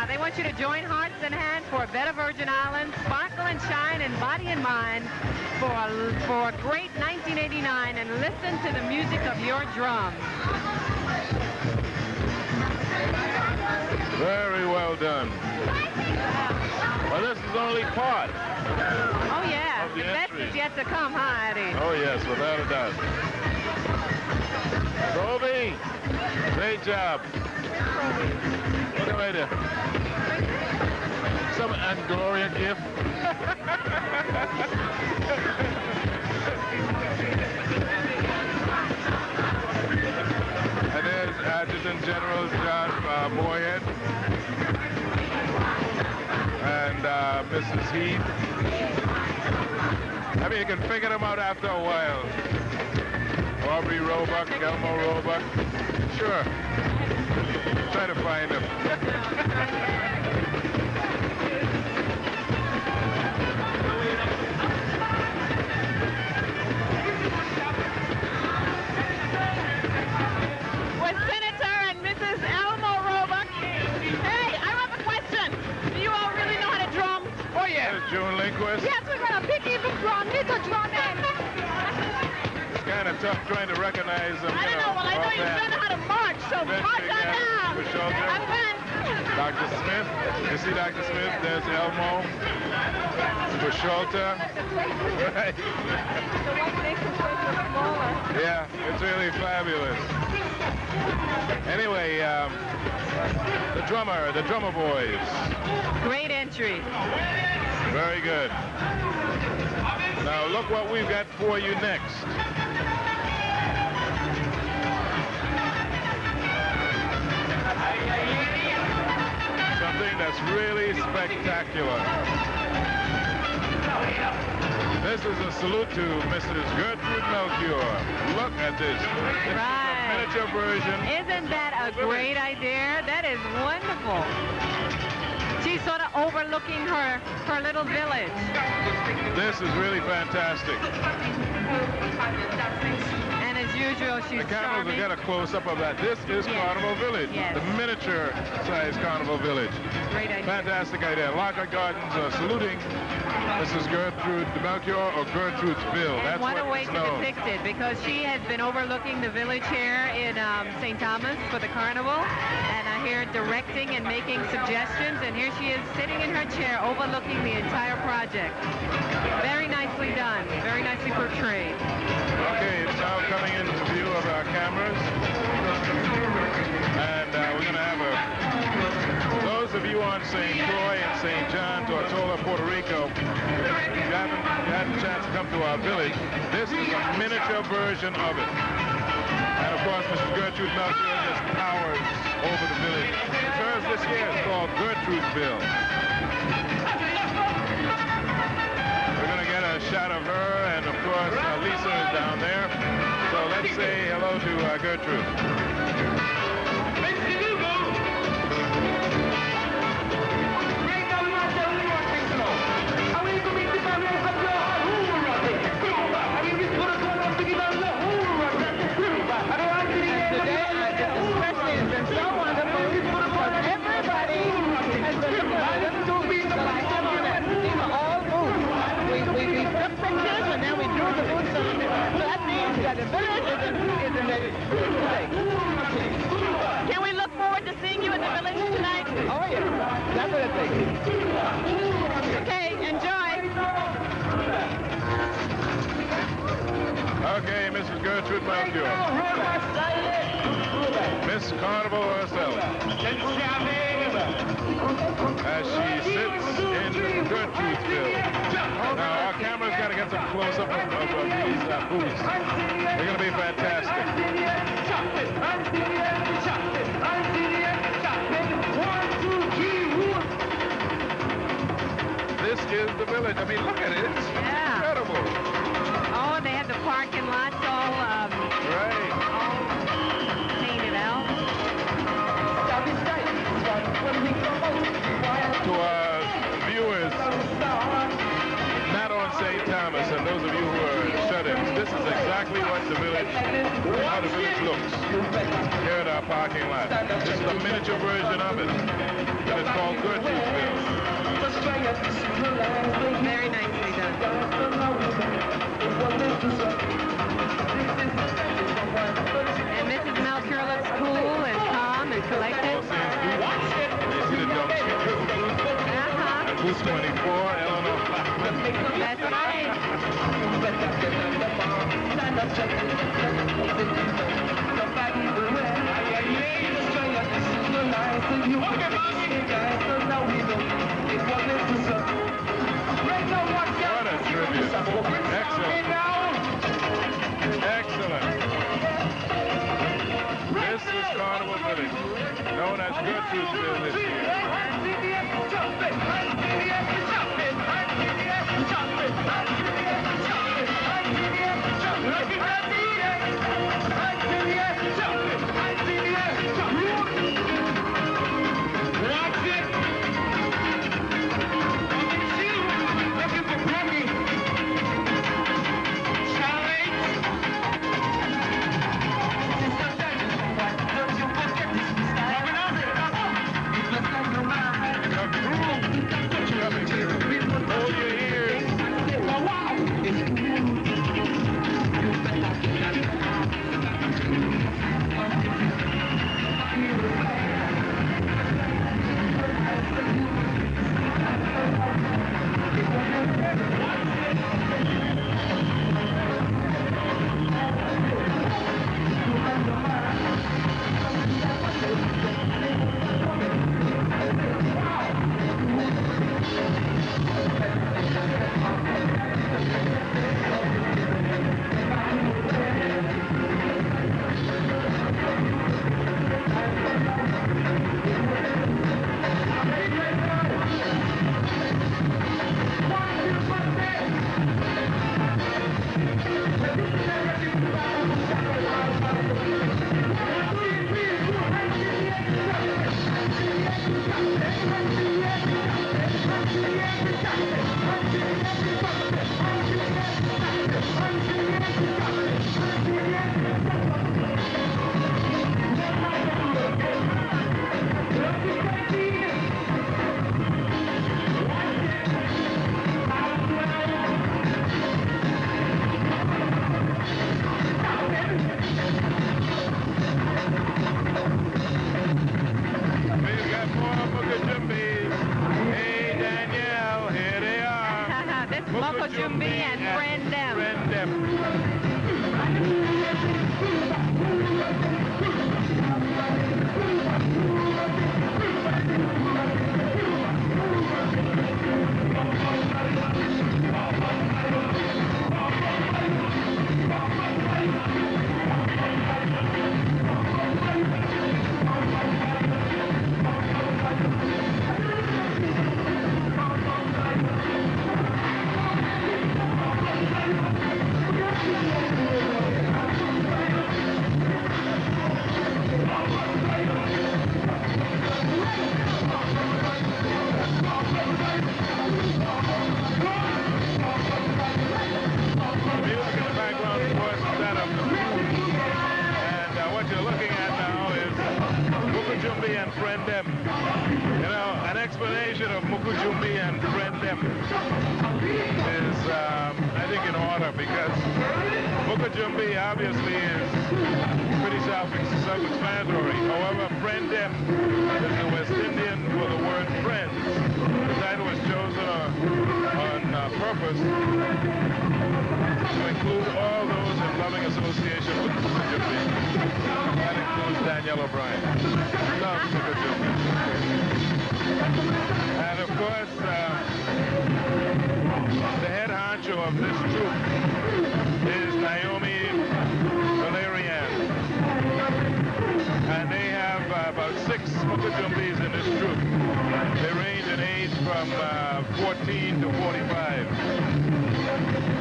They want you to join hearts and hands for a better Virgin Islands, sparkle and shine in body and mind for a great 1989, and listen to the music of your drums. Very well done. Well, this is only part. Oh, yeah. The best is yet to come, huh, Eddie? Oh, yes, without a doubt. Toby, great job. Look at right there. Some Angloria gift. And there's Adjutant General John Moorhead and Mrs. Heath. I mean, you can figure them out after a while. Aubrey Roebuck, Elmo Roebuck. Sure. Try to find them. With Senator and Mrs. Elmo Roebuck. Hey, I have a question. Do you all really know how to drum? Oh, yeah. There's June Lindquist. Yes, we're going to pick even drum. Need to drum in. It's kind of tough trying to recognize them. I don't know. Well, I know you don't know how to march, so march on down. Dr. Smith. You see Dr. Smith? There's Elmo. Busholta. Right. Yeah, it's really fabulous. Anyway, the drummer boys. Great entry. Very good. Now look what we've got for you next. Something that's really spectacular. This is a salute to Mrs. Gertrude Melchior. Look at this. This is a miniature version. Isn't that a great idea? That is wonderful. She's sort of overlooking her little village. This is really fantastic. And as usual, Oh, she's the cameras charming. will get a close-up of that. This is Carnival Village, the miniature-sized Carnival Village. Great idea. Fantastic idea. Lockhart Gardens saluting Mrs. Gertrude Melchior or Gertrude's Bill. And That's what a way it's to known. depict it, because she has been overlooking the village here in St. Thomas for the carnival, and I hear directing and making suggestions, and here she is sitting in her chair overlooking the entire project. Very nicely done, very nicely portrayed. Okay, it's now coming into view of our cameras, and we're going to have those of you on St. Croix and St. John, Tortola, Puerto Rico, if you haven't had a chance to come to our village, this is a miniature version of it. And of course, Mrs. Gertrude Melchior just towers over the village. Hers this year is called Gertrude's Bill. We're going to get a shot of her, and of course, Lisa is down there. So let's say hello to Gertrude. Can we look forward to seeing you at the village tonight? Oh, yeah. Definitely. Okay, enjoy. Okay, Mrs. Gertrude Melchior. Miss Carnival herself. As she sits in Gertrudesville. Now, our camera's got to get some close-up of these booths. They're going to be fantastic. This is the village. I mean, look at it. It's incredible. Oh, they have the parking lots all painted out. To our viewers, not on St. Thomas, and those of you who are shut-ins, this is exactly what how the village looks here at our parking lot. This is a miniature version of it, and it's called Gertrude'sville. Very nicely done. And Mrs. Melchior looks cool and calm and collected. You see the Dumb Street booth? And booth 24, Eleanor Blackman. That's right. What a tribute. Excellent. Excellent. This is Carnival Village, known as Gertrude'sville this Jumbi and Friend-Dem is, I think, in order because Muka Jumbi obviously is pretty self-explanatory. However, Friend-Dem is the West Indian for the word friends. The title was chosen on purpose to include all those in loving association with Muka Jumbi. That includes Danielle O'Brien. Love Muka Jumbi. And of course, the head honcho of this troupe is Naomi Valerian. And they have about 6 Muka Jumbis in this troupe. They range in age from 14 to 45.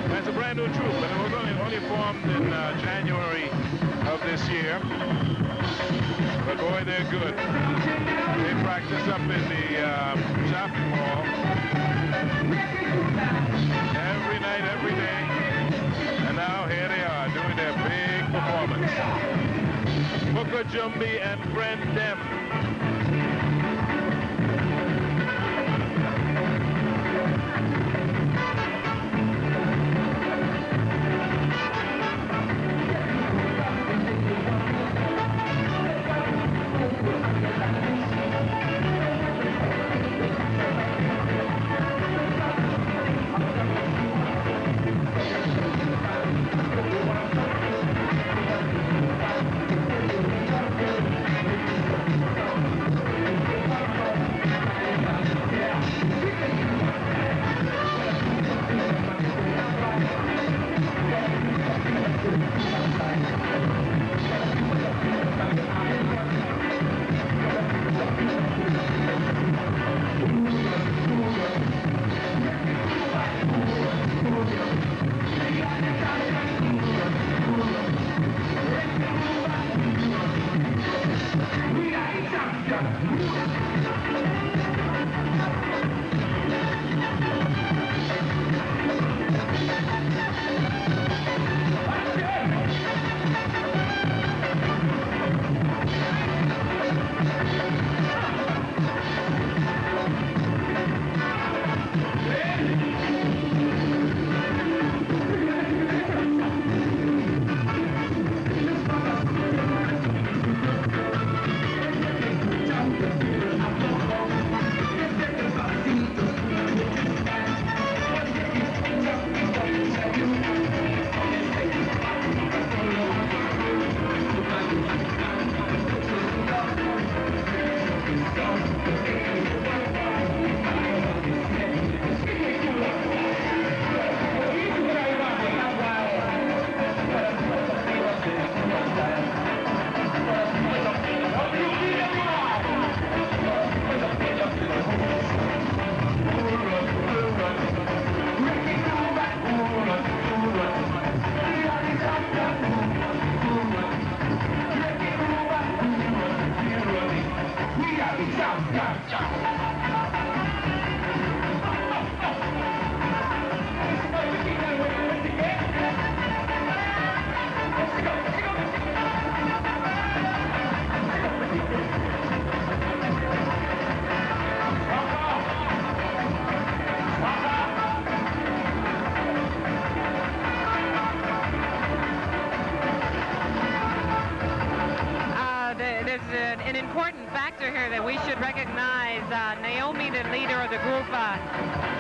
And it's a brand new troupe, and it was only formed in January of this year. But boy, they're good. They practice up in the shopping mall every night, every day. And now here they are doing their big performance. Muka Jumbi and Friend-Dem. An important factor here that we should recognize. Naomi, the leader of the group,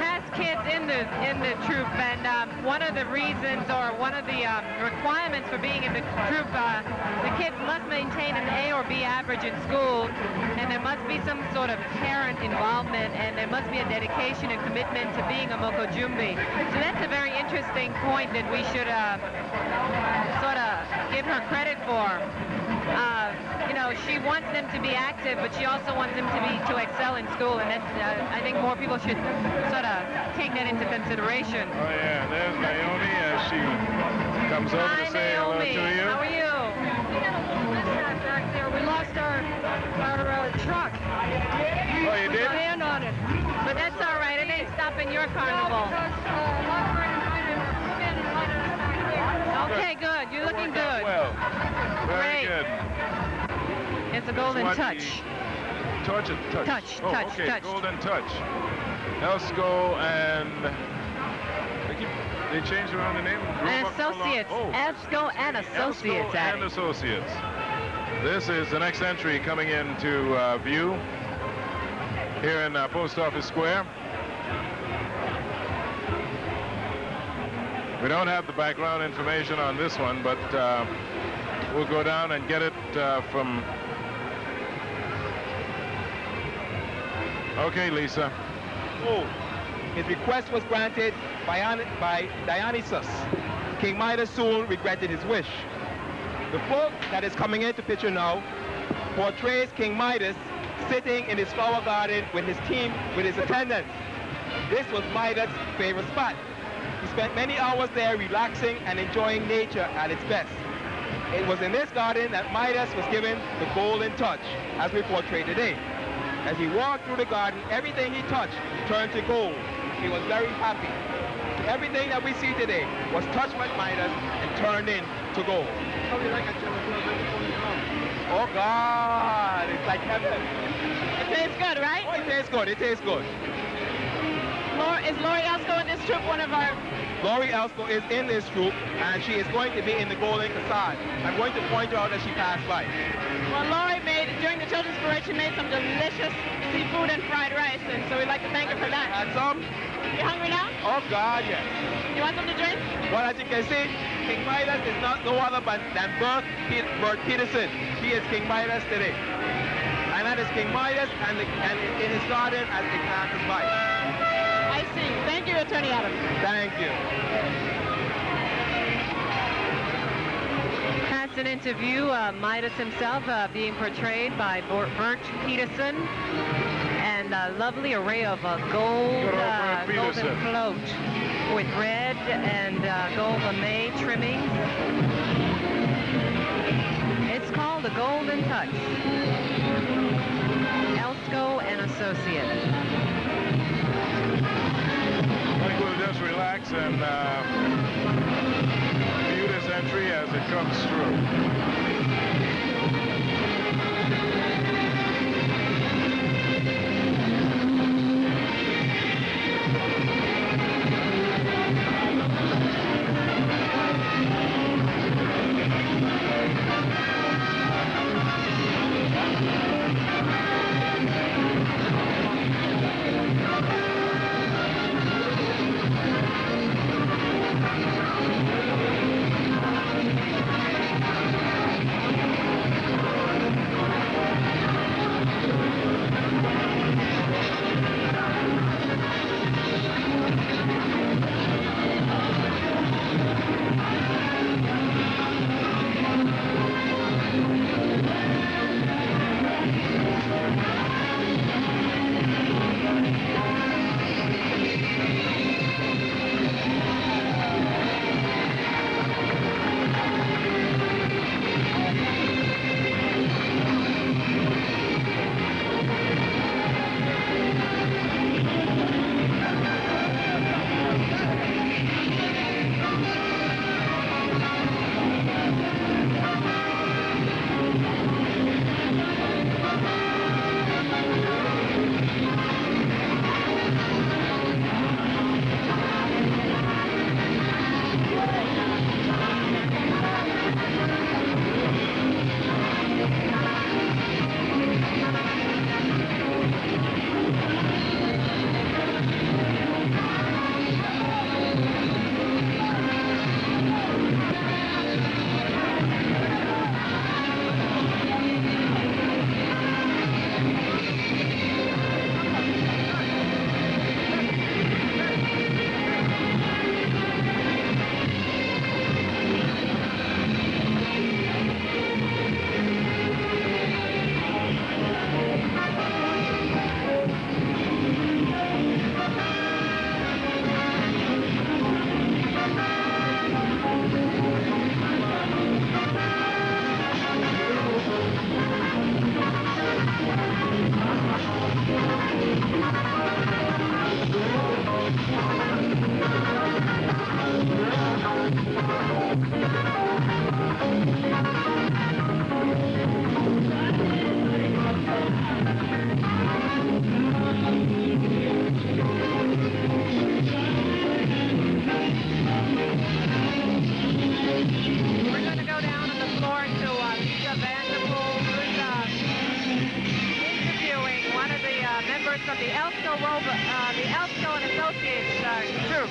has kids in the troupe, and one of the reasons or one of the requirements for being in the troupe, the kids must maintain an A or B average in school, and there must be some sort of parent involvement, and there must be a dedication and commitment to being a Moko Jumbi. So that's a very interesting point that we should sort of give her credit for. You know, she wants them to be active, but she also wants them to excel in school, and that's, I think more people should sort of take that into consideration. Oh yeah, there's Naomi as she comes over to say hello to you. How are you? We lost our truck. Oh, you did? Hand on it. But that's all right. It ain't stopping your carnival. Okay, good. You're looking good. Well, very Great. good. It's a golden touch. Touch or touch? Touch, oh, touch, okay. touch. Golden Touch. Elsko and they changed around the name. And Associates. Elsko and Associates. Elsko and Associates. This is the next entry coming into view here in Post Office Square. We don't have the background information on this one, but we'll go down and get it from... Okay, Lisa. Oh, his request was granted by Dionysus. King Midas soon regretted his wish. The book that is coming into picture now portrays King Midas sitting in his flower garden with his team, with his attendants. This was Midas' favorite spot. He spent many hours there relaxing and enjoying nature at its best. It was in this garden that Midas was given the golden touch, as we portray today. As he walked through the garden, everything he touched turned to gold. He was very happy. Everything that we see today was touched by Midas and turned into gold. How do you like it, Oh God, it's like heaven. It tastes good, right? Oh, it tastes good, it tastes good. Is Lori Elsko in this troop one of our... Lori Elsko is in this troop, and she is going to be in the Golden Cassade. I'm going to point her out as she passed by. Well, Lori made, during the children's parade, she made some delicious seafood and fried rice, and so we'd like to thank her for that. Had some? You hungry now? Oh God, yes. You want something to drink? Well, as you can see, King Midas is not no other than Bert Peterson. He is King Midas today. And that is King Midas and in his garden as it passes by. I see. Thank you, Attorney Adams. Thank you. That's an interview. Midas himself being portrayed by Bert Peterson. And a lovely array of golden float with red and gold lame trimmings. It's called the Golden Touch. Elsko and Associates. I think we'll just relax and view this entry as it comes through. members of the Elsko and Associates troop.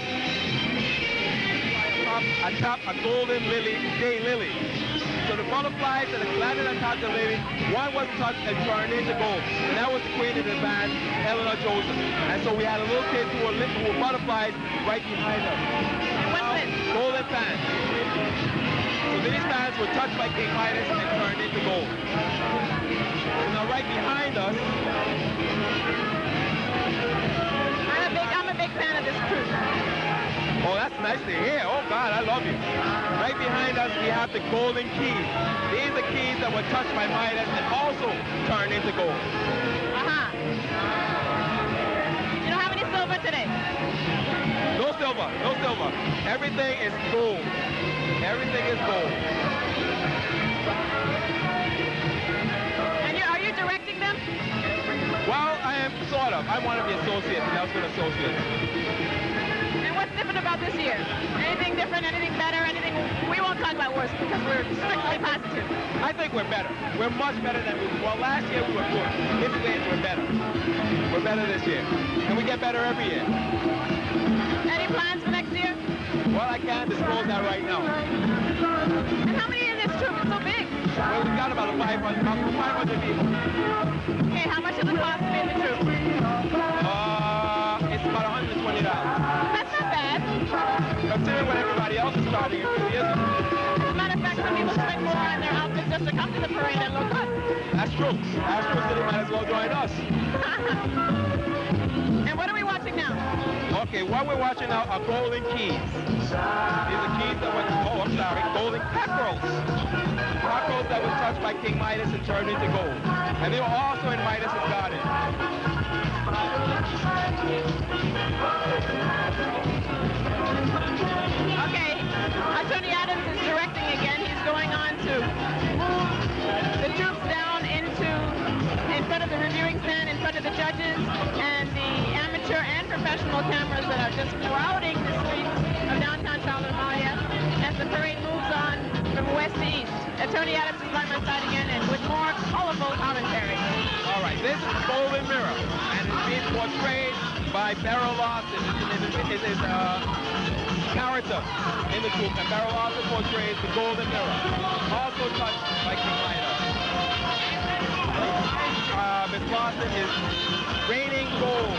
Atop a golden lily, day lily. So the butterflies that landed on top of the lily, one was touched and turned into gold. And that was the queen of the band, Eleanor Joseph. And so we had a little kid who were butterflies right behind her. And what's this? Golden fans. So these fans were touched by King Midas and turned into gold. So now right behind us, I'm a big fan of this cruise. oh, that's nice to hear. Oh, God, I love you. Right behind us, we have the golden keys. These are keys that were touched by Midas and also turned into gold. Uh-huh. You don't have any silver today? No silver, no silver. Everything is gold. Everything is gold. And are you directing them? Well, I am sort of. I'm one of the associates, the Elsko Associates. And what's different about this year? Anything different, anything better, anything... We won't talk about worse because we're strictly positive. I think we're better. We're much better than we were. Well, last year we were good. This year we're better. We're better this year. And we get better every year. Any plans for next year? Well, I can't disclose that right now. And how many in this troop? It's so big. Well, we've got about 500 people. Okay, how much does it cost to be in the troop? It's about $120. That's not bad. Considering when everybody else is starting a few years ago. As a matter of fact, some people spend more on their outfits just to come to the parade and look good. That's true. That's true, so they might as well join us. And what are we watching now? Okay, what we're watching now are golden keys. These are keys that were, golden cockerels. Cockerels that were touched by King Midas and turned into gold. And they were also in Midas's garden. Okay, Attorney Adams is directing again. He's going on to move the troops down in front of the reviewing stand, in front of the judges, and the amateur and professional cameras that are just crowding the streets of downtown Charlotte as the parade moves on from west to east. Attorney Adams is by my side again, and with more colorful commentary. All right, this is Golden Mirror, and it's being portrayed by Beryl Lawson. It is character in the group, and Beryl Lawson portrays the Golden Mirror, also touched by King Midas. Miss Lawson is raining gold.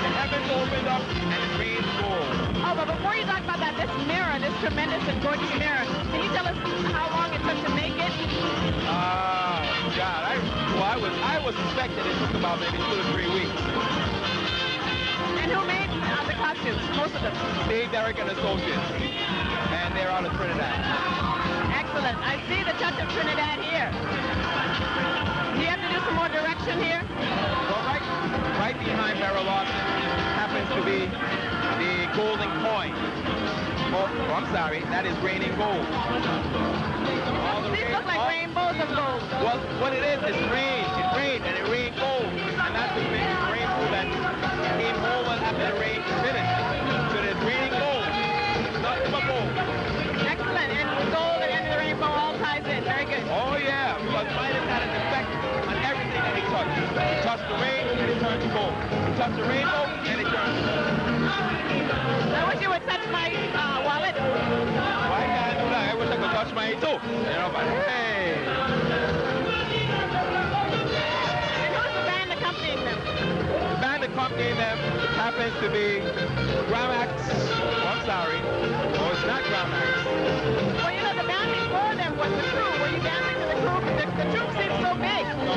The heavens opened up and it rains gold. Oh, but before you talk about that, this mirror, this tremendous and gorgeous mirror, can you tell us how long it took to make it? God, I was suspected it took about maybe 2 to 3 weeks. And who made the costumes, most of them? Steve, Derek, and Associates. And they're out of Trinidad. Excellent. I see the touch of Trinidad here. Do you have to do some more direction here? Well, right behind Beryl Lawson happens to be the golden coin. Oh, I'm sorry, that is raining gold. These look like rainbows of gold. Well, what it is rain. It rained, and it rained gold. And that's the rainbow that came over after the rain finished. So there's raining gold. It's nothing but gold. Excellent. And gold and the rainbow all ties in. Very good. Oh, yeah, because Midas had an effect on everything that he touched. He touched the rain, and it turned to gold. He touched the rainbow, and it turned to gold. I wish you would touch my wallet. Why can't I do that? I wish I could touch mine too. You know, but hey. And who's the band accompanying them? The band accompanying them happens to be Gramax. Oh, I'm sorry. Oh, it's not Gramax. Well, you know, the band before them was the crew. Were you dancing to the crew? The troop seems so big. No,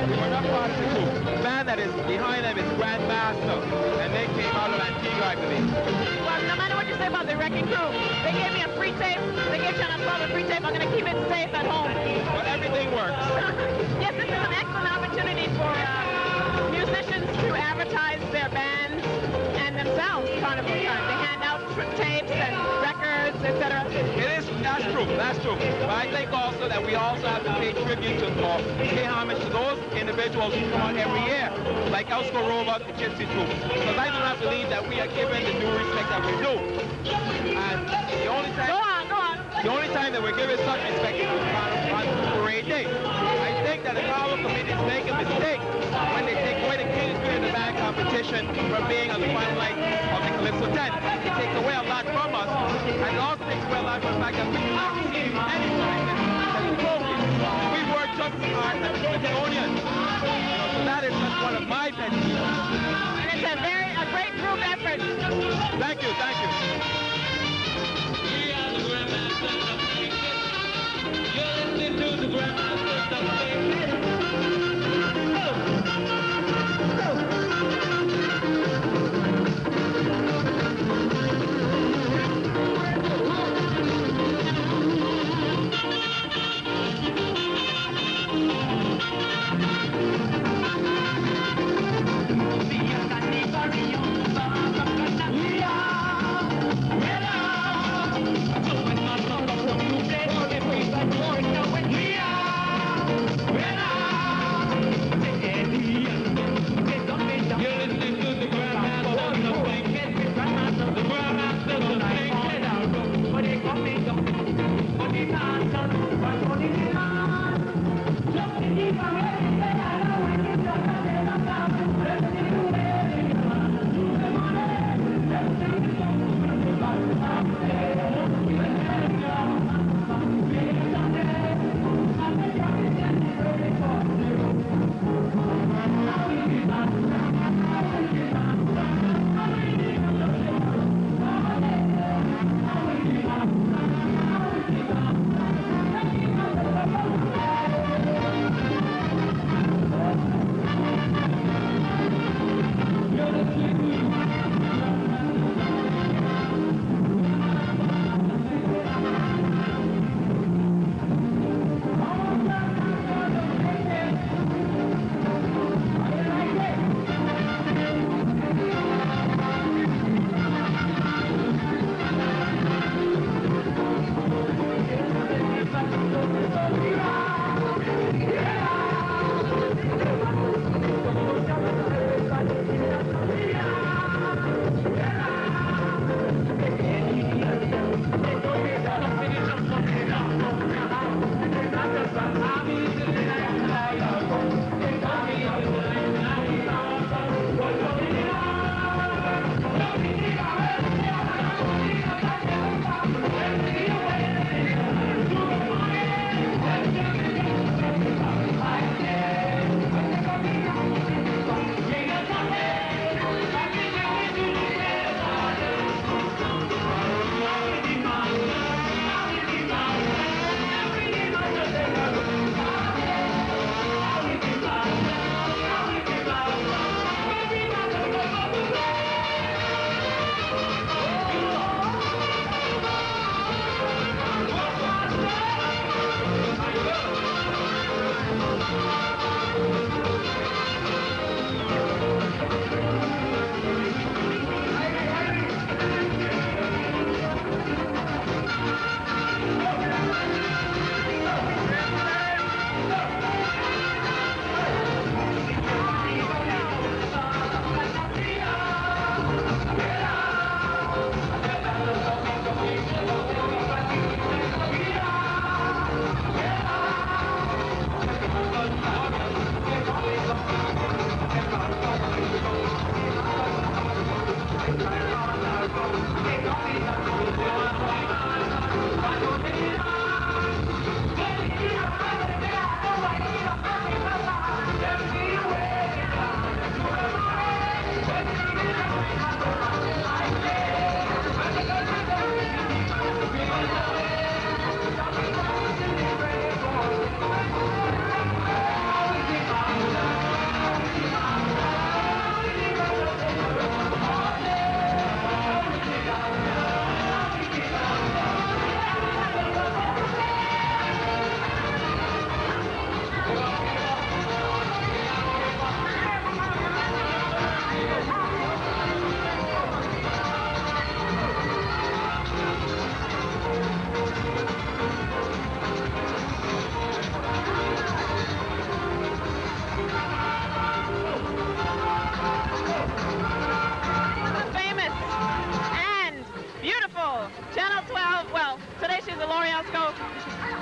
we were not part of the crew. The band that is behind them is Grandmaster, and they came out of Antigua, I believe. Well, no matter what you say about the Wrecking Crew, they gave me a free tape. They gave Channel 12 a free tape. I'm going to keep it safe at home. But everything works. Yes, this is an excellent opportunity for musicians to advertise their bands and themselves, Carnival time. They hand out tapes and records, etc. That's true. But I think also that we also have to pay tribute to, or pay homage to those individuals who come out every year, like Elsko Rover, the Gypsy Troop. Because I do not believe that we are given the due respect that we do. And the only time... Go on. The only time that we're given such respect is on Parade Day. I think that the Carnival Committee is making a mistake when they take away the King Spirit in the back competition from being on the final night of the Calypso 10. It takes away a lot from us, and it also takes away a lot from the fact that we haven't seen any prizes and trophies. We work just as hard as the Smithsonian. So that is just one of my pet peeves. And it's a great group effort. Thank you, thank you.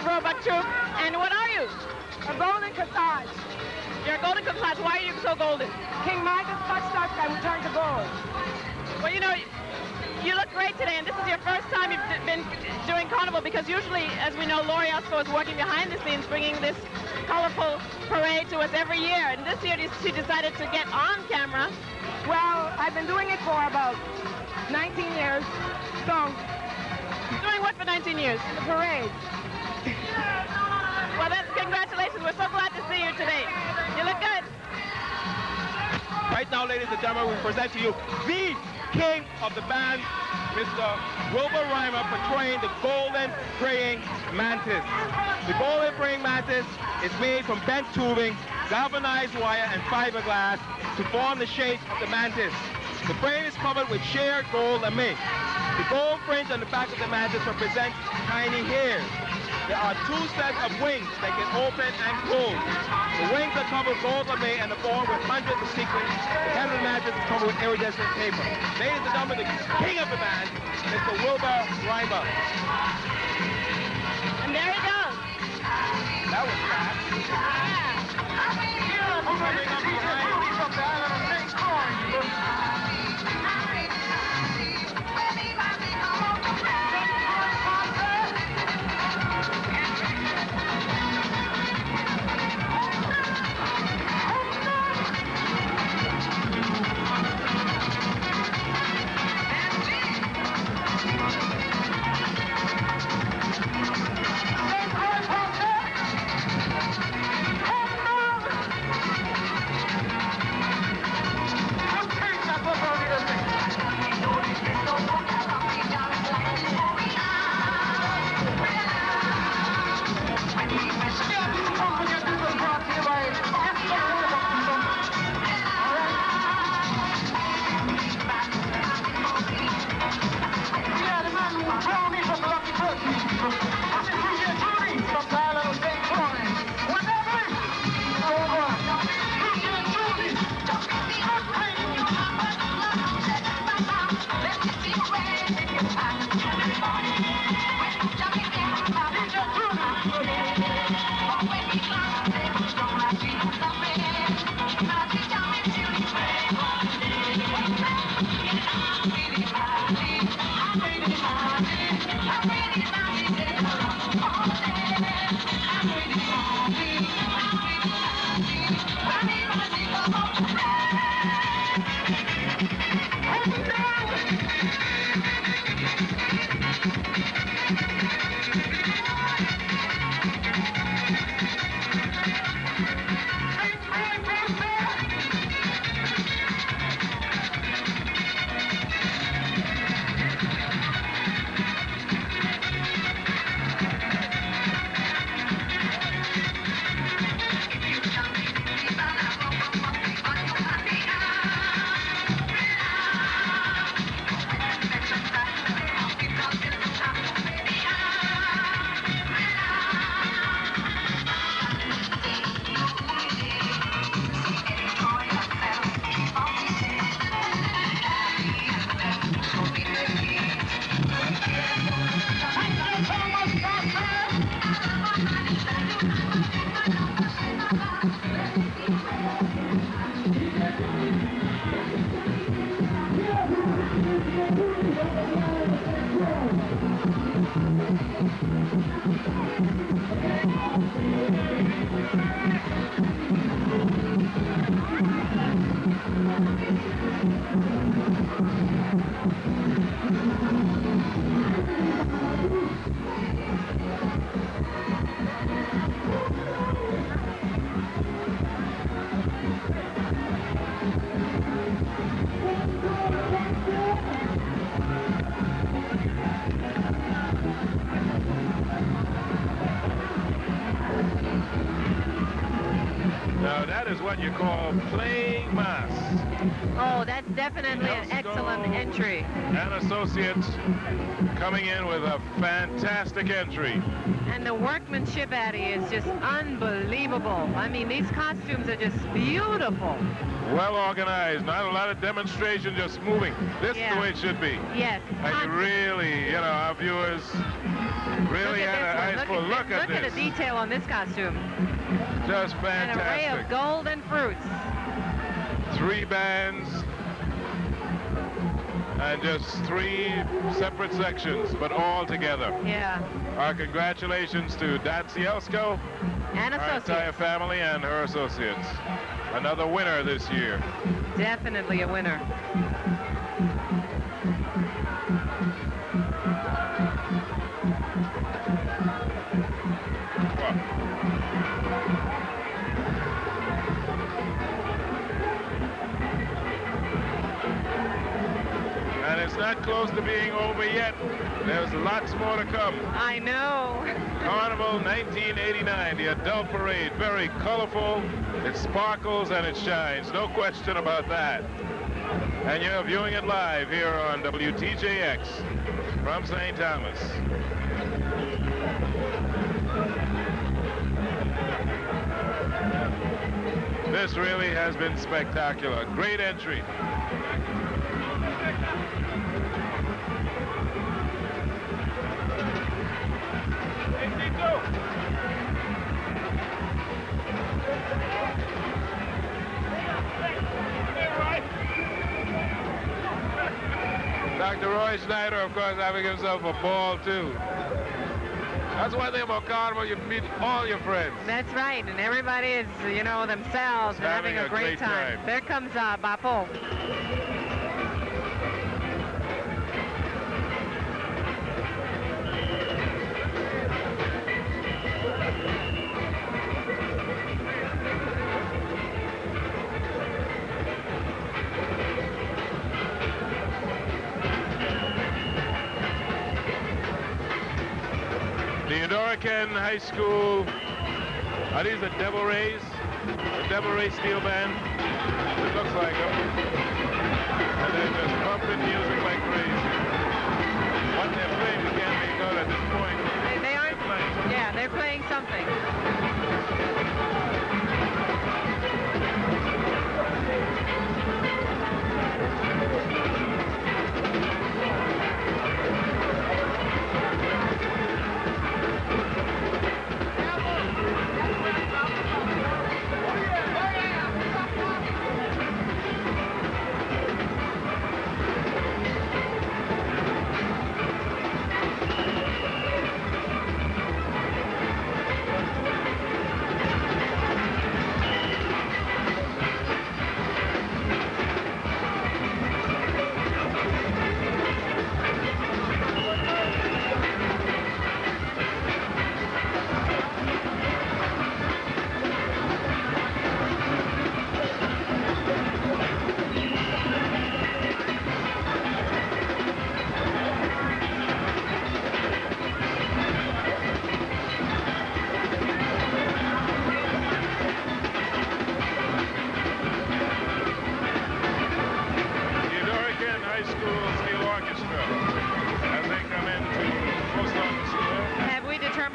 Robot troupe. And what are you? A golden corsage. You're a golden class. Why are you so golden? King Midas touched us and we turned to gold. Well, you know, you look great today, and this is your first time you've been doing Carnival, because usually, as we know, Lori Osco is working behind the scenes, bringing this colorful parade to us every year. And this year, she decided to get on camera. Well, I've been doing it for about 19 years. So, doing what for 19 years? The parade. Well, congratulations. We're so glad to see you today. You look good. Right now, ladies and gentlemen, we present to you the king of the band, Mr. Wilbur Reimer, portraying the golden praying mantis. The golden praying mantis is made from bent tubing, galvanized wire, and fiberglass to form the shape of the mantis. The frame is covered with sheared gold lame. The gold fringe on the back of the mantis represents tiny hairs. There are 2 sets of wings that can open and close. The wings are covered with gold lame and adorned with hundreds of sequins. The head of the mantis is covered with iridescent paper. Ladies and gentlemen, the king of the band, Mr. Wilbur Reimer. And there he goes. That was fast. Coming up behind from the island of St. Croix. Now that is what you call playing mass. Oh, that's definitely an excellent entry. And Associates coming in with a fantastic entry. And the workmanship, Addie, is just unbelievable. I mean, these costumes are just beautiful. Well organized, not a lot of demonstration, just moving. This is the way it should be. Yes. And you really, you know, our viewers really had an eyes full look at this. Look at the detail on this costume. Just fantastic. An array of gold golden fruits. 3 bands and just 3 separate sections, but all together. Yeah. Our congratulations to Dancielsko, And our associates. entire family and her associates. Another winner this year. Definitely a winner. And it's not close to being over yet. There's lots more to come. I know. Carnival 1989, the adult parade, very colorful. It sparkles and it shines, no question about that. And you're viewing it live here on WTJX from St. Thomas. This really has been spectacular. Great entry. Dr. Roy Schneider, of course, having himself a ball, too. That's one thing about Carnival, you meet all your friends. That's right, and everybody is, you know, themselves and having a great time. There comes Bapo. The Eudorican High School, are these the Devil Rays? The Devil Ray Steel Band? It looks like them. And they're just pumping music like crazy. What they're playing, we can't make out at this point. They aren't, yeah, they're playing something.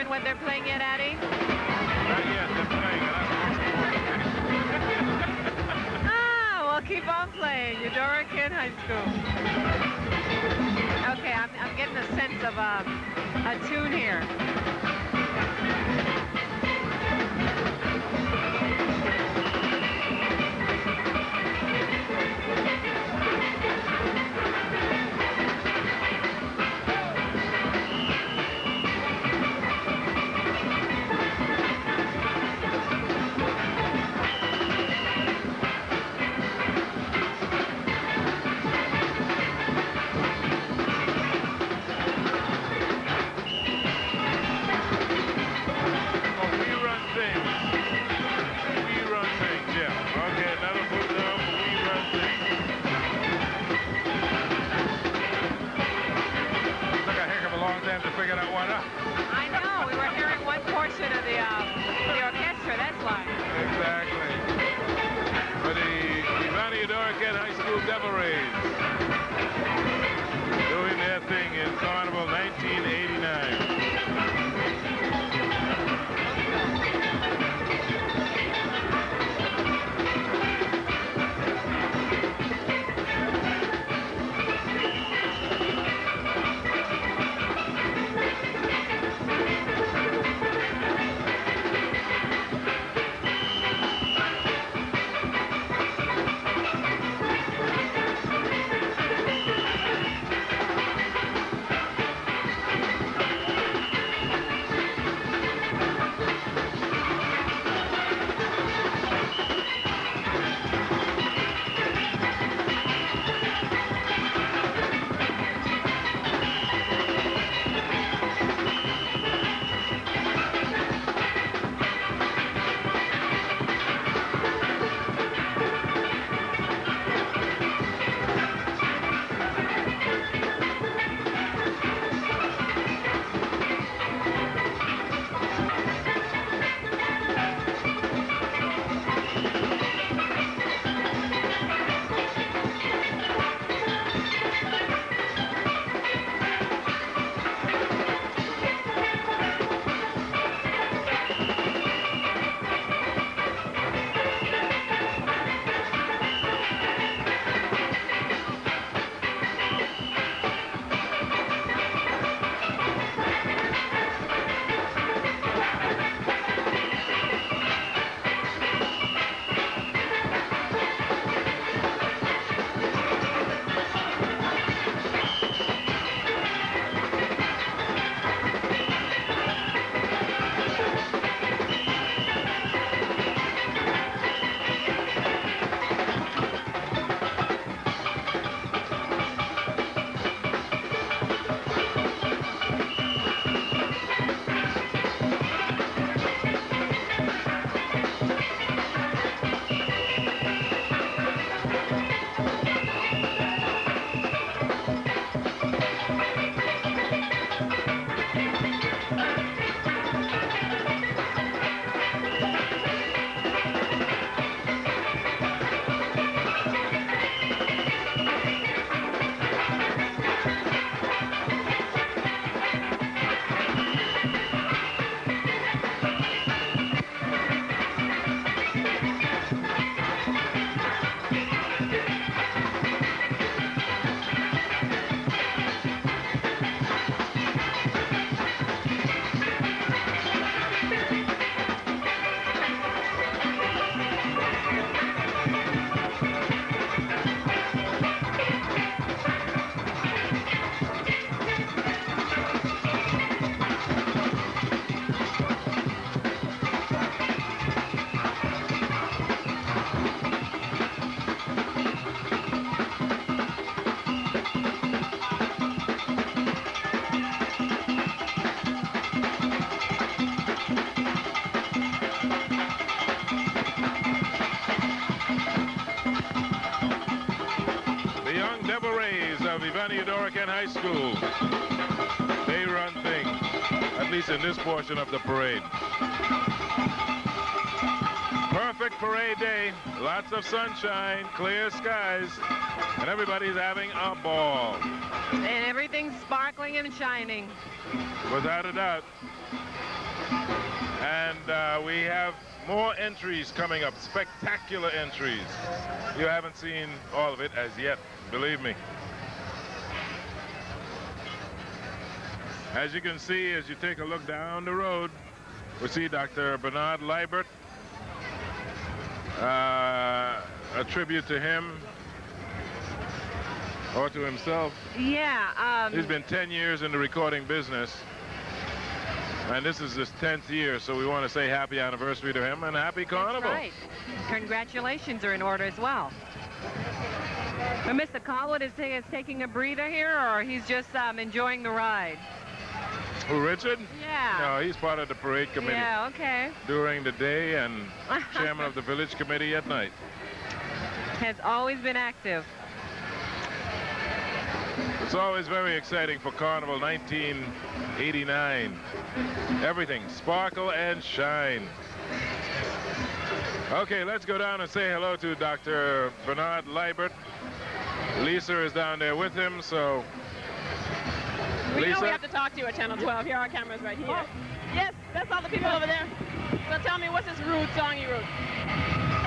What they're playing yet, Addie? Not yet, they're playing. We'll keep on playing. Eudorican High School. Okay, I'm getting a sense of a tune here. Savannah Eudora Kent High School. They run things, at least in this portion of the parade. Perfect parade day, lots of sunshine, clear skies, and everybody's having a ball. And everything's sparkling and shining. Without a doubt. And we have more entries coming up, spectacular entries. You haven't seen all of it as yet, believe me. As you can see, as you take a look down the road, we see Dr. Bernard Liebert. A tribute to him, or to himself. Yeah. He's been 10 years in the recording business, and this is his 10th year, so we want to say happy anniversary to him and happy Carnival. That's right. Congratulations are in order as well. But Mr. Colwood is taking a breather here, or he's just enjoying the ride? Who, Richard? Yeah. No, he's part of the parade committee. Yeah, okay. During the day and chairman of the village committee at night. Has always been active. It's always very exciting for Carnival 1989. Everything, sparkle and shine. Okay, let's go down and say hello to Dr. Bernard Liebert. Lisa is down there with him, so... We Lisa? know we have to talk to you at Channel 12. Here are our cameras right here. Oh. Yes, that's all the people over there. So tell me, what's this rude song you wrote?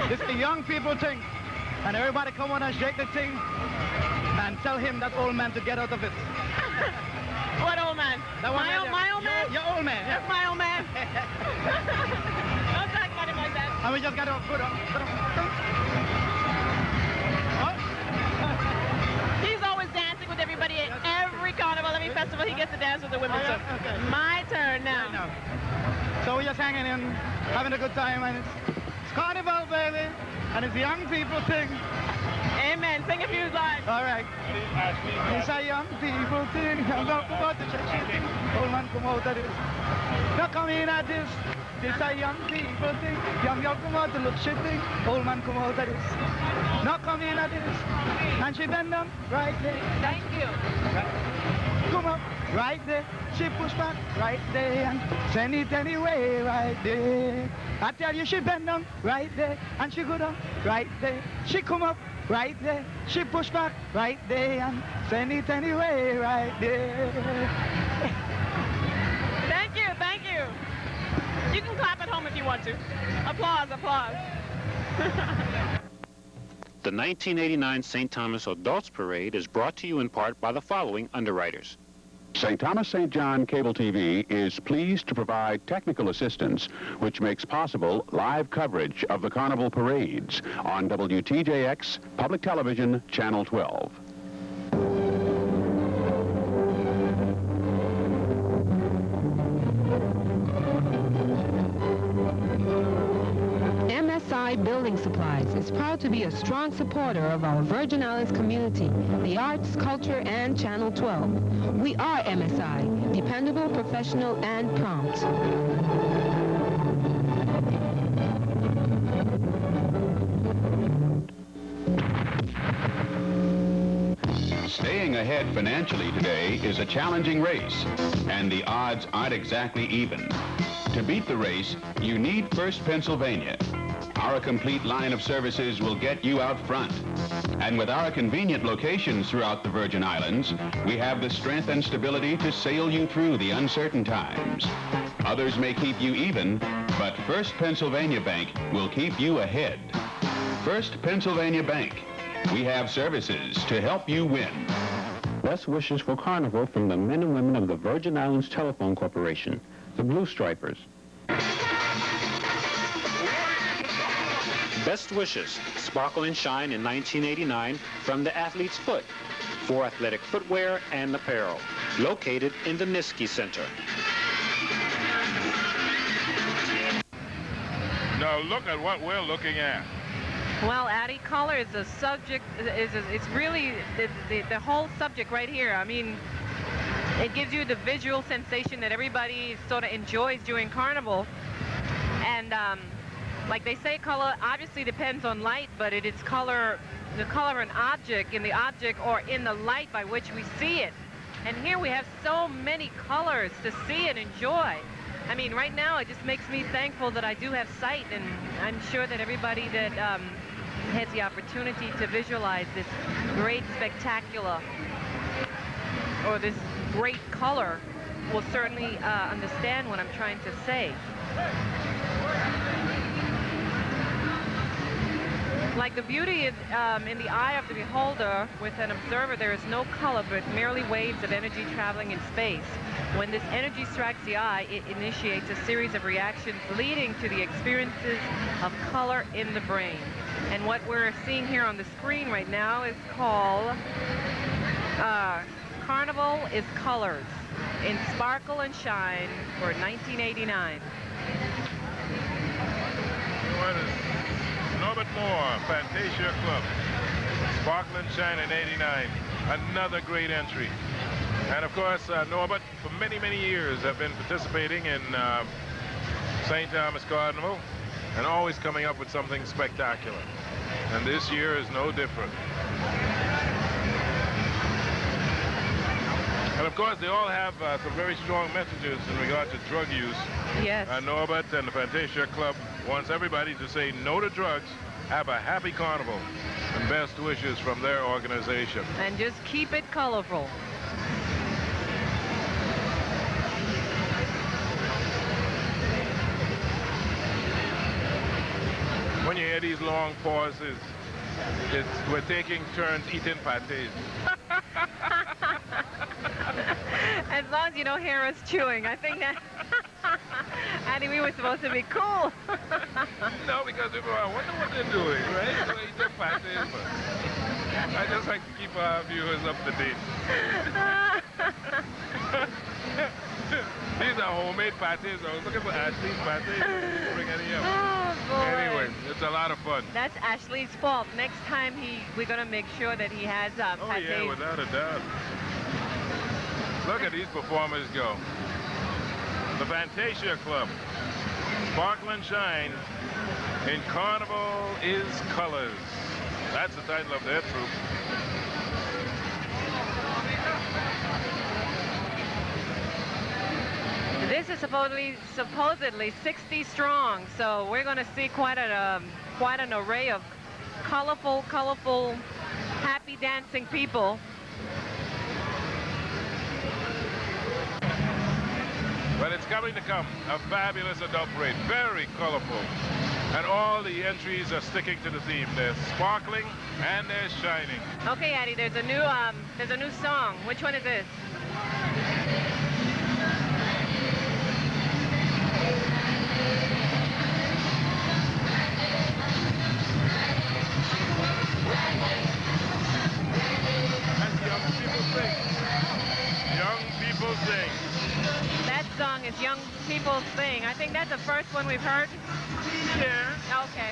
This is the young people thing. And everybody come on and shake the thing and tell him, that old man, to get out of it. What old man? My old man? Your old man. That's my old man. Don't talk about him like that. And we just got to put on. He's always dancing with everybody at every carnival, every festival. He gets to dance with the women. So Okay. My turn now. So we're just hanging in, having a good time, and it's Carnival, baby, and it's the young people thing. Amen. Sing a few lines. All right. It's a young people thing. I'm not about to check thing. Old man, come out of this. Now come in at this. This a young people thing. Young girl come out to look shit thing. Old man, come out of this. Now come in at this. And she bend down right there. Thank you. Right. Come up right there. She push back right there and send it anyway right there. I tell you, she bend down right there and she go down right there. She come up right there. She push back right there and send it anyway right there. Thank you, thank you. You can clap at home if you want to. Applause, applause. The 1989 St. Thomas Adults Parade is brought to you in part by the following underwriters. St. Thomas St. John Cable TV is pleased to provide technical assistance which makes possible live coverage of the Carnival parades on WTJX Public Television Channel 12. MSI Building Supplies is proud to be a strong supporter of our Virgin Islands community, the arts, culture, and Channel 12. We are MSI, dependable, professional, and prompt. Staying ahead financially today is a challenging race, and the odds aren't exactly even. To beat the race, you need First Pennsylvania. Our complete line of services will get you out front. And with our convenient locations throughout the Virgin Islands, we have the strength and stability to sail you through the uncertain times. Others may keep you even, but First Pennsylvania Bank will keep you ahead. First Pennsylvania Bank. We have services to help you win. Best wishes for Carnival from the men and women of the Virgin Islands Telephone Corporation, the Blue Stripers. Best wishes, sparkle and shine in 1989 from the Athlete's Foot for athletic footwear and apparel, located in the Niski Center. Now look at what we're looking at. Well, Addie, color is a subject, it's really the whole subject right here. I mean, it gives you the visual sensation that everybody sort of enjoys during Carnival. And like they say, color obviously depends on light, but it is color, the color of an object, in the object or in the light by which we see it. And here we have so many colors to see and enjoy. I mean, right now it just makes me thankful that I do have sight, and I'm sure that everybody that has the opportunity to visualize this great spectacular, or this great color, will certainly understand what I'm trying to say. Like the beauty in the eye of the beholder, with an observer, there is no color, but merely waves of energy traveling in space. When this energy strikes the eye, it initiates a series of reactions leading to the experiences of color in the brain. And what we're seeing here on the screen right now is called Carnival is Colors in Sparkle and Shine for 1989. Norbert Moore, Fantasia Club, Sparkle and Shine in '89. Another great entry. And of course, Norbert, for many, many years, have been participating in St. Thomas Carnival and always coming up with something spectacular. And this year is no different. And of course, they all have some very strong messages in regard to drug use. Yes. Norbert and the Fantasia Club wants everybody to say no to drugs, have a happy carnival, and best wishes from their organization. And just keep it colorful. When you hear these long pauses, we're taking turns eating pâtés. As long as you don't hear us chewing, I think that... Andy, we were supposed to be cool. No, because people are, I wonder what they're doing, right? So eat their pâtés, but I just like to keep our viewers up to date. These are homemade pâtés. I was looking for Ashley's pâtés. Didn't bring any up. Oh, boy. Anyway, it's a lot of fun. That's Ashley's fault. Next time we're going to make sure that he has pâtés. Oh, yeah, without a doubt. Look at these performers go. The Fantasia Club, Sparkle and Shine in Carnival is Colors. That's the title of their troupe. This is supposedly 60 strong, so we're going to see quite an array of colorful, happy dancing people. But it's coming to come, a fabulous adult parade, very colorful. And all the entries are sticking to the theme. They're sparkling and they're shining. Okay, Addie, there's a new song. Which one is this? That's Young People Sing. Young People Sing. That song is Young People Sing. I think that's the first one we've heard. Yeah. Okay.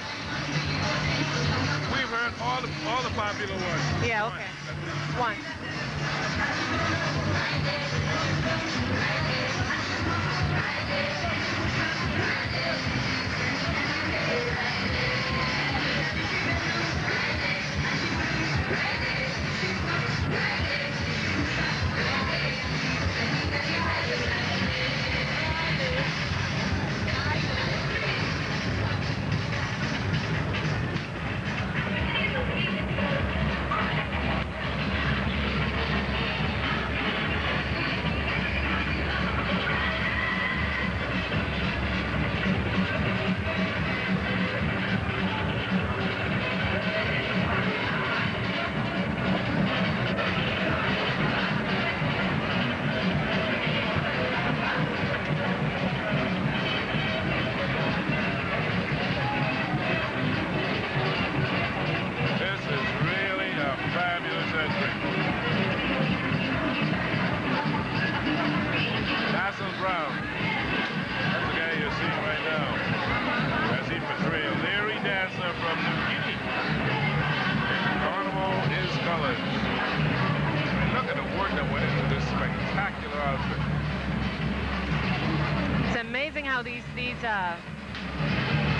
We've heard all the popular ones. Yeah, okay. One.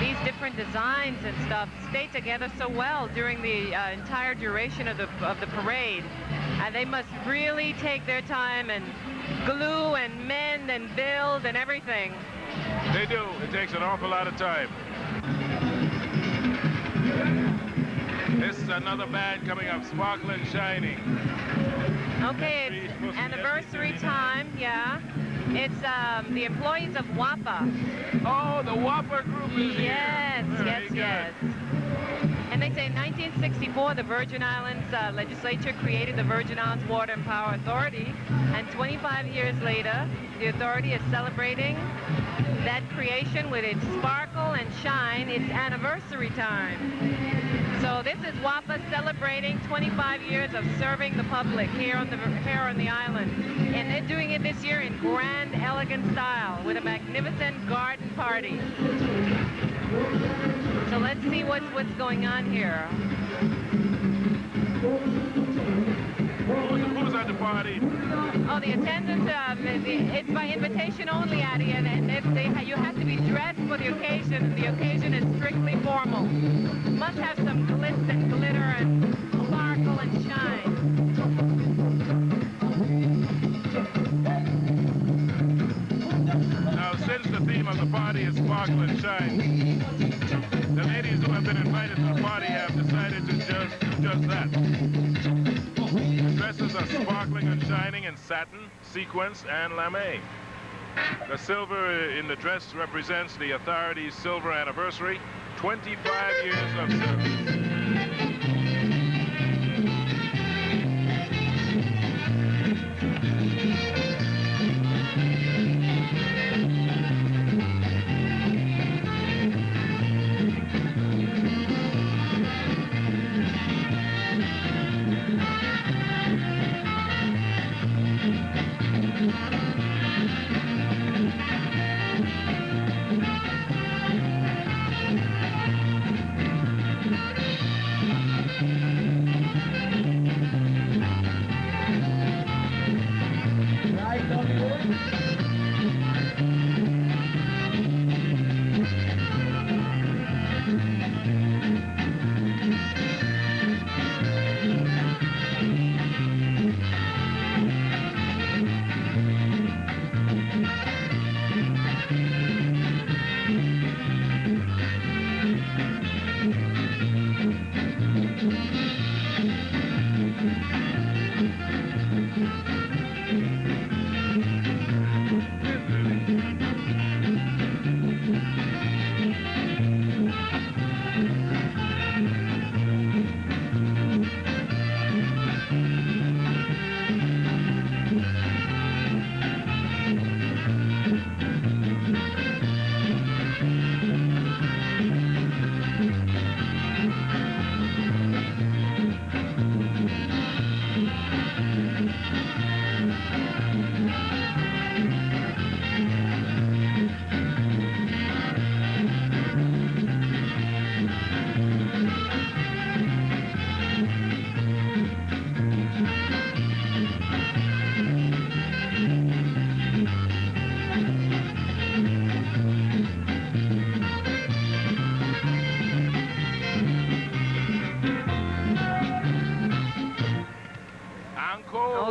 These different designs and stuff stay together so well during the entire duration of the parade. And they must really take their time and glue and mend and build and everything. They do. It takes an awful lot of time. This is another band coming up, Sparkling Shining. Okay, it's anniversary time, yeah. It's the employees of WAPA. Oh, the WAPA group is here. Yes. And they say in 1964, the Virgin Islands legislature created the Virgin Islands Water and Power Authority. And 25 years later, the authority is celebrating that creation with its sparkle and shine, its anniversary time. So this is WAPA celebrating 25 years of serving the public here on the island. And they're doing it this year in grand, elegant style with a magnificent garden party. So let's see what's going on here. Who's at the party? Oh, the attendance, it's by invitation only, Addie, and you have to be dressed for the occasion, and the occasion is strictly formal. Must have some glitz and glitter and sparkle and shine. Now, since the theme of the party is sparkle and shine, the ladies who have been invited to the party have decided to just do just that. The dresses are sparkling and shining in satin, sequins, and lame. The silver in the dress represents the authority's silver anniversary, 25 years of service.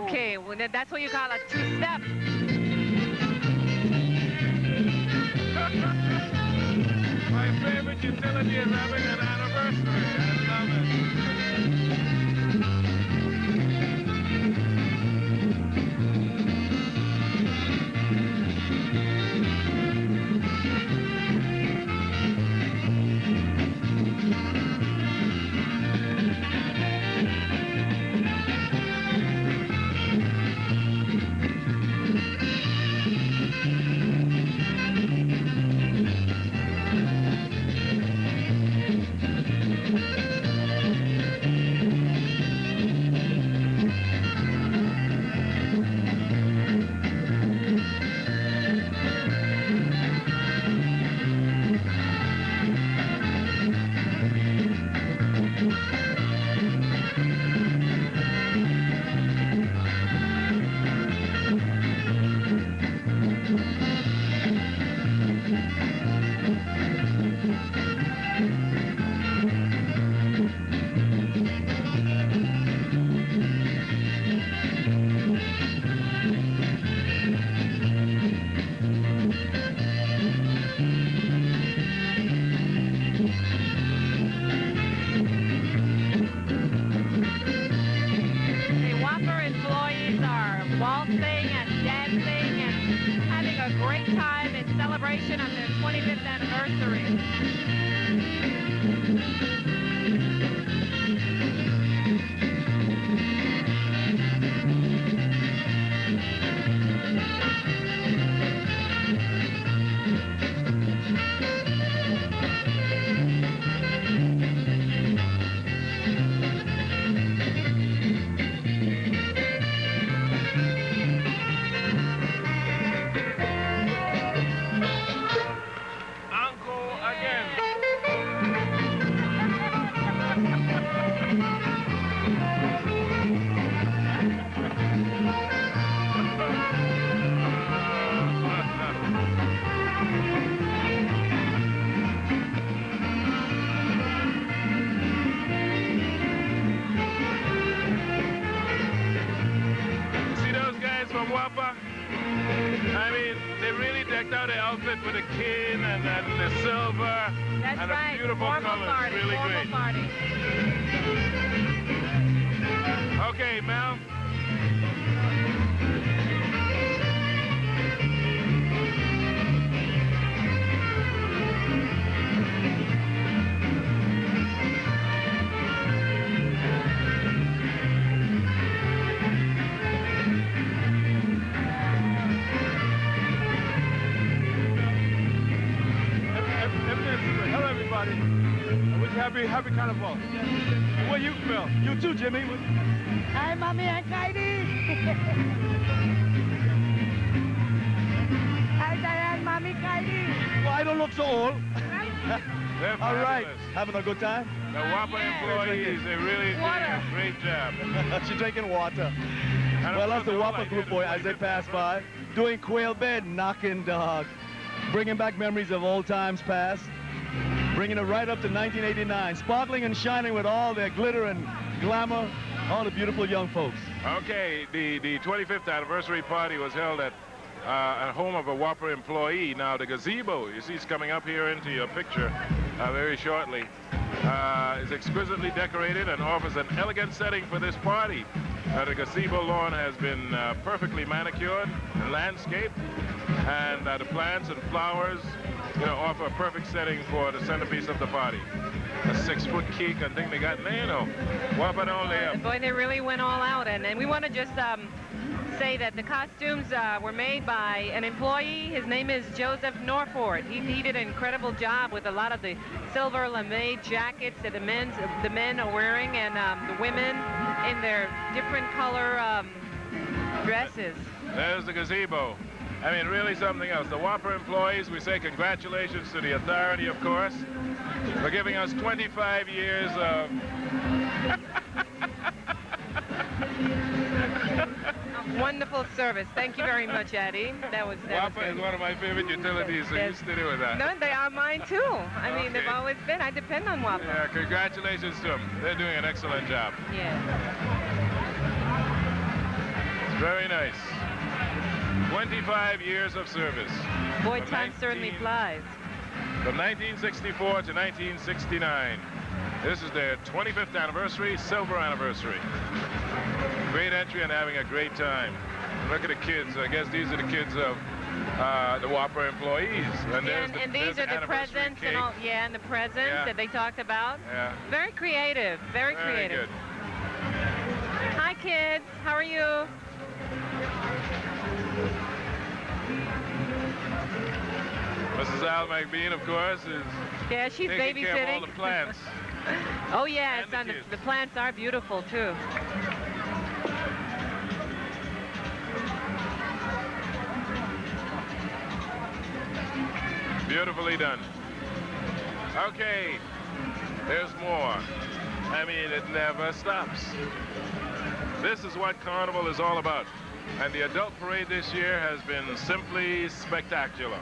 Okay, well, that's what you call a two-step. My favorite utility is having an anniversary. I love it. outfit with a cane and the silver and right. a beautiful Formal colors. party. Really Formal great. party. Okay, Mel. Hello, everybody. I wish you happy Carnival. Where you, Mel? You too, Jimmy. Hi, Mommy and Kaidi. Hi, Diane, Mommy, Kaidi. Well, I don't look so old. They're All right. fabulous. Having a good time? The Whopper employees, they really did a great job. She's drinking water. Well, that's the Whopper group boy as they pass by, doing quail bed, knocking dog, bringing back memories of old times past, bringing it right up to 1989, sparkling and shining with all their glitter and glamour, all the beautiful young folks. Okay, the 25th anniversary party was held at home of a Whopper employee. Now, the gazebo, you see, it's coming up here into your picture very shortly, is exquisitely decorated and offers an elegant setting for this party. The gazebo lawn has been perfectly manicured and landscaped, and the plants and flowers, you know, offer a perfect setting for the centerpiece of the party. A 6-foot cake and thing they got, you know, Whopper don't live. Boy, they really went all out, and we want to just say that the costumes were made by an employee. His name is Joseph Norford. He did an incredible job with a lot of the silver lame jackets that the men are wearing, and the women in their different color dresses. There's the gazebo. I mean, really something else. The Whopper employees, we say congratulations to the authority, of course, for giving us 25 years of... Wonderful service. Thank you very much, Eddie. That was Whopper is one of my favorite utilities, so used to do with that. No, they are mine too. I mean, they've always been. I depend on Whopper. Yeah, congratulations to them. They're doing an excellent job. Yeah. It's very nice. 25 years of service. Boy, time certainly flies. From 1964 to 1969. This is their 25th anniversary, silver anniversary. Great entry and having a great time. Look at the kids. I guess these are the kids of the Whopper employees. And these are the presents and all. Yeah, and the presents that they talked about. Yeah. Very creative. Very creative. Good. Hi, kids. How are you? Mrs. Al McBean, of course, is she's taking care of all babysitting. the plants. Oh, yeah, the plants are beautiful, too. Beautifully done. Okay, there's more. I mean, it never stops. This is what Carnival is all about. And the adult parade this year has been simply spectacular.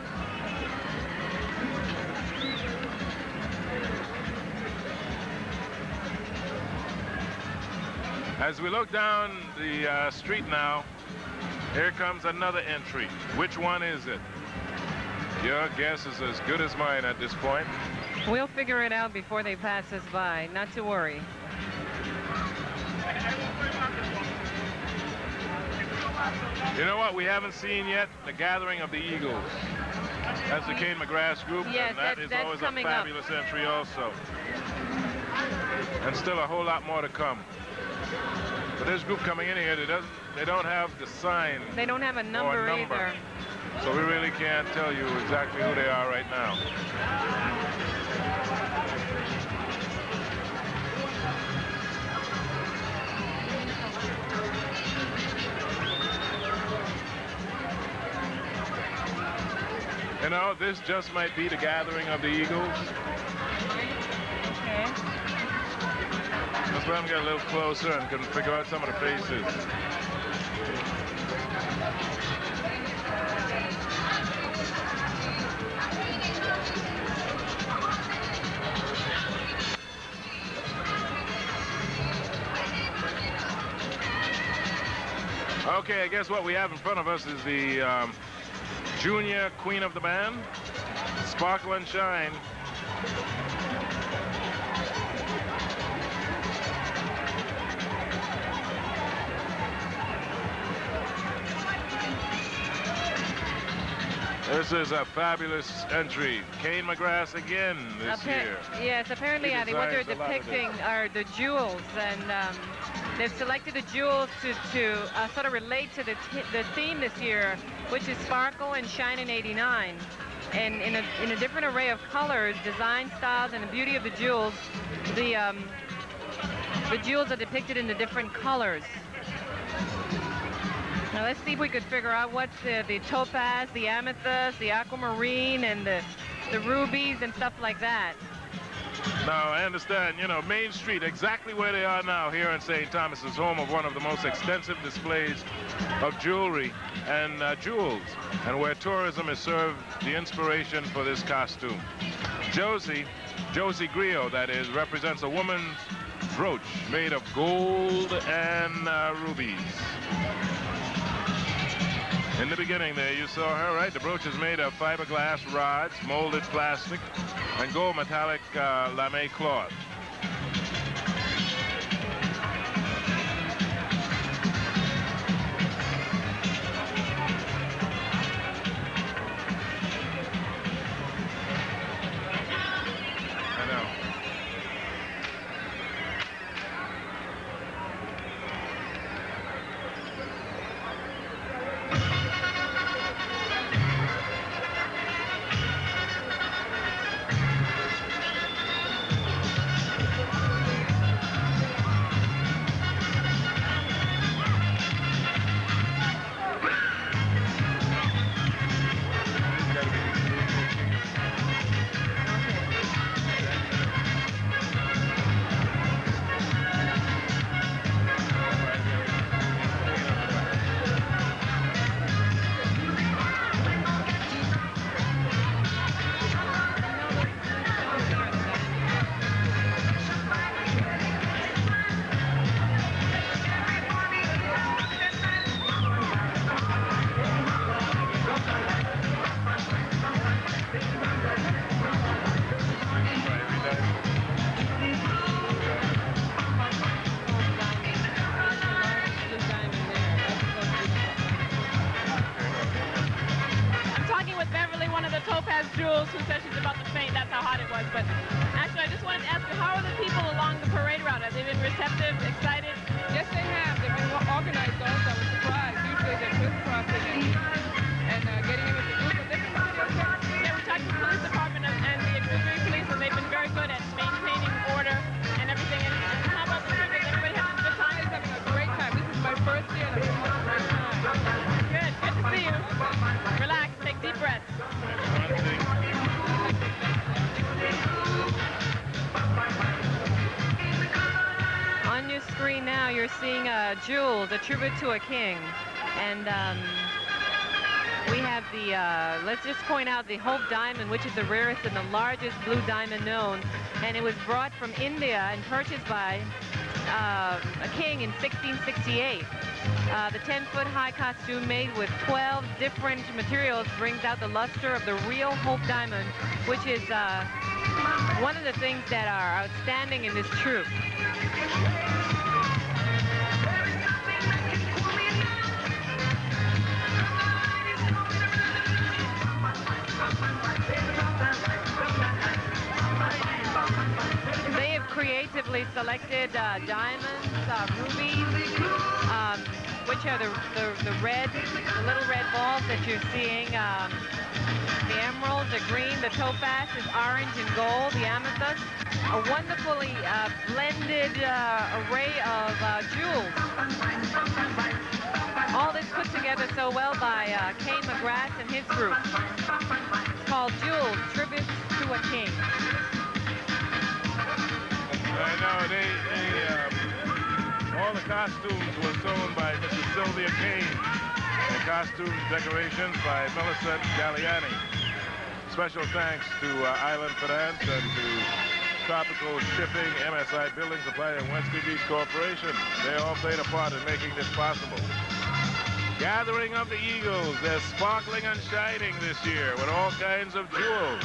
As we look down the street now, here comes another entry. Which one is it? Your guess is as good as mine at this point. We'll figure it out before they pass us by. Not to worry. You know what we haven't seen yet? The Gathering of the Eagles. That's the Kane McGrath's group, yes, and that is always a fabulous entry also. And still a whole lot more to come. But this group coming in here, they don't have the sign. They don't have a number either. So we really can't tell you exactly who they are right now. You know, this just might be the Gathering of the Eagles. Okay. Let's let them get a little closer and can figure out some of the faces. Okay, I guess what we have in front of us is the Junior Queen of the Band, Sparkle and Shine. This is a fabulous entry. Kane McGrath again this year. Yes, apparently, Adi, what they're depicting are the jewels, and they've selected the jewels to sort of relate to the theme this year, which is Sparkle and Shine in '89. And in a different array of colors, design styles, and the beauty of the jewels, the jewels are depicted in the different colors. Now let's see if we could figure out what's the topaz, the amethyst, the aquamarine, and the rubies and stuff like that. Now, I understand, you know, Main Street, exactly where they are now here in St. Thomas, is home of one of the most extensive displays of jewelry and jewels, and where tourism has served the inspiration for this costume. Josie Griot, that is, represents a woman's brooch made of gold and rubies. In the beginning there, you saw her, right? The brooch is made of fiberglass rods, molded plastic, and gold metallic lame cloth. Jules, who says she's about to faint. That's how hot it was. But actually, I just wanted to ask you, how are the people along the parade route? Have they been receptive, excited? Yes, they have. They've been organized also. I was surprised. Usually they're crisscrossing and getting in with the group, but they've been pretty okay. Yeah, we talked to the police department and the auxiliary police, and they've been very good at maintaining order and everything. And how about the people? Everybody having a good time? Everybody's having a great time. This is my first year, and I'm having a great time. Good. Good to see you. Relax. Take deep breaths. On your screen now, you're seeing Jules, a tribute to a king. And we have the, let's just point out the Hope Diamond, which is the rarest and the largest blue diamond known. And it was brought from India and purchased by a king in 1668. The 10-foot high costume made with 12 different materials brings out the luster of the real Hope Diamond, which is one of the things that are outstanding in this troupe. They have creatively selected diamonds, rubies, which are the little red balls that you're seeing. The emeralds, the green, the topaz is orange and gold, the amethyst. A wonderfully blended array of jewels. All this put together so well by Kane McGrath and his group. It's called Jewels, Tribute to a King. I know, all the costumes were sewn by Mrs. Sylvia Kane, and costume decorations by Millicent Galliani. Special thanks to Island Finance and to Tropical Shipping, MSI Building Supply, and West Indies Corporation. They all played a part in making this possible. Gathering of the Eagles. They're sparkling and shining this year with all kinds of jewels.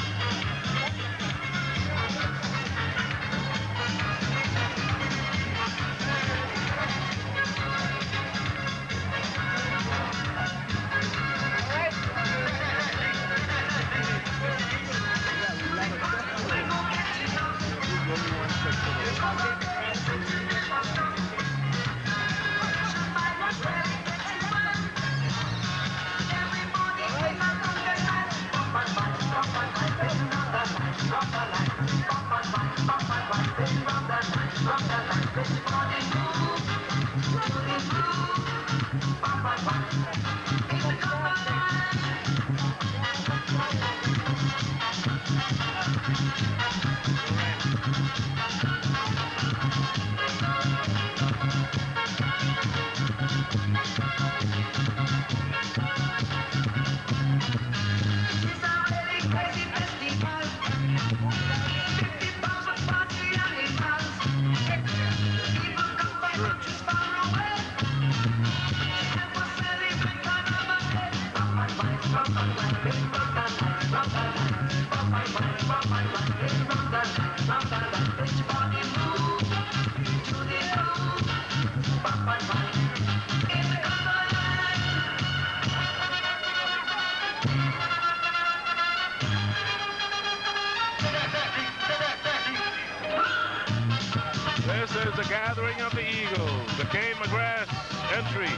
This is the gathering of the Eagles, the Kane McGrath entry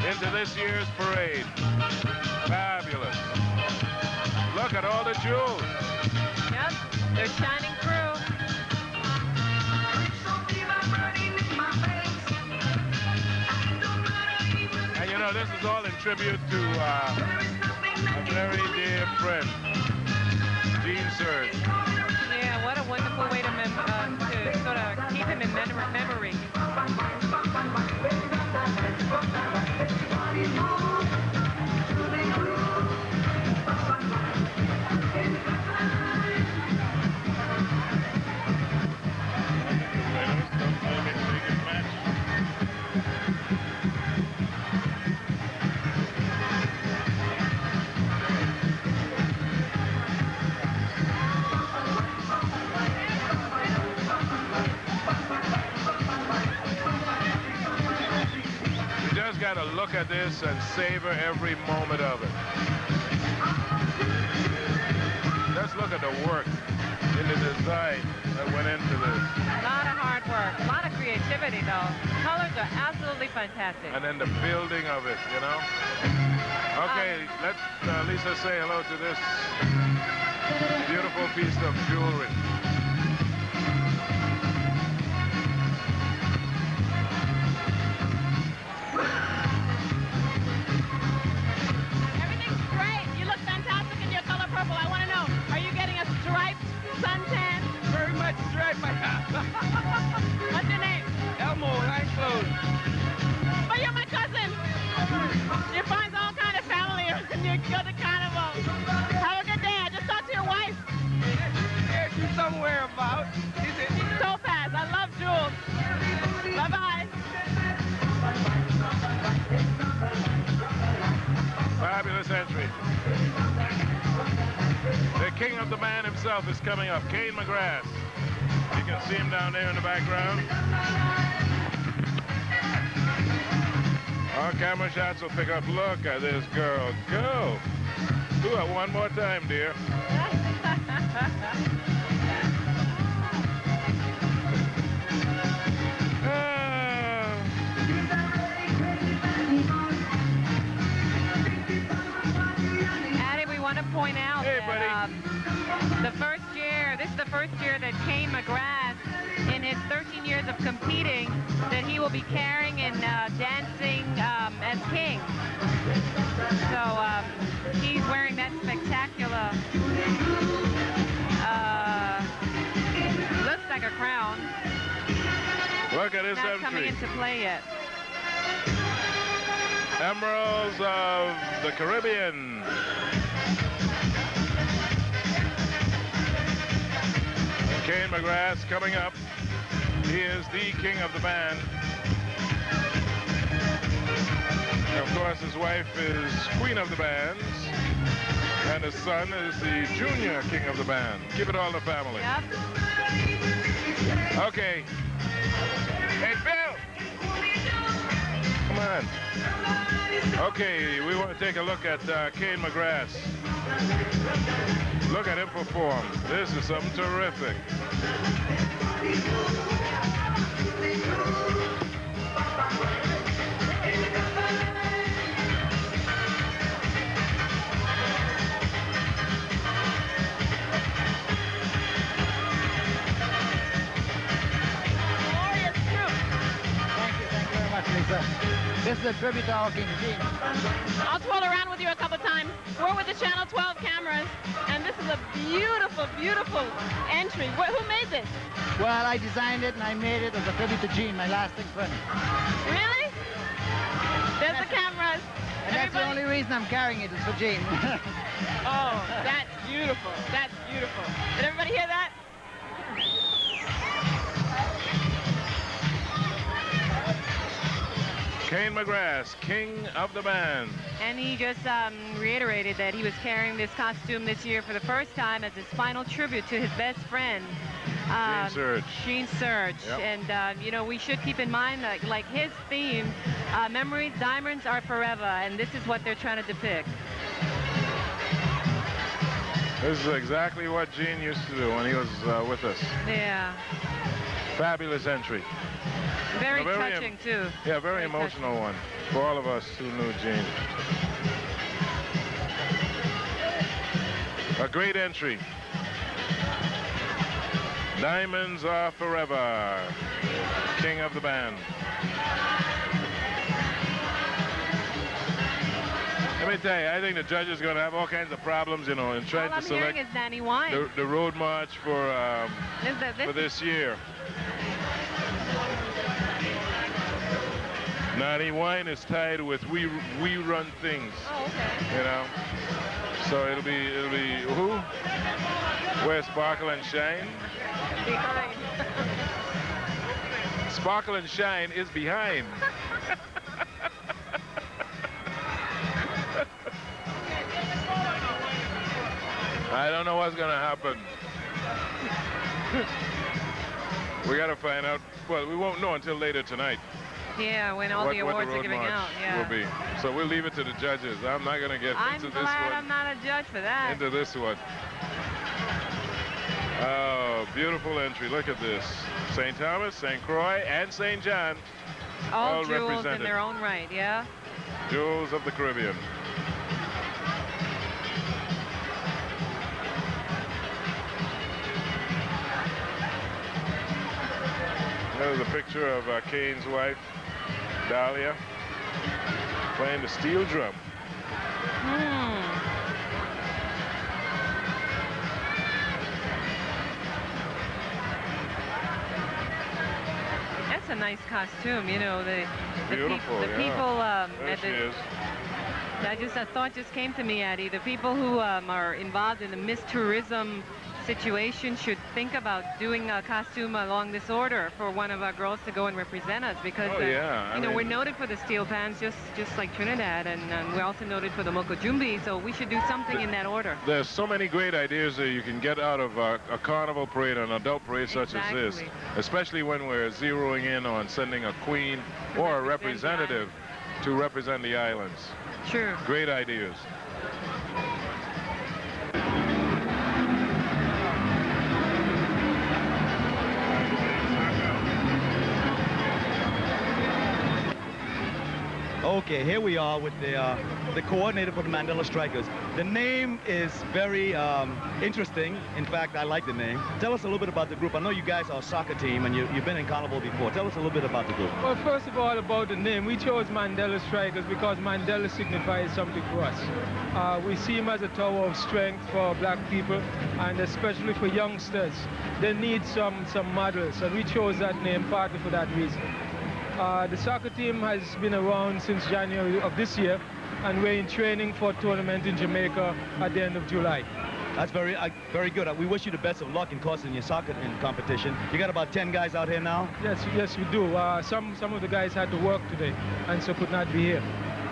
into this year's parade. Fabulous. Look at all the jewels. Yep, they're shining through. And you know, this is all in tribute to a very dear friend, Gene Serge. Yeah, what a wonderful way to sort of keep him in memory. Got to look at this and savor every moment of it. Let's look at the work in the design that went into this. A lot of hard work, a lot of creativity though. Colors are absolutely fantastic. And then the building of it, you know. Okay, let Lisa say hello to this beautiful piece of jewelry. What's your name? Elmo, nice clothes. But you're my cousin. You find all kind of family and you go to Carnival. Have a good day. I just talked to your wife. Yeah, she's somewhere about. Topaz, I love jewels. Bye-bye. Fabulous entry. The king of the band himself is coming up, Kane McGrath. You can see him down there in the background. Our camera shots will pick up. Look at this girl go. Do it one more time, dear. Addie, we want to point out that this is the first year that Kane McGrath, in his 13 years of competing, that he will be carrying and dancing as king. So he's wearing that spectacular, looks like a crown. Look at his Not entry. coming into play yet. Emeralds of the Caribbean. Kane McGrath coming up. He is the king of the band. Of course, his wife is queen of the bands, and his son is the junior king of the band. Keep it all in the family. Yep. Okay. Hey, Bill! Come on. Okay, we want to take a look at Kane McGrath. Look at him perform. This is something terrific. This is a tribute to our King Gene. I'll twirl around with you a couple times. We're with the Channel 12 cameras, and this is a beautiful, beautiful entry. Who made this? Well, I designed it and I made it as a tribute to Gene, my lasting friend. Really? There's the cameras. And that's the only reason I'm carrying it is for Gene. Oh, that's beautiful. That's beautiful. Did everybody hear that? Kane McGrath, king of the band. And he just reiterated that he was carrying this costume this year for the first time as his final tribute to his best friend, Gene Surge. Gene Surge. Yep. And, you know, we should keep in mind that, like his theme, memories, diamonds are forever, and this is what they're trying to depict. This is exactly what Gene used to do when he was with us. Yeah. Fabulous entry. Very touching, too. Yeah, very emotional one for all of us who knew Gene. A great entry. Diamonds are forever. King of the band. Let me tell you, I think the judges are going to have all kinds of problems, you know, in trying to select is Danny Wine. the road march for this year. Danny Wine is tied with We Run Things. Oh, okay. You know, so it'll be who? Where Sparkle and Shine? Behind. Sparkle and Shine is behind. I don't know what's gonna happen. We gotta find out. Well, we won't know until later tonight. Yeah, when all the awards are giving out. Yeah. Will be. So we'll leave it to the judges. I'm not gonna get into this one. I'm glad I'm not a judge for that. Into this one. Oh, beautiful entry. Look at this. St. Thomas, St. Croix, and St. John. All jewels in represented. their own right, yeah. Jewels of the Caribbean. There's a picture of Kane's wife, Dahlia, playing the steel drum. That's a nice costume, you know. The Beautiful, people. There she is. A thought just came to me, Addie. The people who are involved in the Miss Tourism situation should think about doing a costume along this order for one of our girls to go and represent us, because you know, we're noted for the steel pans, just like Trinidad, and we're also noted for the Mokojumbi, so we should do something in that order. There's so many great ideas that you can get out of a carnival parade, an adult parade such as this, especially when we're zeroing in on sending a queen or a representative to represent the islands. Sure. Great ideas. Okay, here we are with the coordinator for the Mandela Strikers. The name is very interesting. In fact, I like the name. Tell us a little bit about the group. I know you guys are a soccer team, and you've been in Carnival before. Tell us a little bit about the group. Well, first of all, about the name. We chose Mandela Strikers because Mandela signifies something for us. We see him as a tower of strength for black people, and especially for youngsters. They need some models, and we chose that name partly for that reason. The soccer team has been around since January of this year, and we're in training for a tournament in Jamaica at the end of July. That's very good. We wish you the best of luck in your soccer competition. You got about 10 guys out here now? Yes, we do. Some of the guys had to work today, and so could not be here.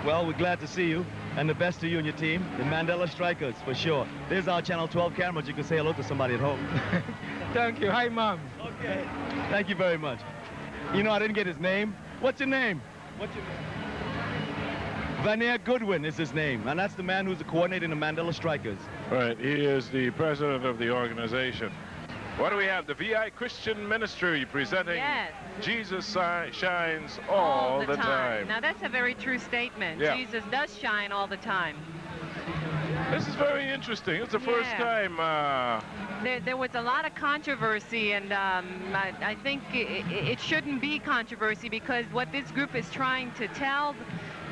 Well, we're glad to see you, and the best to you and your team, the Mandela Strikers, for sure. There's our Channel 12 cameras. You can say hello to somebody at home. Thank you. Hi, Mom. Okay. Thank you very much. You know, I didn't get his name. What's your name? What's your name? Vanier Goodwin is his name, and that's the man who's coordinating the Mandela Strikers. Right, he is the president of the organization. What do we have? The VI Christian Ministry presenting Jesus Shines all the time. Now, that's a very true statement. Yeah. Jesus does shine all the time. This is very interesting. It's the first time. There was a lot of controversy, and I think it shouldn't be controversy, because what this group is trying to tell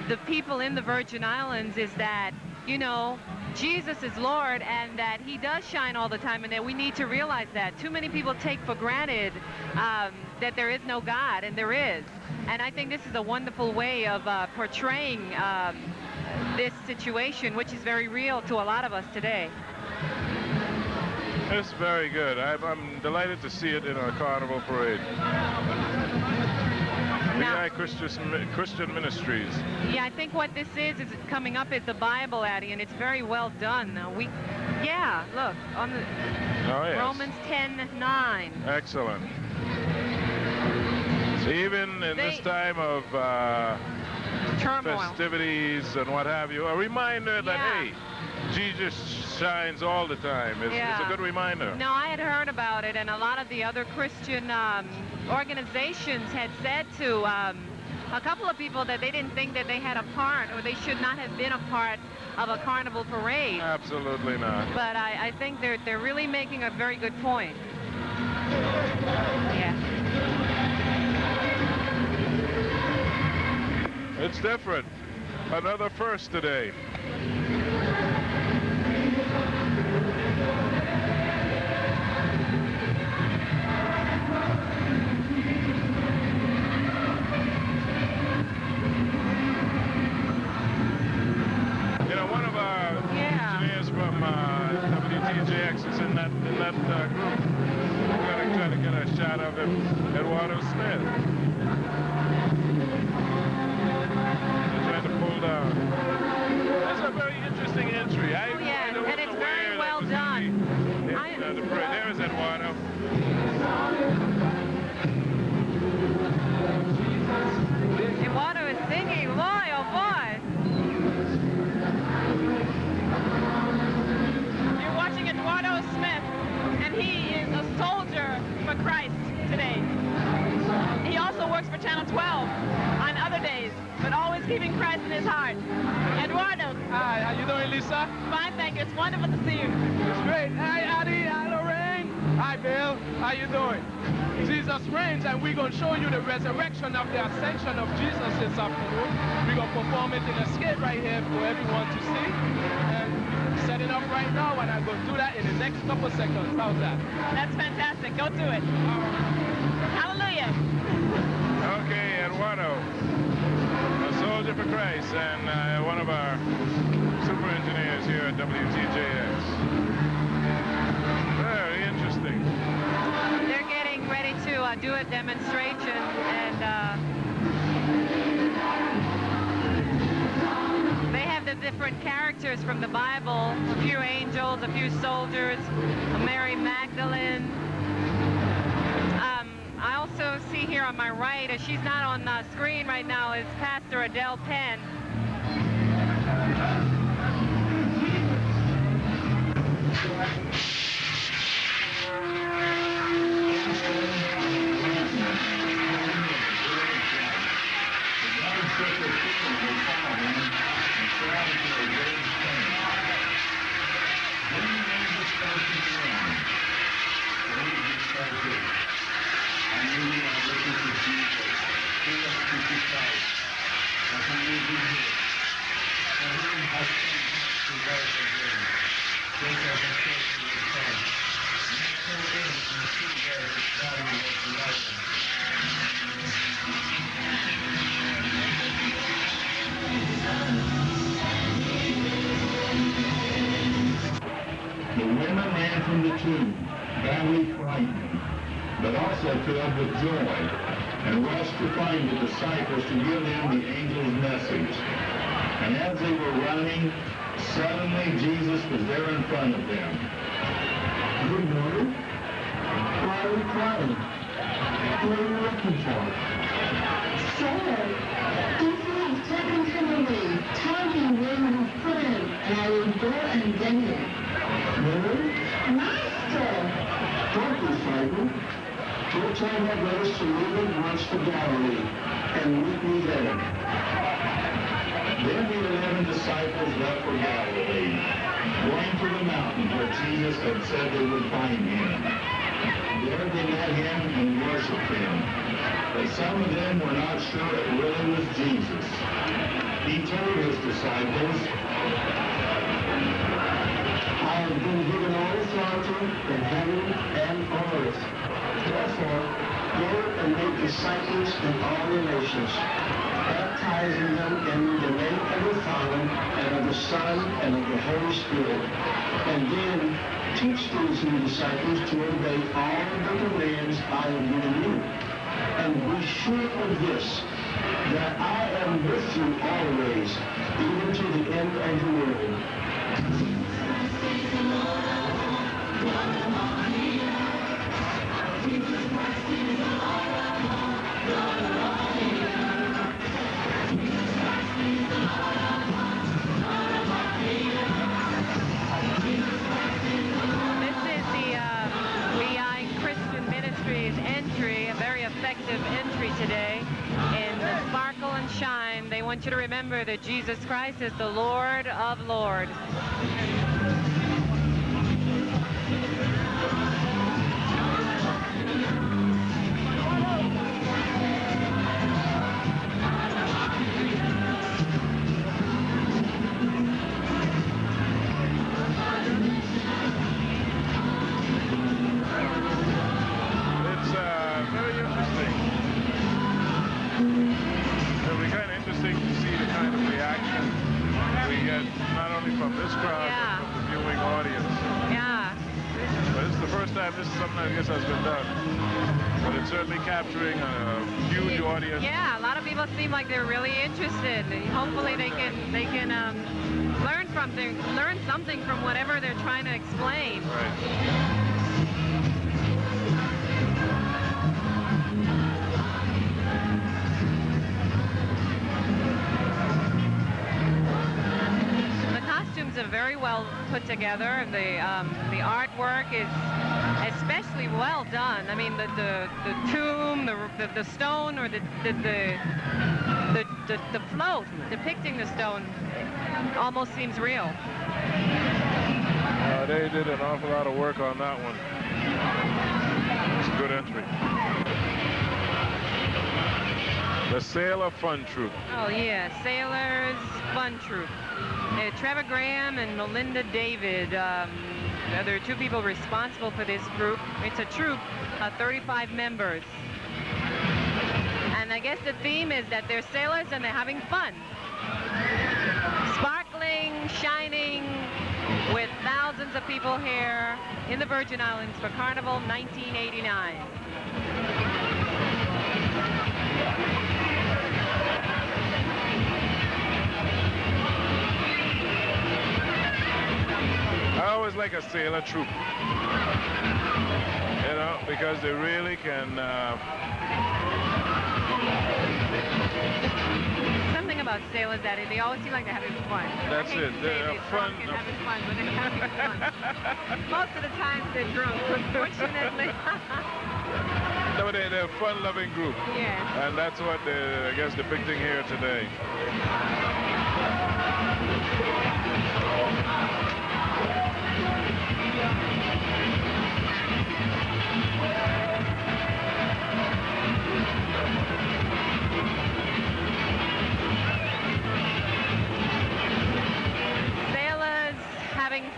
the people in the Virgin Islands is that, you know, Jesus is Lord, and that he does shine all the time, and that we need to realize that. Too many people take for granted that there is no God, and there is. And I think this is a wonderful way of portraying this situation, which is very real to a lot of us today. It's very good. I'm delighted to see it in our Carnival parade. VI Christian Ministries. Yeah, I think what this is coming up is the Bible, Addie, and it's very well done. Look, on the Romans 10:9. Excellent. So even in this time of turmoil, festivities and what have you, a reminder that, hey, Jesus shines all the time. It's a good reminder. No, I had heard about it, and a lot of the other Christian organizations had said to a couple of people that they didn't think that they had a part, or they should not have been a part of a carnival parade. Absolutely not. But I think they're really making a very good point. Yeah. It's different. Another first today. Engineers from WTJX is in that group. We're going to try to get a shot of him, Eduardo Smith. They're trying to pull down. That's a very interesting entry. And it's very well done. There's Eduardo. Eduardo is singing. Boy, oh boy. Eduardo Smith, and he is a soldier for Christ today. He also works for Channel 12 on other days, but always keeping Christ in his heart. Eduardo. Hi, how you doing, Lisa? Fine, thank you. It's wonderful to see you. It's great. Hi, Addie. Hi, Lorraine. Hi, Bill. How you doing? Jesus reigns, and we're going to show you the resurrection of the ascension of Jesus this afternoon. We're going to perform it in a skit right here for everyone to see. And setting up right now, and I'm going to do that in the next couple seconds. How's that? That's fantastic. Go do it. Hallelujah. Okay, Eduardo, a soldier for Christ, and one of our super engineers here at WTJX. Very interesting. They're getting ready to do a demonstration, and they have the different characters from the Bible, a few angels, a few soldiers, a Mary Magdalene. I also see here on my right, she's not on the screen right now, is Pastor Adele Penn. The women ran from the tomb, badly frightened, but also filled with joy, and rushed to find the disciples to give them the angel's message. And as they were running, suddenly Jesus was there in front of them. Good morning. Why are you crying? What are you looking for? Sir, these leaves taken from away. Tell me where you have put him, and I will go and get him. Really? Master! Don't be frightened. Go tell my brothers to leave at once for Galilee, and meet me there. Then the 11 disciples left for Galilee, going to the mountain where Jesus had said they would find him. There they met him and worshipped him. But some of them were not sure it really was Jesus. He told his disciples, I have been given all authority in heaven and on earth. Therefore, go and make disciples in all the nations, baptizing them in the name of the Father, and of the Son, and of the Holy Spirit. And then teach these new disciples to obey all the commands I have given you. And be sure of this, that I am with you always, even to the end of the world. Entry today in the Sparkle and Shine. They want you to remember that Jesus Christ is the Lord of Lords. From this crowd, yeah, and from the viewing audience. Yeah. But this is the first time this is something I guess has been done. But it's certainly capturing a huge audience. Yeah, a lot of people seem like they're really interested. Hopefully they can learn something from whatever they're trying to explain. Right. Are very well put together. The artwork is especially well done. I mean, the tomb, the stone, or the float depicting the stone almost seems real. They did an awful lot of work on that one. It's a good entry. The Sailor Fun Troupe. Oh yeah, Sailors Fun Troupe. Trevor Graham and Melinda David. There are two people responsible for this group. It's a troupe of 35 members. And I guess the theme is that they're sailors and they're having fun. Sparkling, shining, with thousands of people here in the Virgin Islands for Carnival 1989. I always like a sailor troupe, you know, because they really can. Something about sailors that they always seem like they're having fun. That's it. They're fun. Having fun, but they're having fun. Most of the time they're drunk, unfortunately. No, they're a fun-loving group. Yes. And that's what they're, I guess, depicting here today.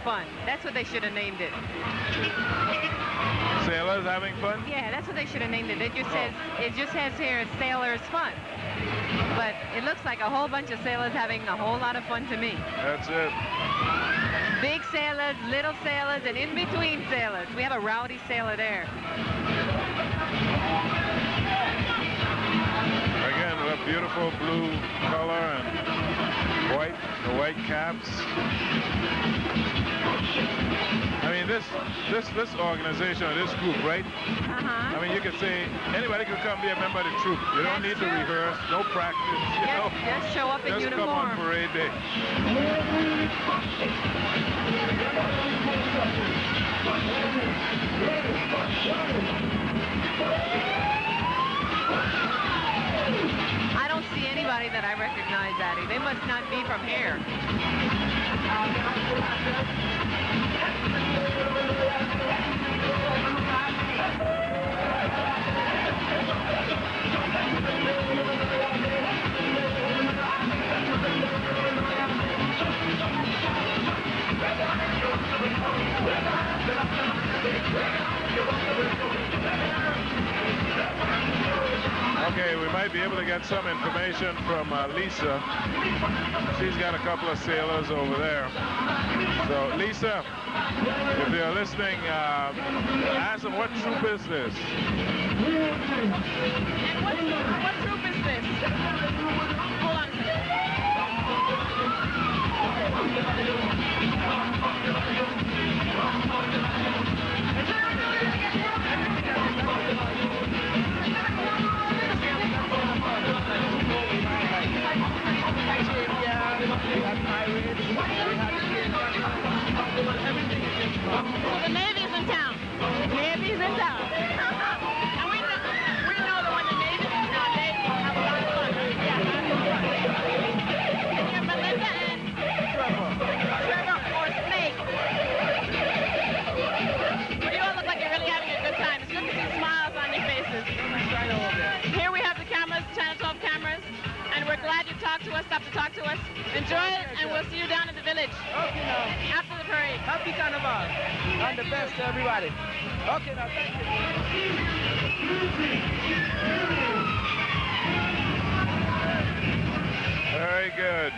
Fun. That's what they should have named it. Sailors having fun? Yeah, that's what they should have named it. It just says here Sailors Fun. But it looks like a whole bunch of sailors having a whole lot of fun to me. That's it. Big sailors, little sailors, and in between sailors. We have a rowdy sailor there. Again, with a beautiful blue color and the white caps. I mean, this organization or this group, right? I mean, you could say anybody could come be a member of the troop. You don't need to rehearse, no practice. You know, just show up in just uniform. Come on parade day. I don't see anybody that I recognize, Addie. They must not be from here. Okay, we might be able to get some information from Lisa. She's got a couple of sailors over there. So, Lisa, if you're listening, ask them what troop is this? And what troop is this? Hold on a The Navy's in town. Navy's in town. And we know that when the Navy's in town, they have a lot of fun. Yeah, and you have Melinda and Trevor or Snake. You all look like you're really having a good time. It's good to see smiles on your faces. Here we have the cameras, Channel 12 cameras. And we're glad you stopped to talk to us. Enjoy it, and we'll see you down at the village. Okay, now. After the parade. Happy Carnival. And the best to everybody. Okay, now, thank you. Very good.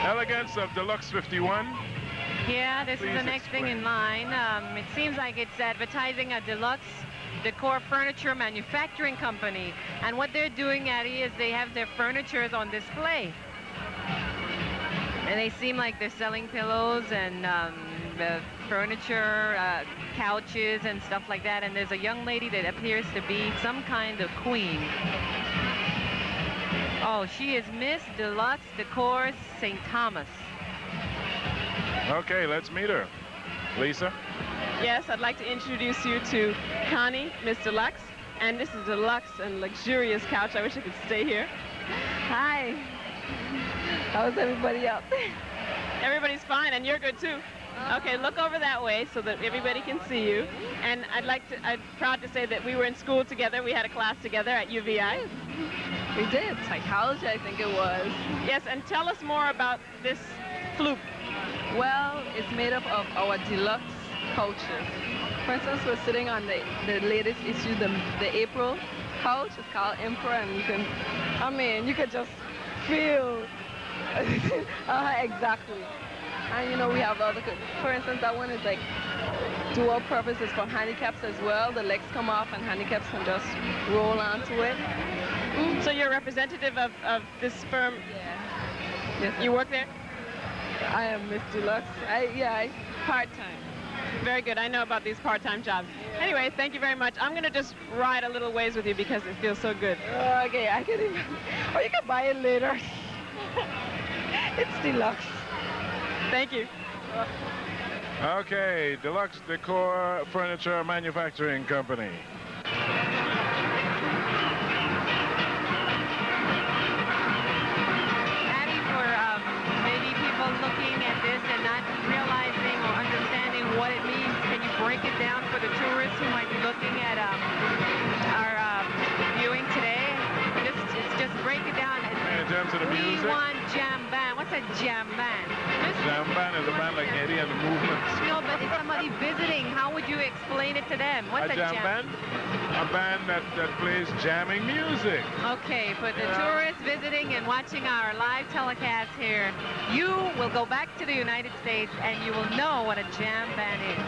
Elegance of Deluxe 51. Yeah, this is the next thing in line. It seems like it's advertising a deluxe decor furniture manufacturing company. And what they're doing, Addie, is they have their furnitures on display. And they seem like they're selling pillows and the furniture, couches and stuff like that. And there's a young lady that appears to be some kind of queen. Oh, she is Miss Deluxe Decor St. Thomas. Okay, let's meet her. Lisa? Yes, I'd like to introduce you to Connie, Miss Deluxe. And this is deluxe and luxurious couch. I wish I could stay here. Hi. How's everybody out there? Everybody's fine, and you're good too. Okay, look over that way so that everybody can see you. And I'm proud to say that we were in school together. We had a class together at UVI. We did. Psychology, I think it was. Yes, and tell us more about this flute. Well, it's made up of our deluxe couches. For instance, we're sitting on the latest issue, the April couch. It's called Emperor, and you can just feel exactly. And you know, we have other, for instance, that one is like dual purposes for handicaps as well. The legs come off and handicaps can just roll onto it. So you're a representative of this firm? Yeah. Yes, you work there? I am Miss Deluxe. I part-time. Very good. I know about these part-time jobs. Anyway, thank you very much. I'm going to just ride a little ways with you because it feels so good. Okay, I can even... Or you can buy it later. It's Deluxe. Thank you. Okay, Deluxe Decor Furniture Manufacturing Company. Addie, for maybe people looking at this and not realizing or understanding what it means, can you break it down for the tourists who might be looking at our viewing today? Just break it down. In terms of the music? We want jam band. What's a jam band? Jam band is a band like Eddie and the Movements. No, but if somebody visiting, how would you explain it to them? What's a jam band? A band that plays jamming music. Okay, for the tourists visiting and watching our live telecast here, you will go back to the United States and you will know what a jam band is.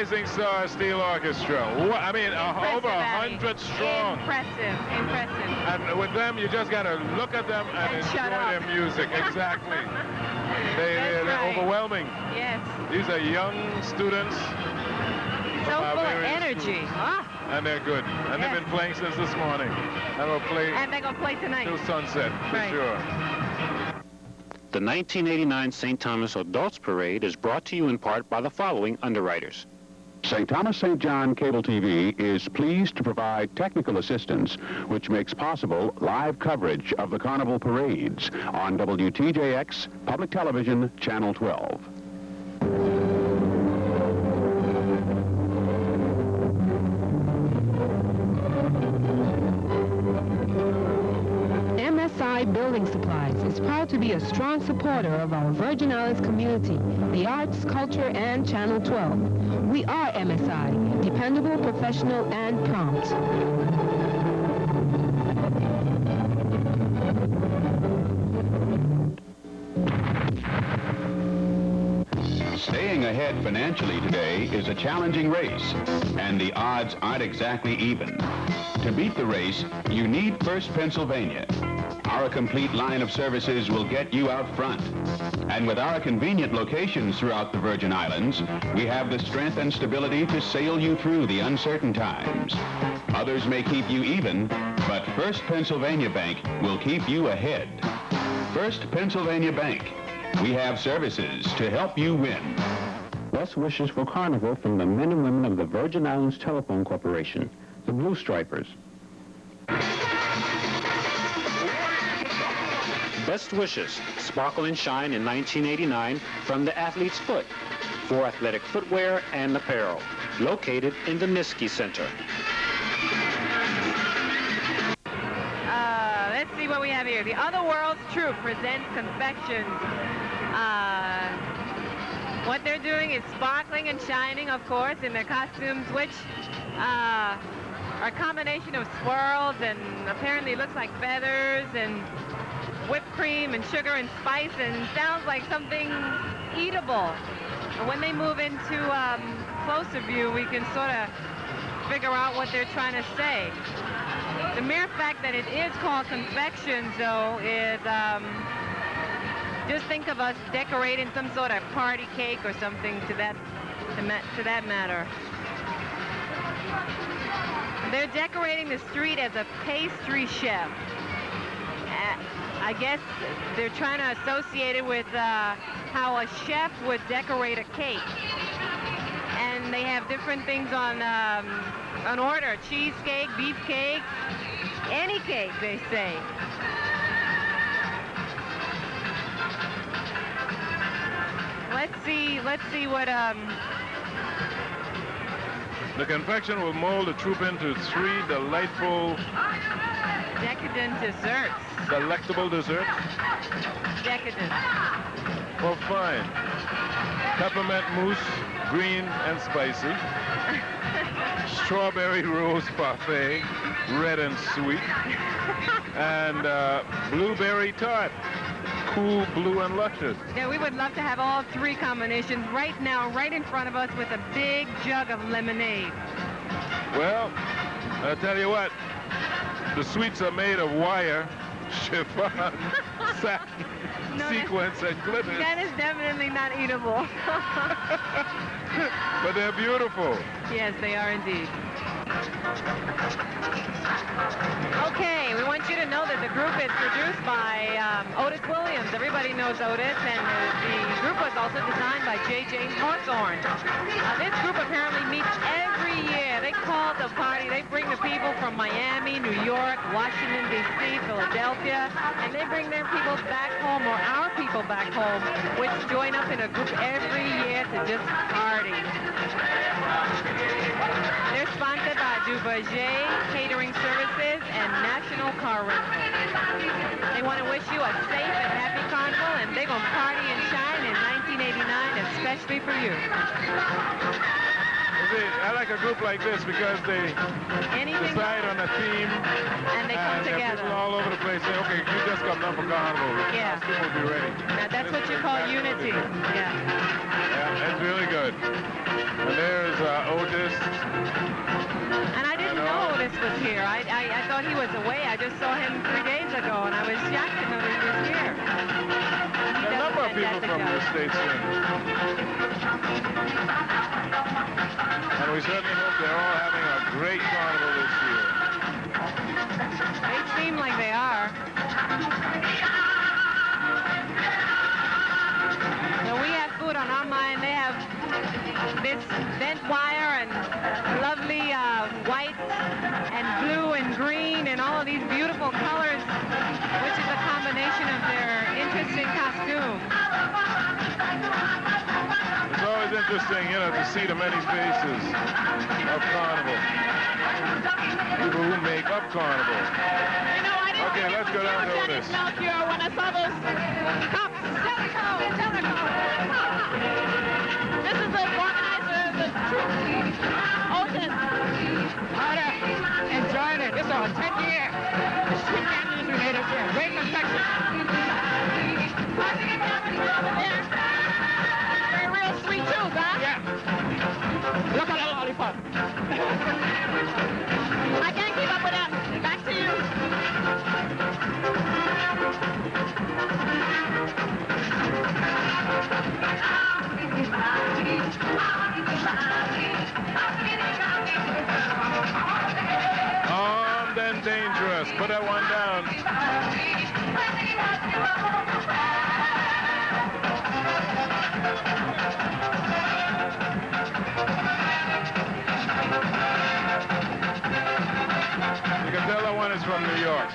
Rising Star Steel Orchestra. I mean, over 100 strong. Impressive, impressive. And with them, you just got to look at them and enjoy their music. Exactly. They're overwhelming. Yes. These are young students. So full of energy. And they're good. And they've been playing since this morning. And they'll play. And they're going to play tonight. Till sunset, for sure. The 1989 St. Thomas Adults Parade is brought to you in part by the following underwriters. St. Thomas St. John Cable TV is pleased to provide technical assistance which makes possible live coverage of the Carnival parades on WTJX Public Television Channel 12. MSI Building Supplies is proud to be a strong supporter of our Virgin Islands community, the arts, culture, and Channel 12. We are MSI, dependable, professional, and prompt. Staying ahead financially today is a challenging race, and the odds aren't exactly even. To beat the race, you need First Pennsylvania. Our complete line of services will get you out front. And with our convenient locations throughout the Virgin Islands, we have the strength and stability to sail you through the uncertain times. Others may keep you even, but First Pennsylvania Bank will keep you ahead. First Pennsylvania Bank. We have services to help you win. Best wishes for Carnival from the men and women of the Virgin Islands Telephone Corporation, the Blue Stripers. Best wishes, sparkle and shine in 1989 from the Athlete's Foot for athletic footwear and apparel, located in the Niski Center. Let's see what we have here. The Other World's Troop presents confections. What they're doing is sparkling and shining, of course, in their costumes, which are a combination of swirls and apparently looks like feathers and whipped cream and sugar and spice and sounds like something eatable. And when they move into closer view, we can sort of figure out what they're trying to say. The mere fact that it is called confections, though, is just think of us decorating some sort of party cake or something to that matter. They're decorating the street as a pastry chef. I guess they're trying to associate it with how a chef would decorate a cake. And they have different things on order: cheesecake, beefcake, any cake, they say. Let's see what The confection will mold the troop into 3 delightful, decadent desserts. delectable desserts. Decadent. Well, fine. Peppermint mousse, green and spicy. Strawberry rose parfait, red and sweet. And blueberry tart, cool, blue, and luscious. Yeah, we would love to have all 3 combinations right now, right in front of us with a big jug of lemonade. Well, I'll tell you what, the sweets are made of wire, chiffon, satin, sequins, and glitters. That is definitely not eatable. But they're beautiful. Yes, they are indeed. Okay, we want you to know that the group is produced by Otis Williams. Everybody knows Otis, and the group was also designed by J.J. Hawthorne. This group apparently meets every year. They call the party. They bring the people from Miami, New York, Washington, D.C., Philadelphia, and they bring their people back home, or our people back home, which join up in a group every year to just party. They're sponsored by Duverger Catering Services and National Car Rental. They want to wish you a safe and happy Carnival, and they're going to party and shine in 1989, especially for you. Is I like a group like this because they decide on a theme. And they come together. People all over the place say, okay, you just come down for Carnival. Yeah. People will be ready. Now that's what you call unity. Yeah. Yeah, that's really good. And there's Otis. And I didn't know Otis was here. I thought he was away. I just saw him 3 days ago, and I was shocked to know that he was here. A number of people from the States here. And we certainly hope they're all having a great carnival this year. They seem like they are. So we have food on our mind. They have this bent wire and lovely white and blue and green and all of these beautiful colors, which is a combination of their interesting costume. It's always interesting, you know, to see the many faces of Carnival. People who make up Carnival. Okay, let's go down to Otis. When I saw those cops, Jellicoe. This is the organizer of the troop. Otis. Carter, enjoying it. This is our 10th year. The sweet candies we made us here. Great confection. They're real sweet too, huh? Yeah. Look at the lollipop. I can't keep up with them. Back to you. Armed and dangerous. Put that one down. You can tell that one is from New York.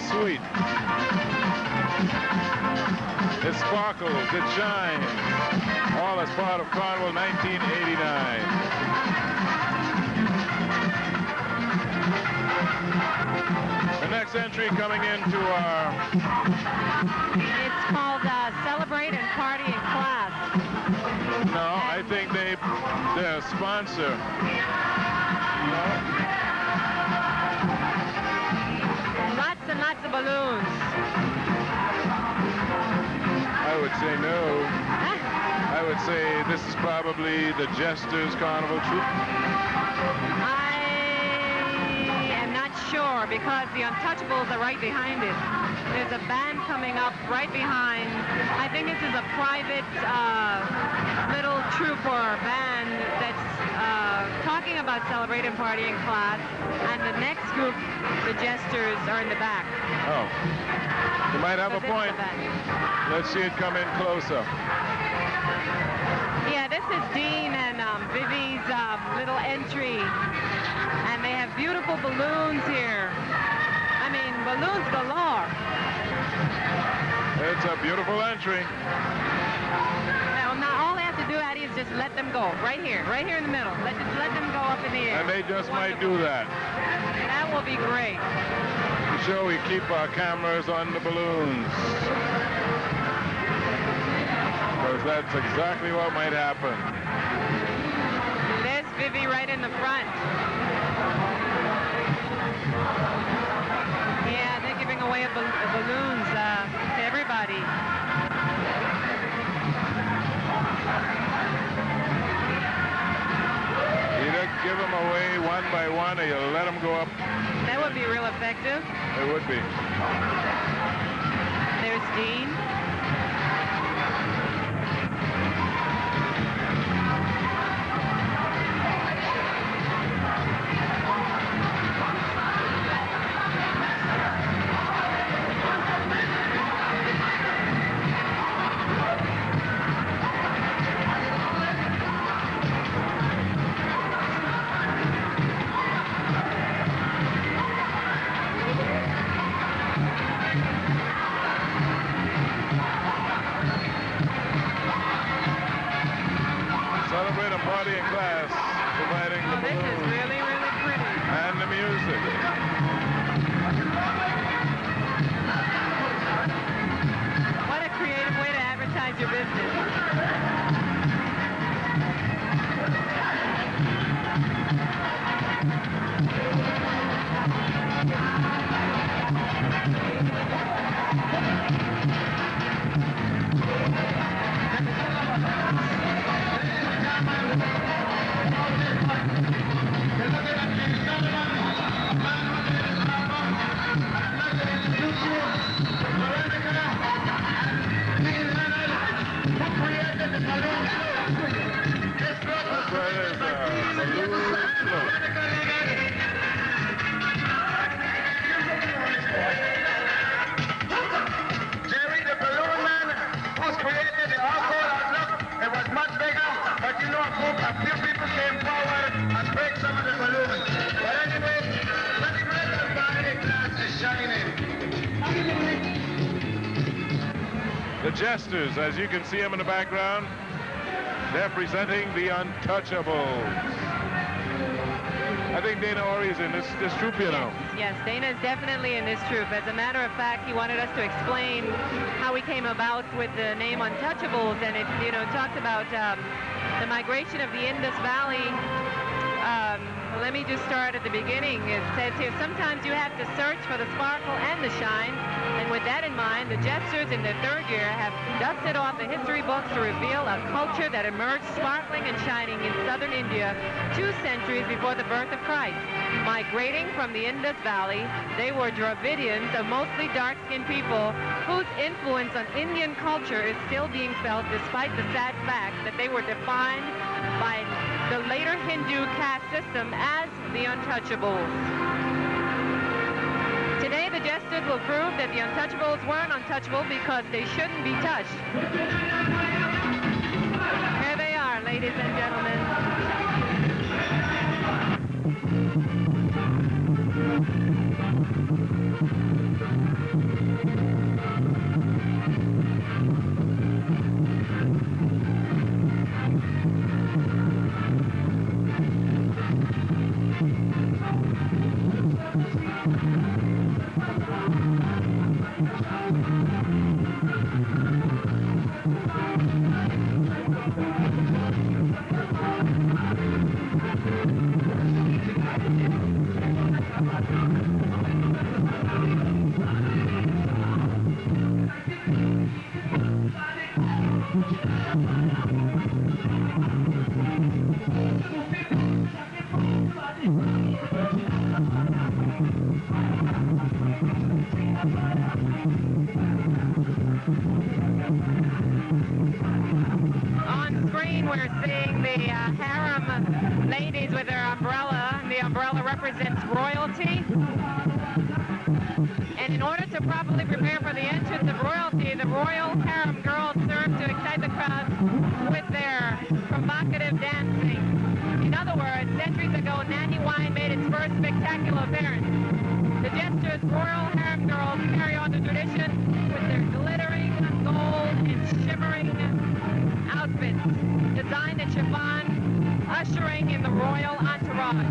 Sweet. It sparkles, it shines, all as part of Carnival 1989. The next entry coming into our... It's called Celebrate and Party in Class. No, I think they're a sponsor. Lots and lots of balloons. I would say no. I would say this is probably the Jester's Carnival Troupe. I am not sure because the Untouchables are right behind it. There's a band coming up right behind. I think this is a private little troupe or band that's talking about Celebrate and Party in Class. And the next group, the Jesters, are in the back. Oh. You might have a point. Let's see it come in closer. Yeah, this is Dean and Vivi's little entry. And they have beautiful balloons here. I mean, balloons galore. It's a beautiful entry. Now all they have to do, Addie, is just let them go. Right here in the middle. Let them go up in the air. And they just might do that. That will be great. To show we keep our cameras on the balloons. Because that's exactly what might happen. There's Vivi right in the front. Yeah, they're giving away balloons to everybody. Either give them away one by one or you let them go up. That would be real effective. It would be. There's Dean. celebrate a party in class, providing the This is balloons really, really pretty. and the music. What a creative way to advertise your business. Jerry, the balloon man, who's created the alcohol outlook, it was much bigger, but you know, a few people came forward and break some of the balloons. But anyway, let's let the party glass is shining. The Jesters, as you can see them in the background, they're presenting the Untouchables. I think Dana Ori is in this troupe, you know. Yes, Dana is definitely in this troupe. As a matter of fact, he wanted us to explain how we came about with the name Untouchables, and it, talks about the migration of the Indus Valley. Let me just start at the beginning. It says here, sometimes you have to search for the sparkle and the shine, and with that in mind, the Jesters in their third year have dusted off the history books to reveal a culture that emerged sparkling and shining in southern India 2 centuries before the birth of Christ. Migrating from the Indus Valley, they were Dravidians, a mostly dark-skinned people whose influence on Indian culture is still being felt despite the sad fact that they were defined by the later Hindu caste system as the Untouchables. Today, the Jesters will prove that the Untouchables weren't untouchable because they shouldn't be touched. Here they are, ladies and gentlemen. On screen, we're seeing the harem ladies with their umbrella. The umbrella represents royalty. And in order to properly prepare for the entrance of royalty, the royal harem girls serve to excite the crowd with their provocative dancing. In other words, centuries ago, Nanny Wine made its first spectacular appearance. The Jesters' royal harem girls carry on the tradition with their glittering gold and shimmering outfits, designed in chiffon, ushering in the royal entourage.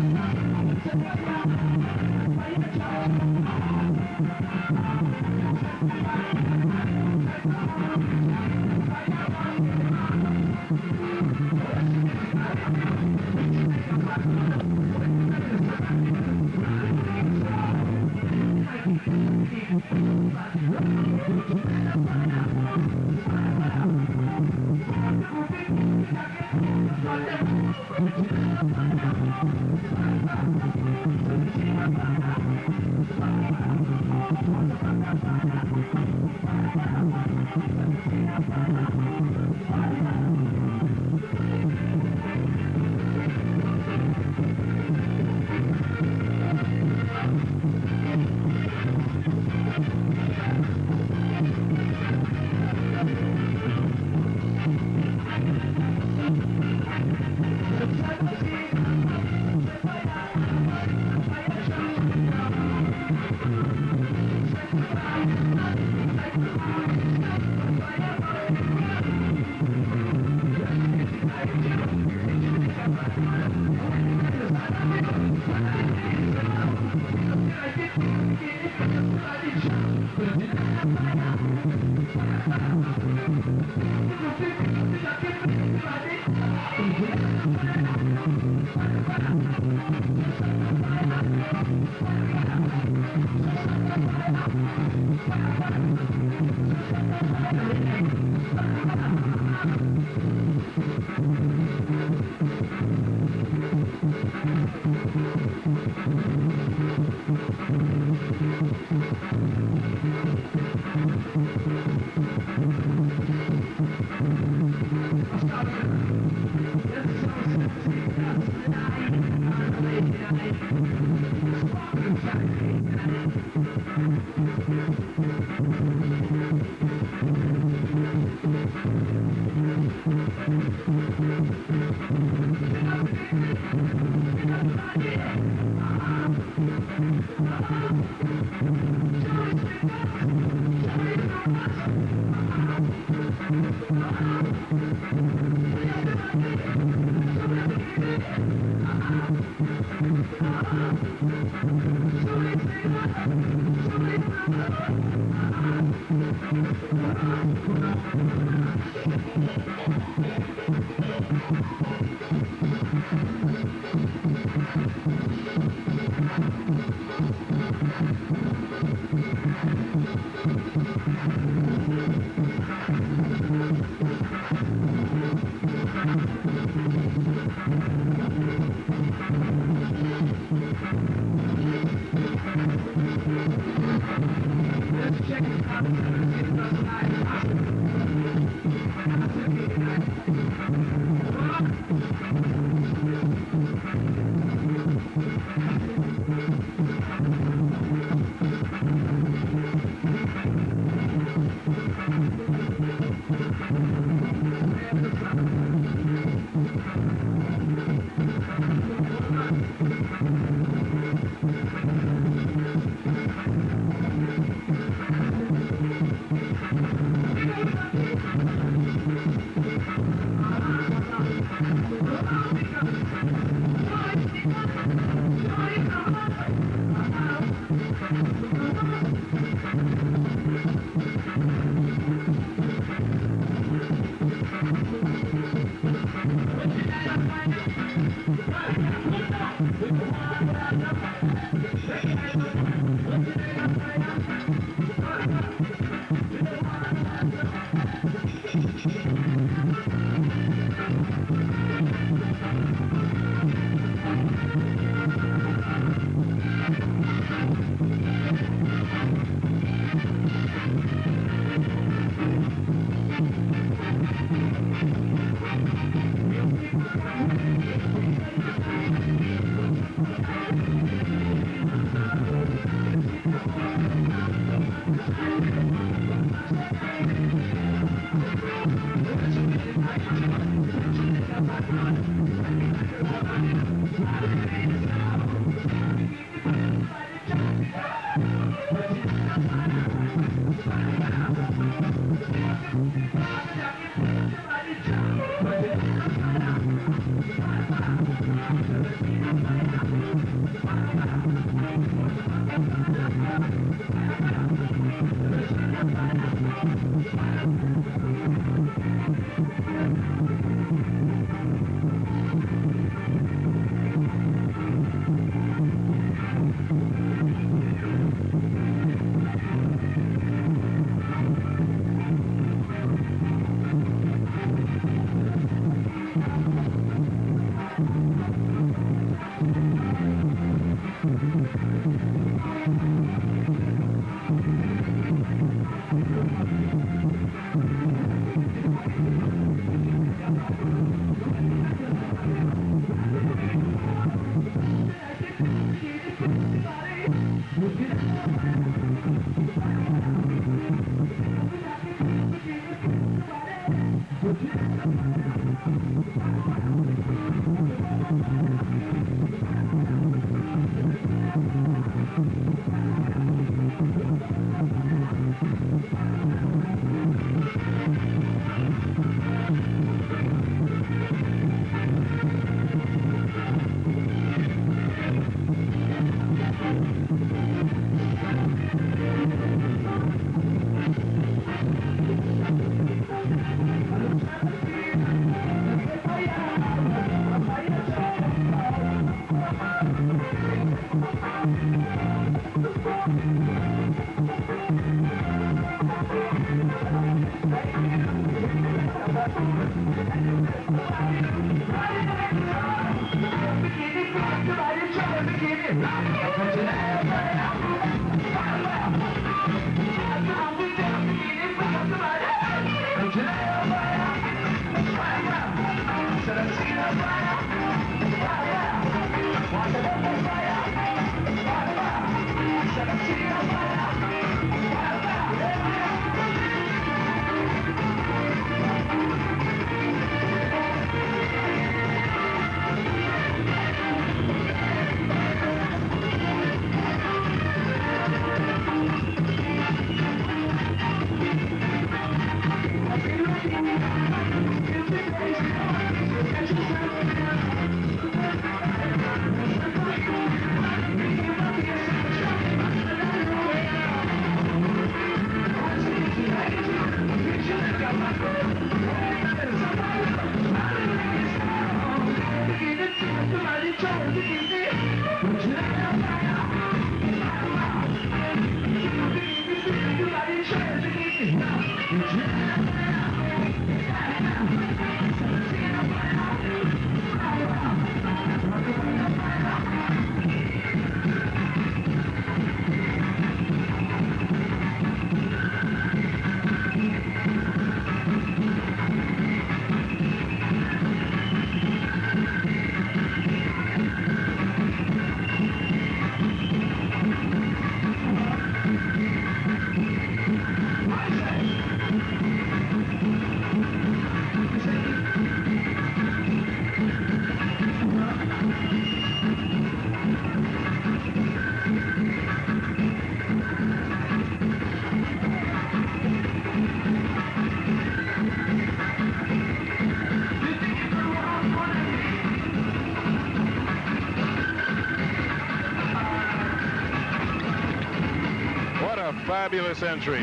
Fabulous entry.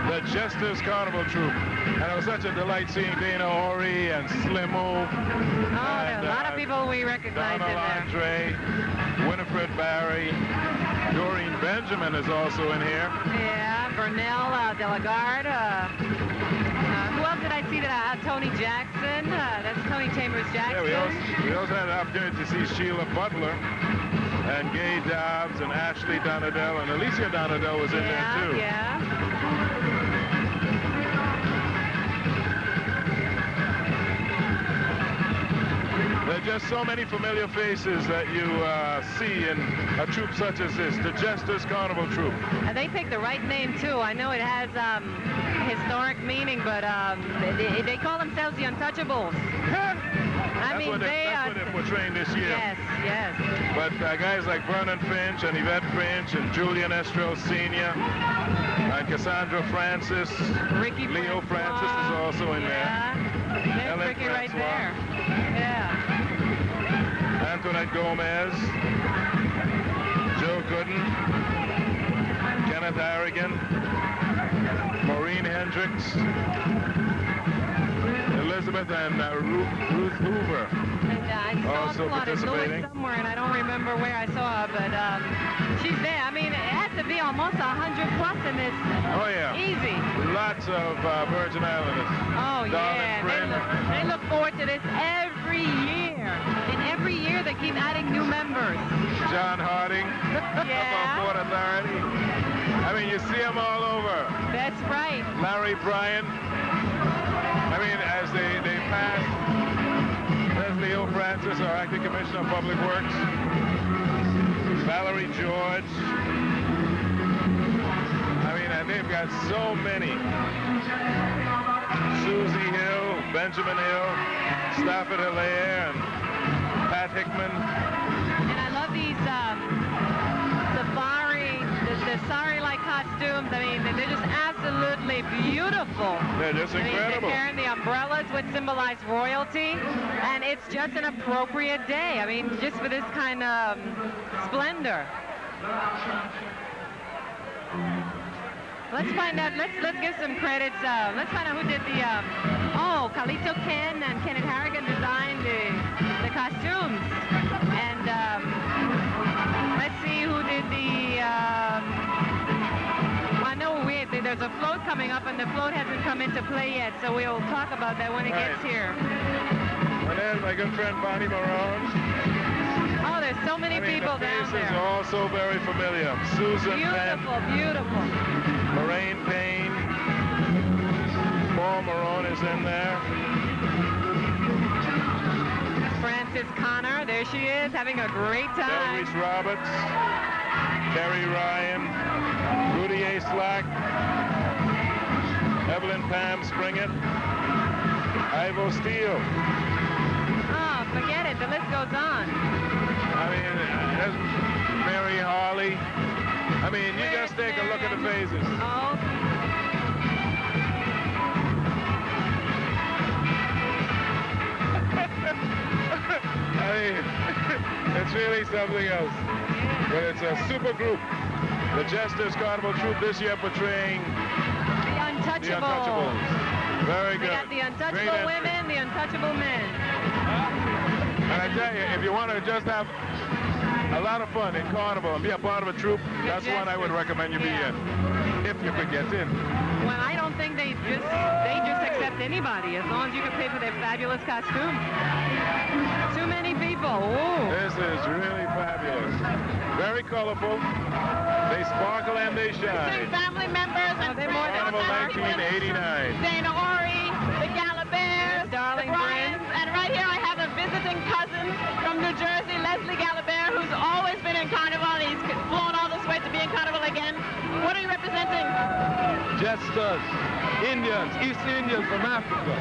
The Jesters Carnival Troupe. And it was such a delight seeing Dana Horry and Slimmo. Oh, there are a lot of people we recognize Donald in there. Andre, Winifred Barry, Doreen Benjamin is also in here. Yeah, Vernell Delagarde. Who else did I see that? Tony Jackson. That's Tony Chambers Jackson. Yeah, we also had an opportunity to see Sheila Butler and Gay Dobbs and Ashley Donadell, and Alicia Donadell was in there too. Yeah. There are just so many familiar faces that you see in a troupe such as this, the Jesters Carnival Troupe. And they picked the right name too. I know it has historic meaning, but they call themselves the Untouchables. That's what they're portraying this year. Yes, yes. But guys like Vernon Finch and Yvette Finch and Julian Estrell Sr. and Cassandra Francis, Leo Francis is also in there. There's Ricky right there. Yeah. Antoinette Gomez, Joe Gooden, Kenneth Harrigan, Maureen Hendricks, Elizabeth and Ruth Hoover also participating. Somewhere, and I don't remember where I saw her, but she's there. I mean, it has to be almost 100 plus in this. Oh, yeah. Easy. Lots of Virgin Islanders. Oh, yeah. They look forward to this every year. And every year they keep adding new members. John Harding. Yeah. Port Authority. I mean, you see them all over. That's right. Larry Bryan. I mean, as they pass, there's Leo Francis, our acting commissioner of public works. Valerie George. I mean, and they've got so many. Susie Hill, Benjamin Hill, Stafford Hilaire, and Pat Hickman. And I love these the sari-like costumes. I mean, they're just absolutely beautiful. They're just incredible. They're carrying the umbrellas, which symbolize royalty, and it's just an appropriate day. I mean, just for this kind of splendor. Let's find out. Let's give some credits. Let's find out who did the. Carlito Ken and Kenneth Harrigan designed the costumes, and let's see who did the. I know there's a float coming up, and the float hasn't come into play yet, so we'll talk about that when it gets here. And there's my good friend Bonnie Marone. Oh, there's so many people the down faces there. are also very familiar. Susan Penn, Beautiful, beautiful. Lorraine Payne, Paul Marone is in there. Frances Connor, there she is, having a great time. Reese Roberts, Terry Ryan, Rudy A. Slack, Evelyn Pam Springett, Ivo Steele. Oh, forget it, the list goes on. I mean, there's Mary Harley. I mean, you just take a look at the faces. Oh. I mean, it's really something else. But it's a super group. The Jesters Carnival troupe this year portraying The Untouchables. Very good. We got the Great untouchable entry. women, the untouchable men. And I tell you, if you want to just have a lot of fun in Carnival and be a part of a troupe, that's one I would recommend you be in, if you could get in. Well, I don't think they just accept anybody as long as you can pay for their fabulous costume. Too many people. Ooh. This is really fabulous. Very colorful. They sparkle and they shine. Family members and Carnival 1989. Dana Ori, the Galabairs, Darling the Bryans, and right here I have a visiting cousin from New Jersey, Leslie Galabair, who's always been in Carnival. He's flown all this way to be in Carnival again. What are you representing? Jesters, Indians, East Indians from Africa.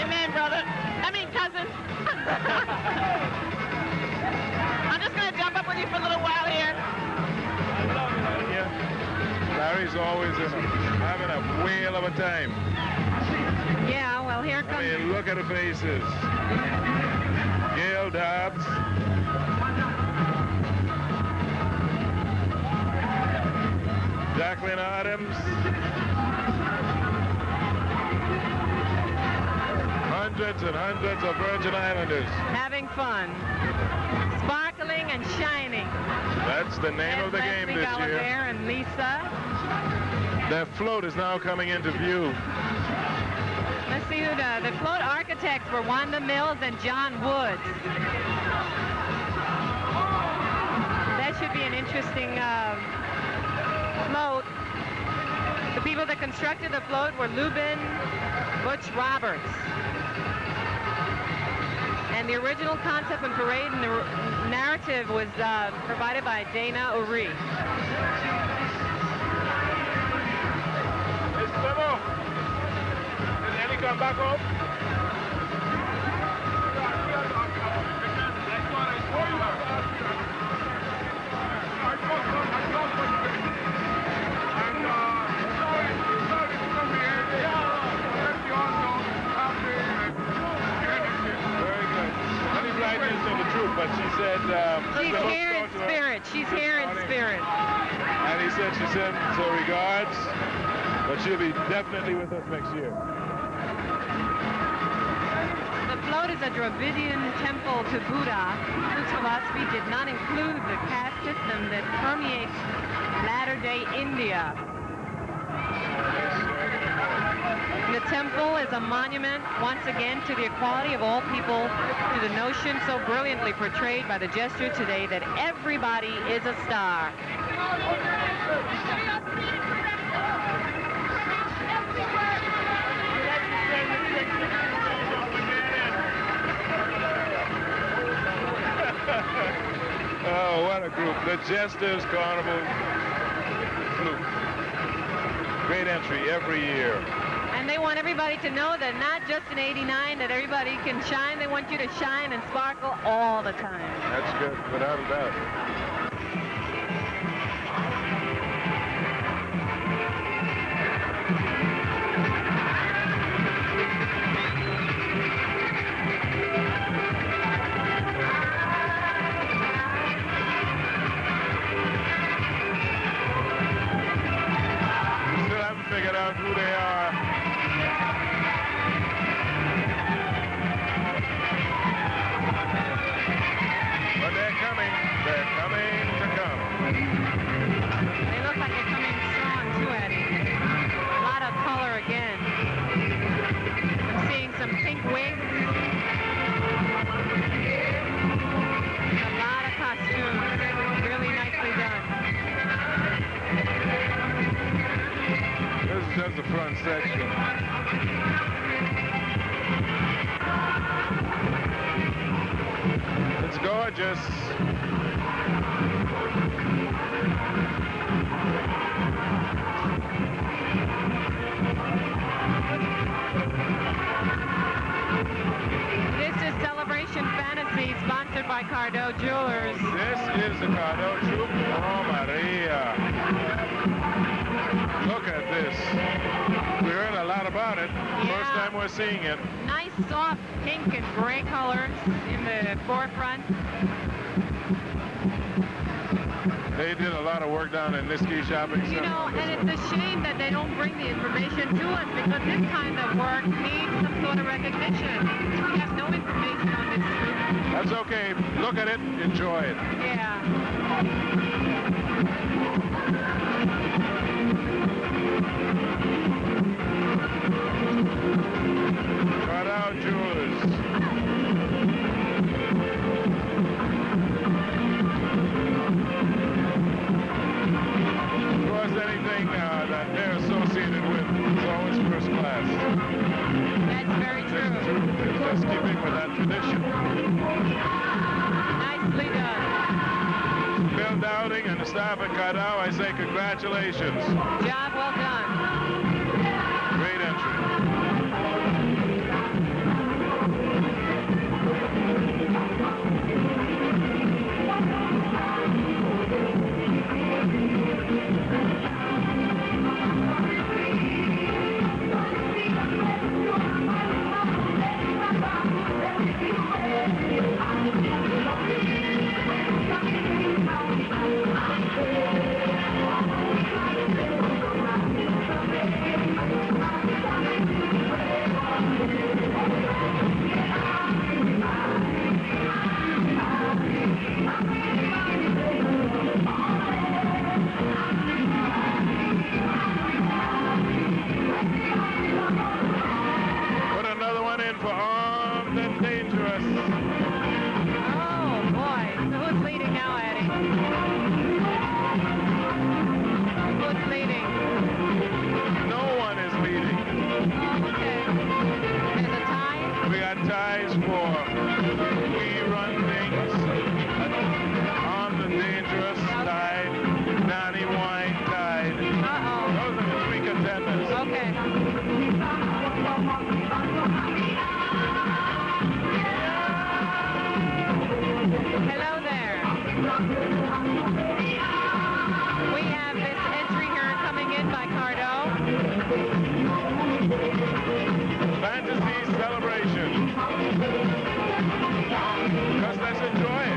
Amen, brother. I mean, cousin. I'm just going to jump up with you for a little while here. Larry's always having a whale of a time. Yeah, well, here comes... I mean, look at the faces. Gail Dobbs. Jacqueline Adams. Hundreds and hundreds of Virgin Islanders. Having fun. Sparkling and shining. That's the name of the game Leslie this year. Galabair and Lisa. Their float is now coming into view. Let's see who the float architects were Wanda Mills and John Woods. That should be an interesting float. The people that constructed the float were Lubin Butch Roberts. And the original concept and parade and the narrative was provided by Dana Uri. Hey, Stemo, did Eddie come back home? But she said... she's here in spirit. She's here in spirit. And he said she sends her regards, but she'll be definitely with us next year. The float is a Dravidian temple to Buddha, whose philosophy did not include the caste system that permeates latter-day India. The temple is a monument, once again, to the equality of all people through the notion so brilliantly portrayed by the gesture today that everybody is a star. Oh, what a group. The Jesters Carnival group. Great entry every year. And they want everybody to know that not just in '89 that everybody can shine. They want you to shine and sparkle all the time. That's good, without a doubt. Still haven't figured out who they are. But they're coming to gorgeous. This is Celebration Fantasy, sponsored by Cardo Jewelers. This is the Cardo Troop. Oh, Maria. Look at this. We heard a lot about it. First time we're seeing it. Nice soft pink and gray colors in the forefront. They did a lot of work down in Niski Shopping Center. You know, and it's a shame that they don't bring the information to us, because this kind of work needs some sort of recognition. We have no information on this troop. That's okay. Look at it. Enjoy it. Yeah. Cardo Jewelers. Of course, anything that they're associated with is always first class. That's very true. It's just keeping with that tradition. Nicely done. Bill Dowding and the staff at Cardo, I say congratulations. Job well done. Great entry. Put another one in for Armed and Dangerous. Oh, boy. So who's leading now, Eddie? Who's leading? No one is leading. Oh, okay. There's a tie? We got ties for We Run Things. Armed and Dangerous tied. Donnie Wine tied. Uh-oh. Those are the three contenders. Okay. Hello there. We have this entry here coming in by Cardo. Fantasy Celebration. Just let's enjoy it.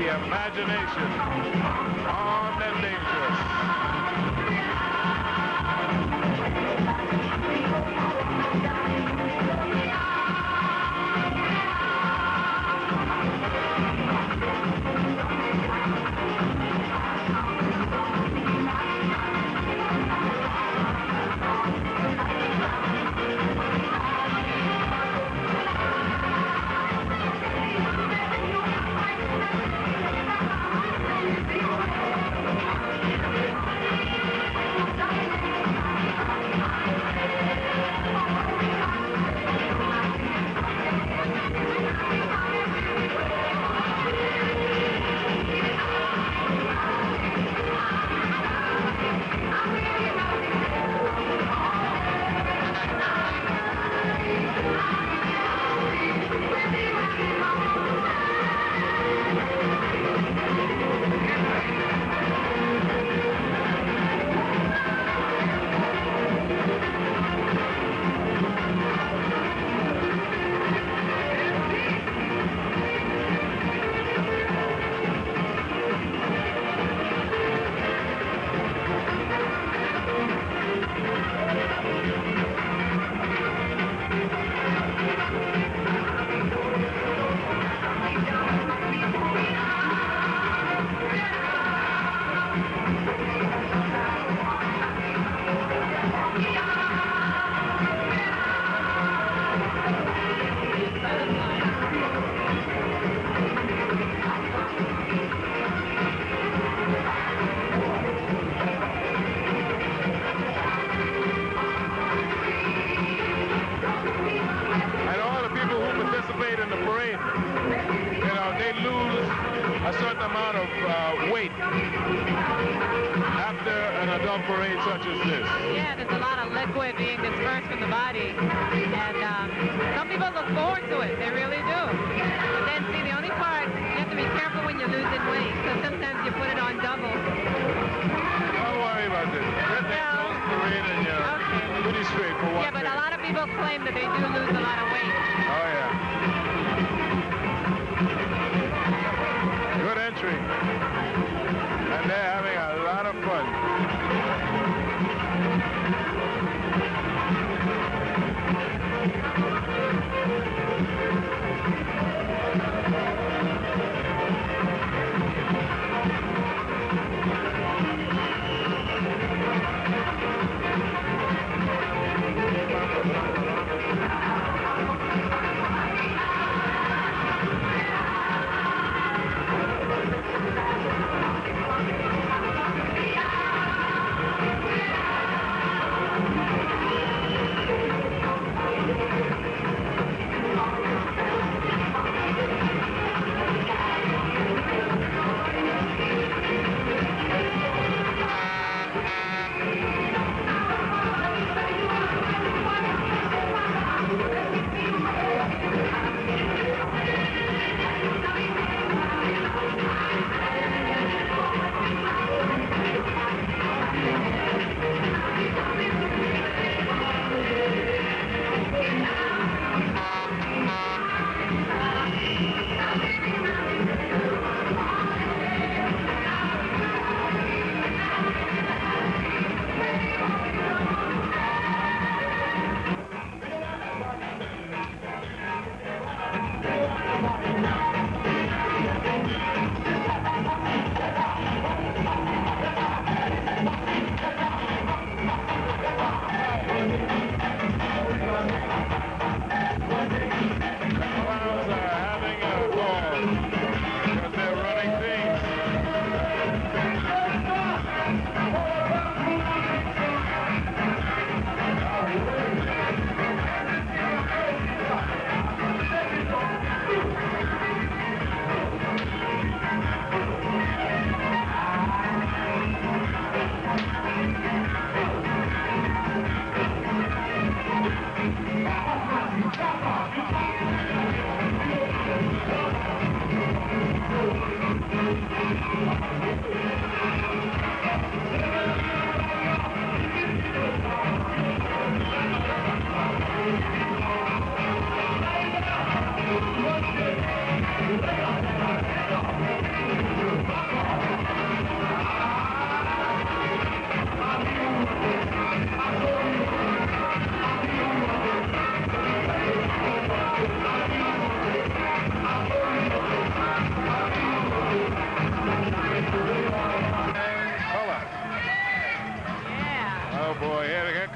the imagination. Armed and dangerous. A certain amount of weight after an adult parade such as this. Yeah, there's a lot of liquid being dispersed from the body, and some people look forward to it. They really do. But then, see, the only part, you have to be careful when you're losing weight, so sometimes you put it on double. Don't worry about this. Get the close parade and you're pretty straight for one Yeah, but day. a lot of people claim that they do lose a lot of weight. Oh, yeah. Good entry. And they're having a lot of fun.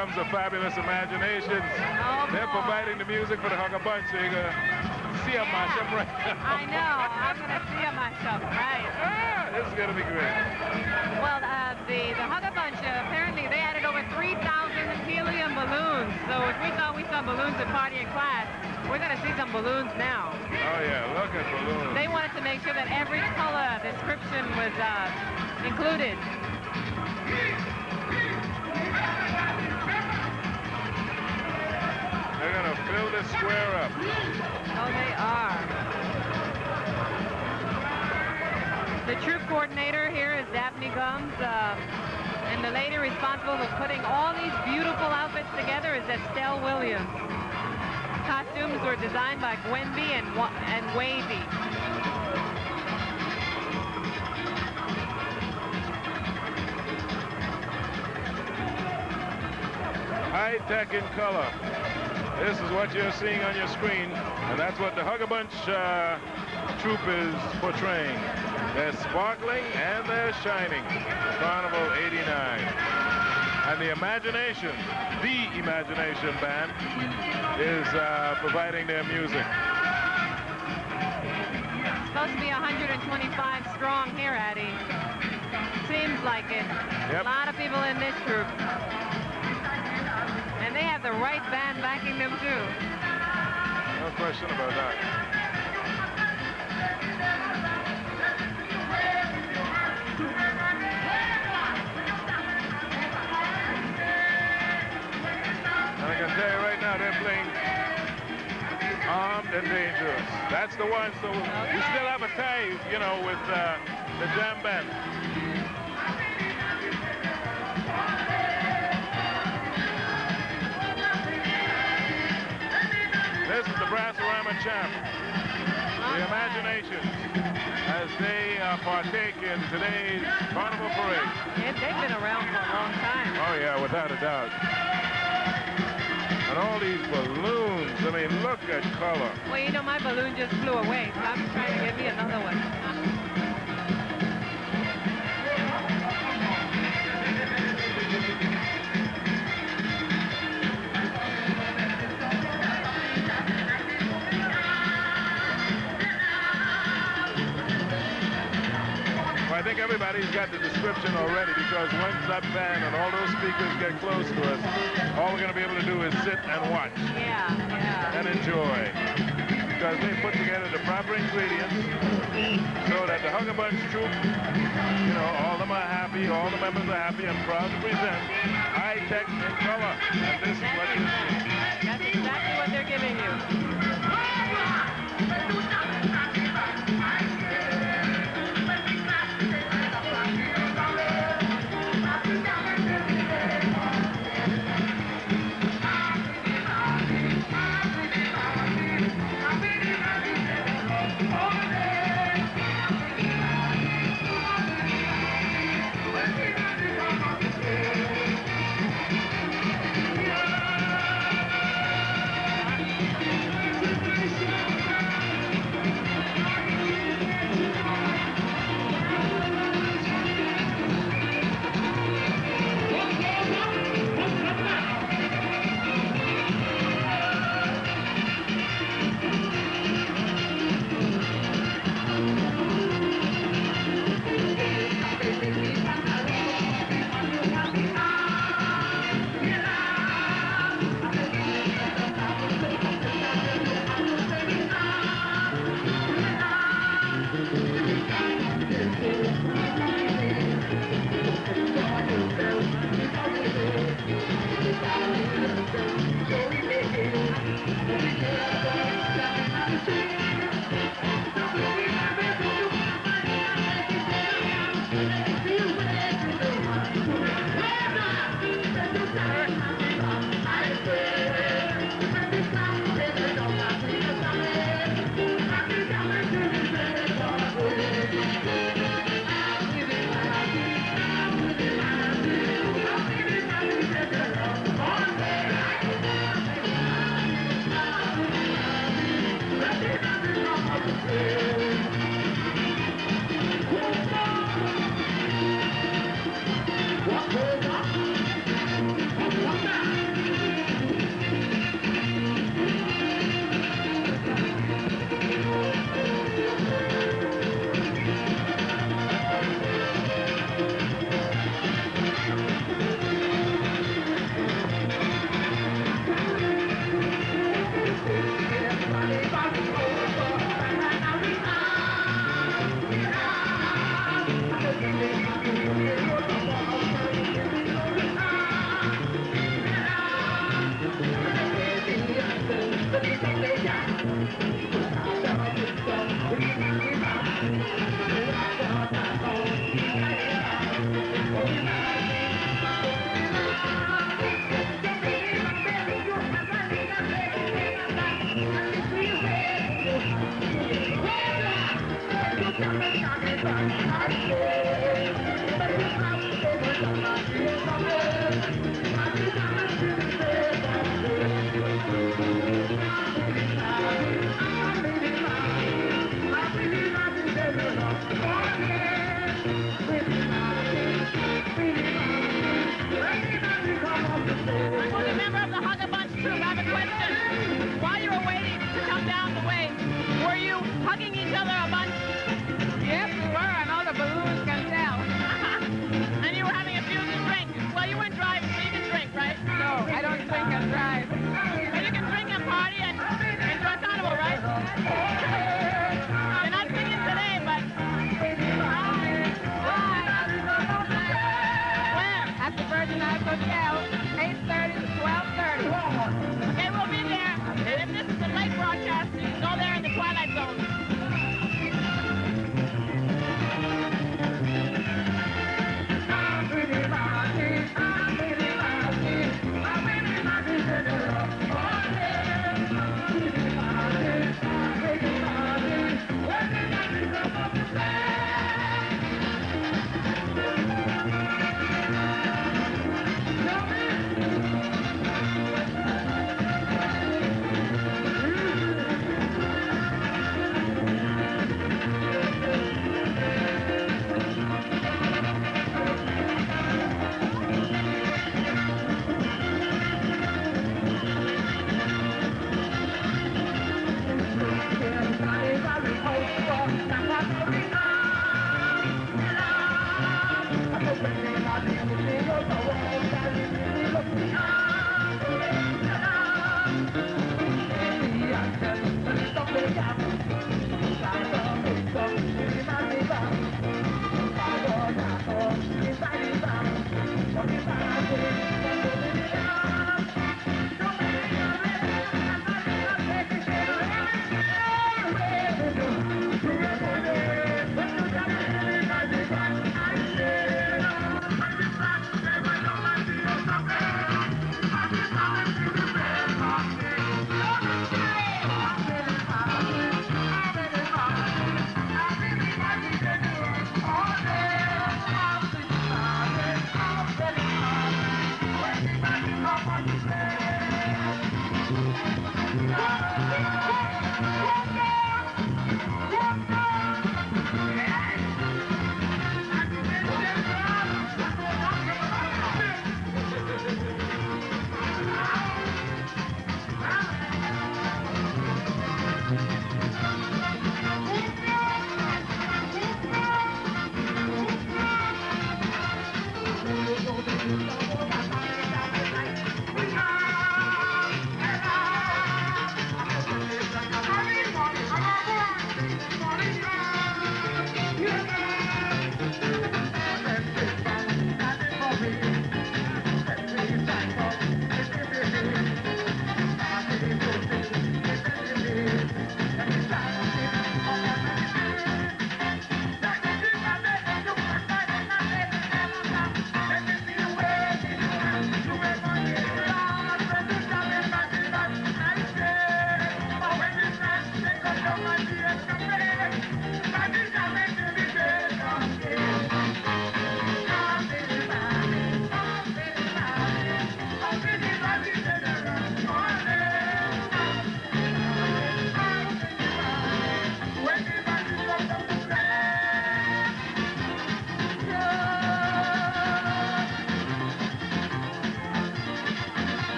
comes the Fabulous Imaginations. They're providing the music for the Hugger Bunch, so you're going to see them mash up right now. I know. I'm going to see them myself, right? This is going to be great. Well, the Hugger Bunch, apparently they added over 3,000 helium balloons. So if we thought we saw balloons at Party in Class, we're going to see some balloons now. Oh, yeah, look at balloons. They wanted to make sure that every color description was included. They're going to fill this square up. Oh, they are. The troop coordinator here is Daphne Gums, and the lady responsible for putting all these beautiful outfits together is Estelle Williams. Costumes were designed by Gwenby and Wavy. High tech in color. This is what you're seeing on your screen, and that's what the Hugger Bunch troop is portraying. They're sparkling and they're shining. Carnival 89. And the Imagination Band, is providing their music. It's supposed to be 125 strong here, Addie. Seems like it. Yep. A lot of people in this group. And they have the right band backing them, too. No question about that. I can tell you right now, they're playing Armed and Dangerous. That's the one, so you still have a tie, you know, with the jam band. This is the Brassorama Champ, the Imagination, as they partake in today's Carnival Parade. Yeah, they've been around for a long time. Oh, yeah, without a doubt. And all these balloons, I mean, look at color. Well, you know, my balloon just flew away, so I'm trying to get me another one. I think everybody's got the description already, because once that band and all those speakers get close to us, all we're going to be able to do is sit and watch. And enjoy. Because they put together the proper ingredients so that the Hugger Bunch troop, you know, all of them are happy, all the members are happy and proud to present high tech in color. And this is what you see. That's exactly what they're giving you. Hugging each other a bunch? Yes, we were, and all the balloons can tell. And you were having a few to drink. Well, you weren't driving, so you can drink, right? No, I don't drink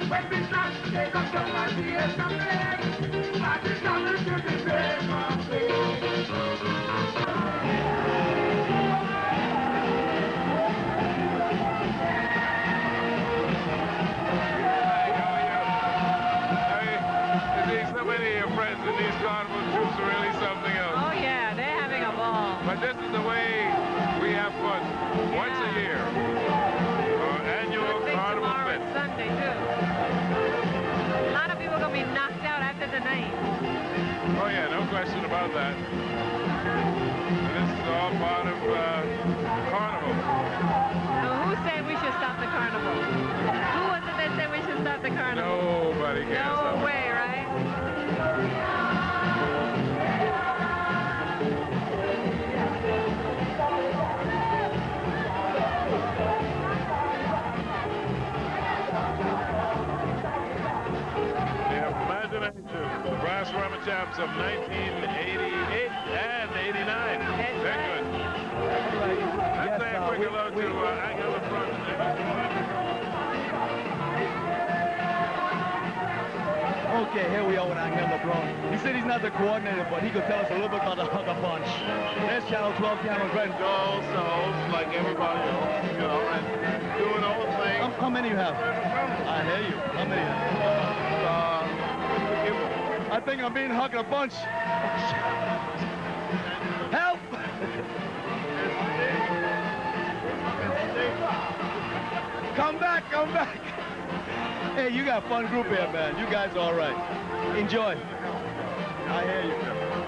When we start to take up some ideas someday, party coming to the break of day. So many of your friends in these carnival troops are really something else. Oh yeah, they're having a ball. But this is the way we have fun once a year. Our annual carnival Tomorrow fest. is Sunday too. A lot of people are gonna be knocked out after the night. Oh yeah, no question about that. This is all part of carnival. Now, who said we should stop the carnival? Who was it that said we should stop the carnival? Nobody can stop No it. way, right? The brass rubber champs of 1988 and 89. They're good. Let's say a quick hello to Angela Front. Okay, here we are with Angel LeBron. He said he's not the coordinator, but he could tell us a little bit about the Hugger Bunch. There's Channel 12 cameras right. Goals to host like everybody else, you know, and doing all the things. How many you have? I hear you. How many you have? I think I'm being Hugger Bunch. Help! Come back, come back. Hey, you got a fun group here, man. You guys are all right. Enjoy. I hear you.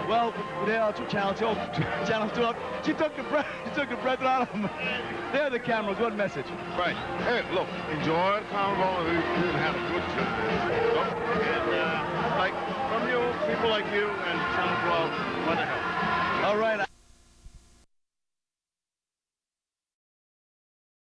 Well, there are Channel 12. Channel 12. She took the breath out of them. There are the cameras. What message? Right. Hey, look, enjoy the carnival and have a good time. And like from you, people like you and Channel 12, what the hell. All right.